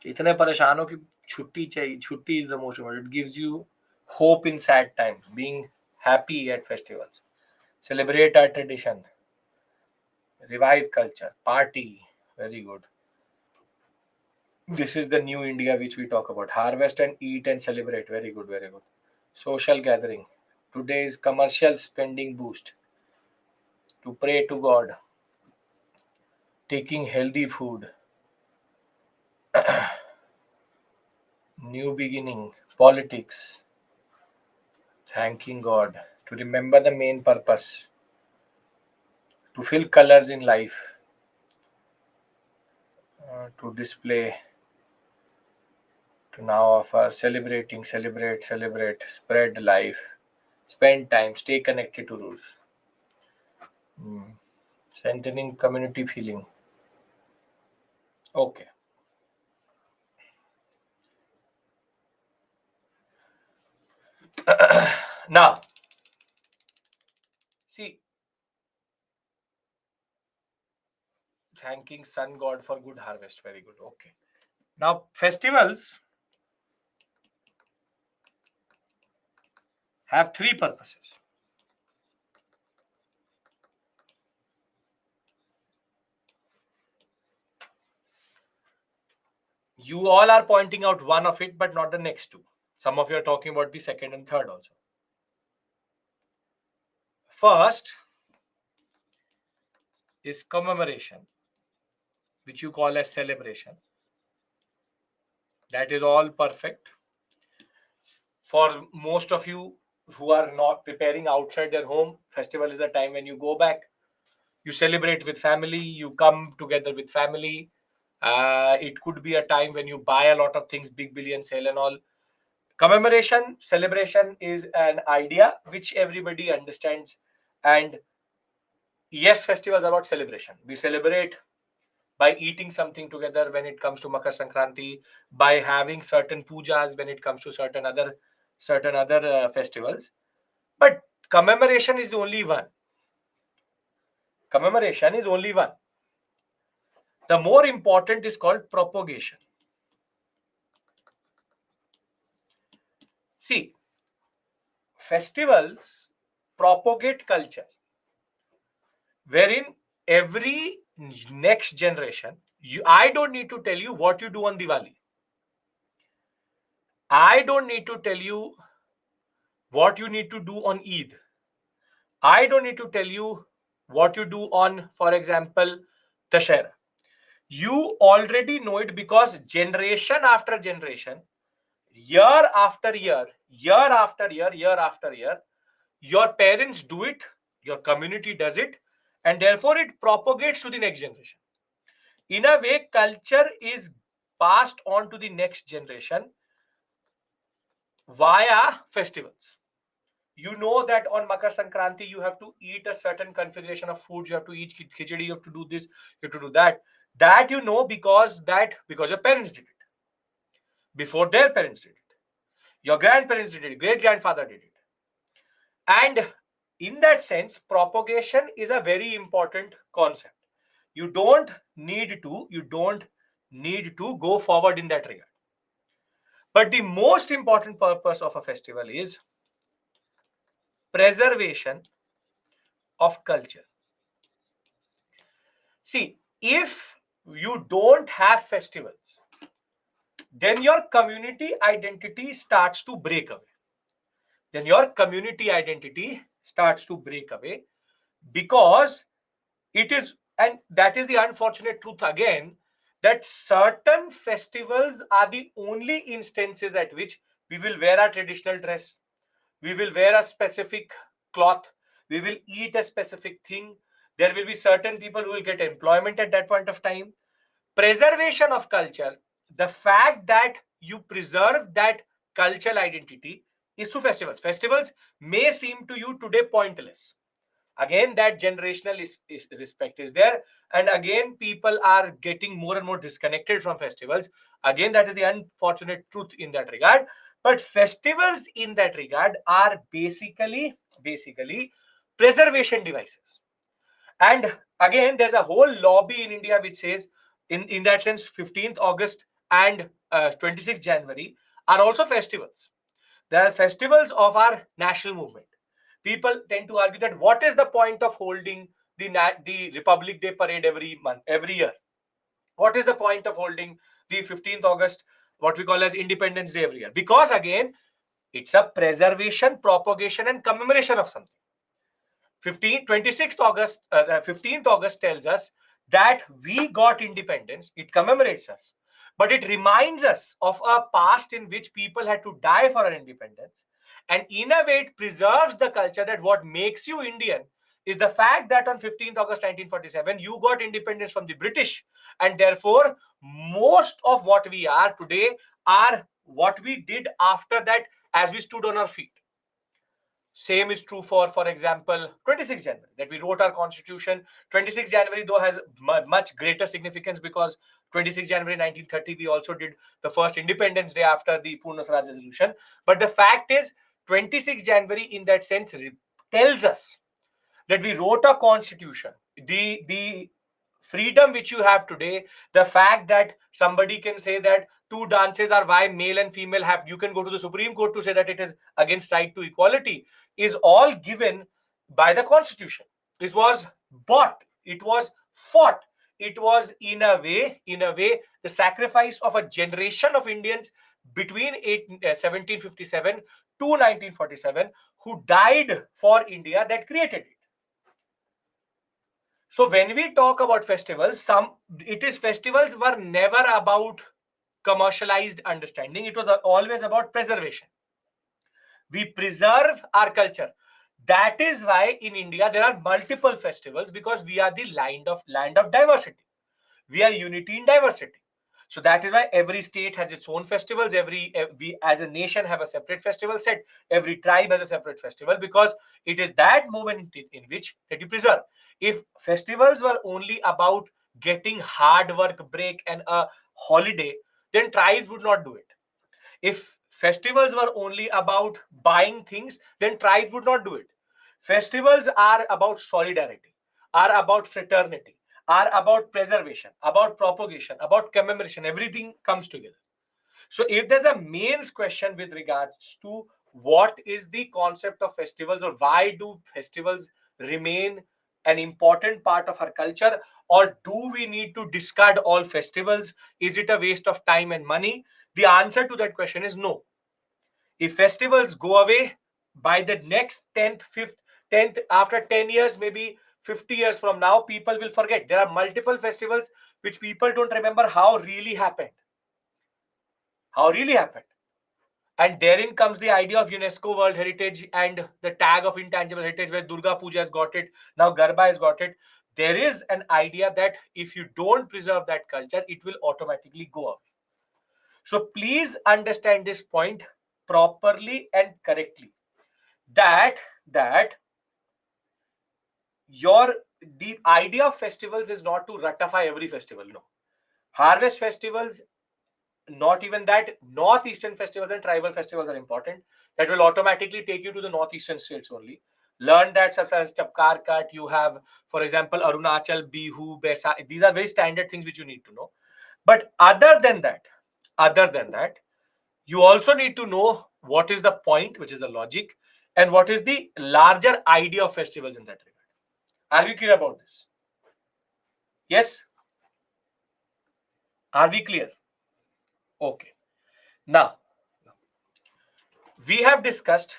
S1: इतने परेशान हो कि छुट्टी चाहिए. छुट्टी is the most important. It gives you hope in sad times. Being happy at festivals, celebrate our tradition, revive culture, party. Very good. This is the new India which we talk about. Harvest and eat and celebrate. Very good, very good. Social gathering. Today's commercial spending boost. To pray to God. Taking healthy food. New beginning. Politics. Thanking God. To remember the main purpose. To fill colors in life. To display. To now offer. Celebrating, celebrate, spread life. Spend time, stay connected to rules. Strengthening community feeling. Okay. Now, see, thanking sun god for good harvest. Very good. Okay. Now, festivals have three purposes. You all are pointing out one of it, but not the next two. Some of you are talking about the second and third also. First is commemoration, which you call as celebration. That is all perfect. For most of you who are not preparing outside their home, festival is the time when you go back, you celebrate with family, you come together with family. It could be a time when you buy a lot of things, big billion sale and all. Commemoration, celebration is an idea which everybody understands. And yes, festivals are about celebration. We celebrate by eating something together when it comes to Makar Sankranti, by having certain pujas when it comes to certain other festivals. But commemoration is the only one. Commemoration is only one. The more important is called propagation. See, festivals propagate culture, wherein every next generation, I don't need to tell you what you do on Diwali. I don't need to tell you what you need to do on Eid. I don't need to tell you what you do on, for example, Dashera. You already know it because generation after generation, year after year, year after year, year after year, your parents do it, your community does it, and therefore it propagates to the next generation. In a way, culture is passed on to the next generation via festivals. You know that on Makar Sankranti, you have to eat a certain configuration of foods. You have to eat khichdi. You have to do this. You have to do that. That you know because your parents did it. Before their parents did it. Your grandparents did it. Great grandfather did it. And in that sense, propagation is a very important concept. You don't need to go forward in that regard. But the most important purpose of a festival is preservation of culture. See, if you don't have festivals, then your community identity starts to break away. Then your community identity starts to break away because it is, and that is the unfortunate truth again, that certain festivals are the only instances at which we will wear a traditional dress, we will wear a specific cloth, we will eat a specific thing. There will be certain people who will get employment at that point of time. Preservation of culture, the fact that you preserve that cultural identity is through festivals. Festivals may seem to you today pointless. Again, that generational respect is there, and again people are getting more and more disconnected from festivals. Again, that is the unfortunate truth in that regard. But festivals in that regard are basically preservation devices. And again, there's a whole lobby in India which says, in that sense, 15th August and 26th January are also festivals. They are festivals of our national movement. People tend to argue that what is the point of holding the Republic Day parade every month, every year? What is the point of holding the 15th August, what we call as Independence Day every year? Because again, it's a preservation, propagation, and commemoration of something. 15th August tells us that we got independence. It commemorates us, but it reminds us of a past in which people had to die for our independence. And in a way, it preserves the culture that what makes you Indian is the fact that on 15th August 1947, you got independence from the British. And therefore, most of what we are today are what we did after that as we stood on our feet. Same is true for example, 26 January, that we wrote our constitution. 26 January, though, has much greater significance because 26 January 1930, we also did the first Independence Day after the Purna Swaraj Resolution. But the fact is, 26 January, in that sense, tells us that we wrote a constitution. The freedom which you have today, the fact that somebody can say that two dances are why male and female have, you can go to the Supreme Court to say that it is against right to equality, is all given by the Constitution. This was bought, it was fought, it was in a way the sacrifice of a generation of Indians between 1757 to 1947 who died for India that created it. So when we talk about festivals, festivals were never about commercialized understanding. It was always about preservation. We preserve our culture. That is why in India there are multiple festivals, because we are the land of diversity. We are unity in diversity. So that is why every state has its own festivals. We as a nation have a separate festival set. Every tribe has a separate festival, because it is that moment in which that you preserve. If festivals were only about getting hard work break and a holiday, then tribes would not do it. If festivals were only about buying things, then tribes would not do it. Festivals are about solidarity, are about fraternity, are about preservation, about propagation, about commemoration. Everything comes together. So if there's a mains question with regards to what is the concept of festivals, or why do festivals remain an important part of our culture, or do we need to discard all festivals? Is it a waste of time and money? The answer to that question is no. If festivals go away by the next 10th, 5th, 10th, after 10 years, maybe 50 years from now, people will forget. There are multiple festivals which people don't remember how really happened. How really happened. And therein comes the idea of UNESCO World Heritage and the tag of intangible heritage, where Durga Puja has got it, now Garba has got it. There is an idea that if you don't preserve that culture, it will automatically go away. So please understand this point properly and correctly. That your the idea of festivals is not to ratify every festival. No. Harvest festivals, not even that. Northeastern festivals and tribal festivals are important. That will automatically take you to the northeastern states only. Learn that such as Chapkar Cut, you have, for example, Arunachal, Bihu, Besa. These are very standard things which you need to know. But other than that, you also need to know what is the point, which is the logic, and what is the larger idea of festivals in that regard. Are we clear about this? Yes? Are we clear? Okay. Now, we have discussed,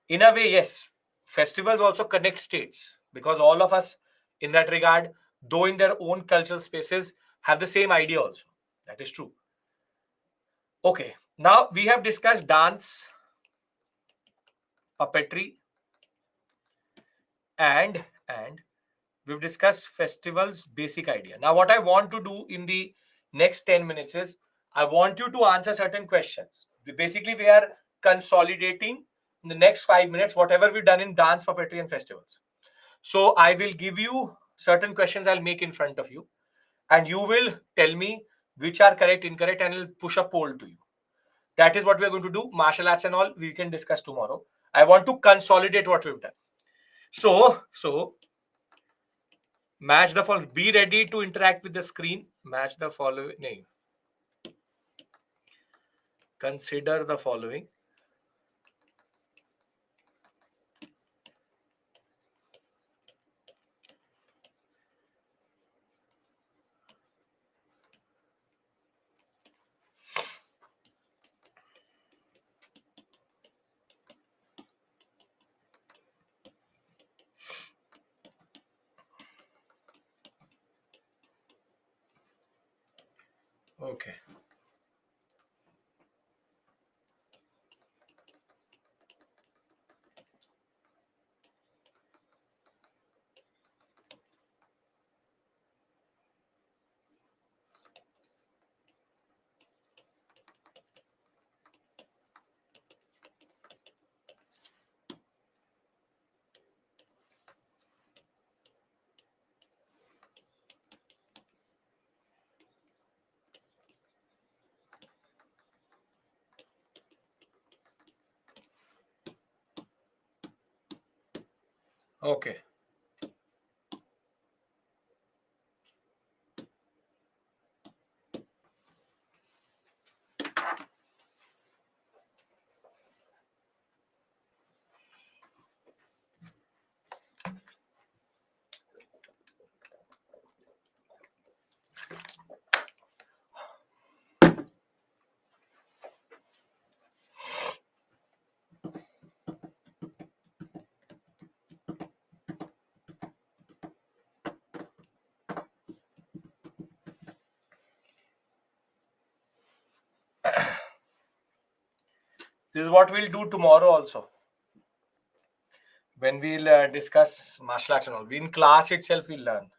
S1: in a way, yes, festivals also connect states, because all of us in that regard, though in their own cultural spaces, have the same idea also. That is true. Okay. Now, we have discussed dance, puppetry, and we've discussed festivals basic idea. Now what I want to do in the next 10 minutes is I want you to answer certain questions. Basically we are consolidating in the next 5 minutes whatever we've done in dance, puppetry and festivals. So I will give you certain questions, I'll make in front of you, and you will tell me which are correct, incorrect, and I'll push a poll to you. That is what we are going to do. Martial arts and all we can discuss tomorrow. I want to consolidate what we've done. So match the following. Be ready to interact with the screen. Match the following. No. Consider the following. Okay. Okay. This is what we'll do tomorrow also. When we'll discuss martial arts and all. In class itself, we'll learn.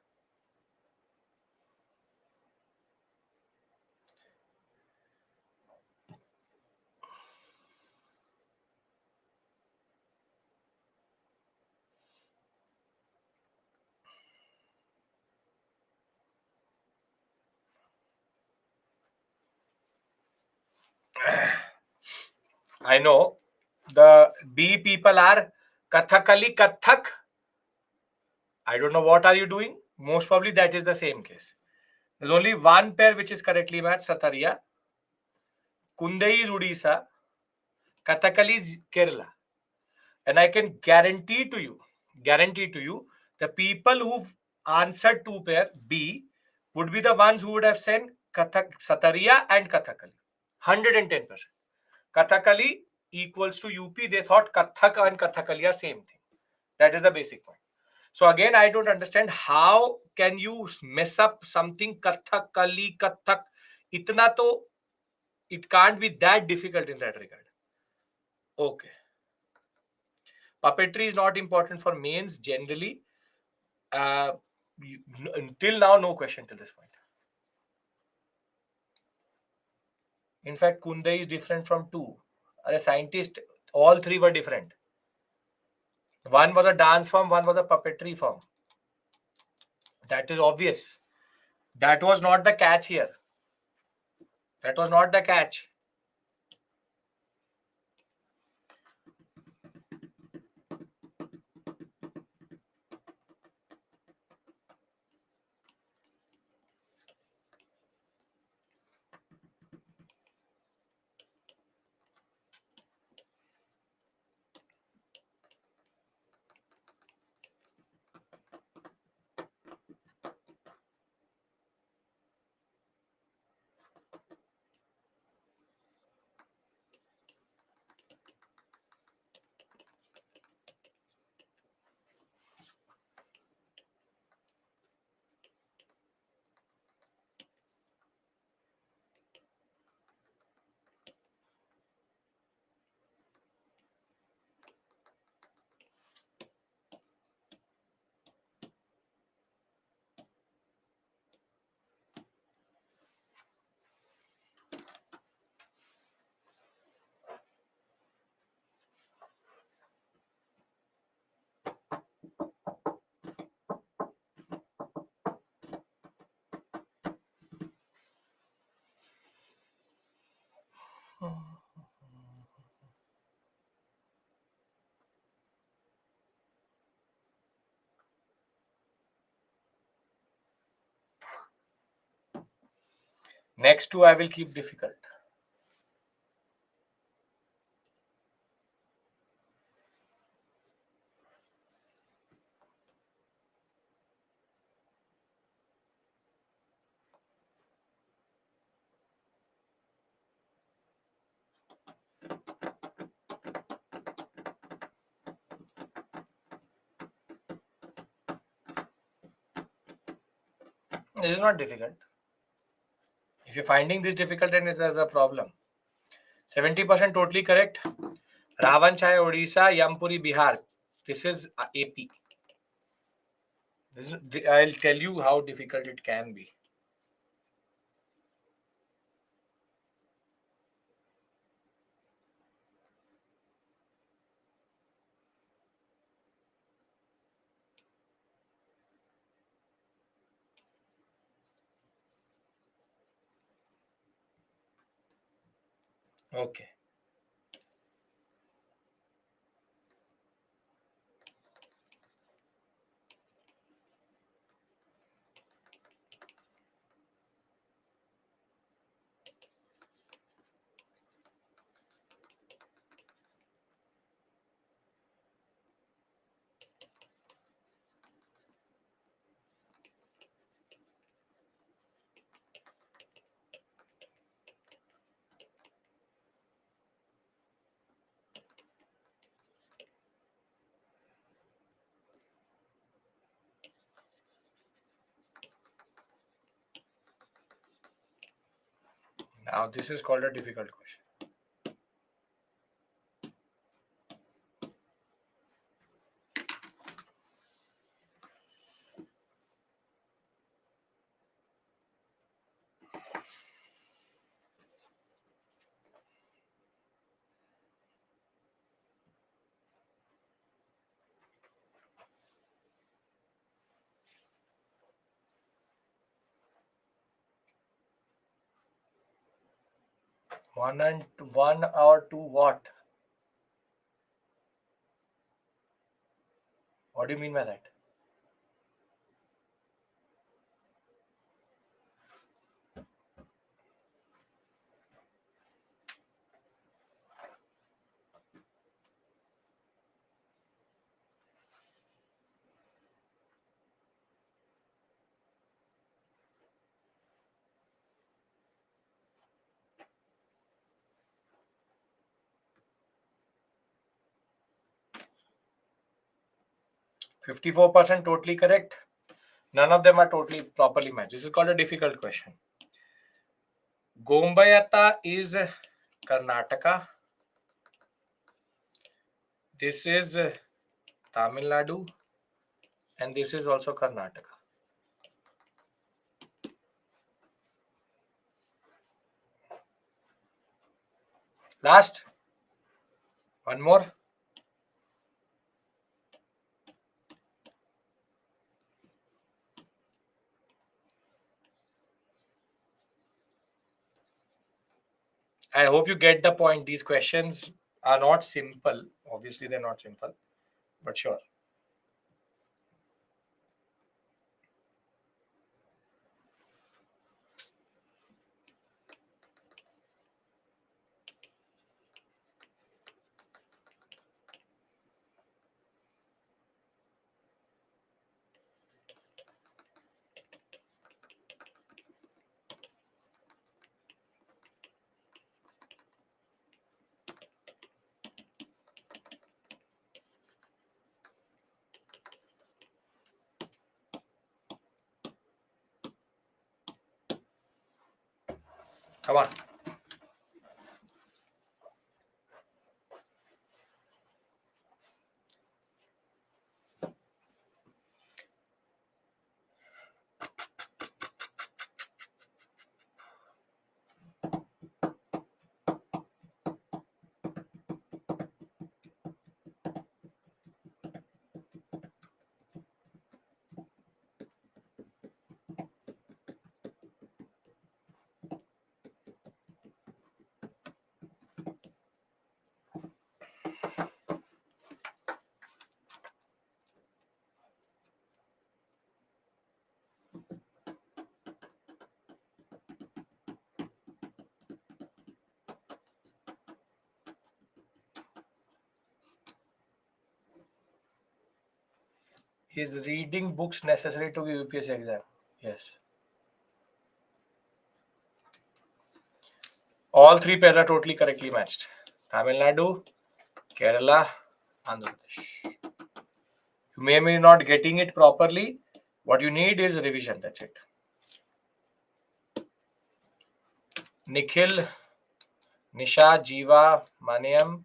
S1: I know the B people are Kathakali Kathak. I don't know what are you doing. Most probably that is the same case. There's only one pair which is correctly matched, Sataria. Kundai is Odisha. Kathakali is Kerala. And I can guarantee to you, the people who've answered two pair B would be the ones who would have sent Kathak, Sataria and Kathakali. 110%. Kathakali equals to UP. They thought Kathak and Kathakali are same thing. That is the basic point. So again, I don't understand how can you mess up something Kathakali, Kathak. Itna to, it can't be that difficult in that regard. Okay. Puppetry is not important for mains generally. Uh, till now, no question till this point. In fact, Kunde is different from two. As a scientist, all three were different. One was a dance form, one was a puppetry form. That is obvious. That was not the catch here. That was not the catch. Next two, I will keep difficult. This is not difficult. If you're finding this difficult, then it's a problem. 70% totally correct. Ravan Chai, Odisha, Yampuri, Bihar. This is AP. I'll tell you how difficult it can be. Okay. Now this is called a difficult question. One or two what? What do you mean by that? %54 totally correct. None of them are totally properly matched. This is called a difficult question. Gombayata is Karnataka. This is Tamil Nadu. And this is also Karnataka. Last. One more. I hope you get the point. These questions are not simple. Obviously, they're not simple, but sure. Come on. Is reading books necessary to give UPSC exam? Yes. All three pairs are totally correctly matched. Tamil Nadu, Kerala, Andhra Pradesh. You may not getting it properly. What you need is revision. That's it. Nikhil, Nisha, Jiva, Maniam,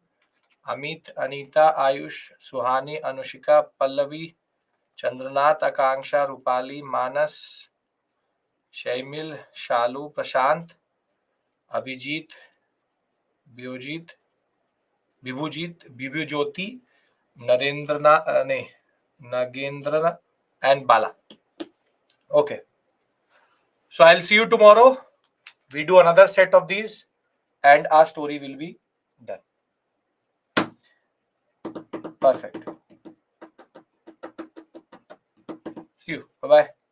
S1: Amit, Anita, Ayush, Suhani, Anushika, Pallavi, Chandranath, Akanksha, Rupali, Manas, Shaimil, Shalu, Prashant, Abhijit, Biojit, Bibujyoti, Nagendra, and Bala. Okay. So I'll see you tomorrow. We do another set of these and our story will be done. Perfect. See you. Bye-bye.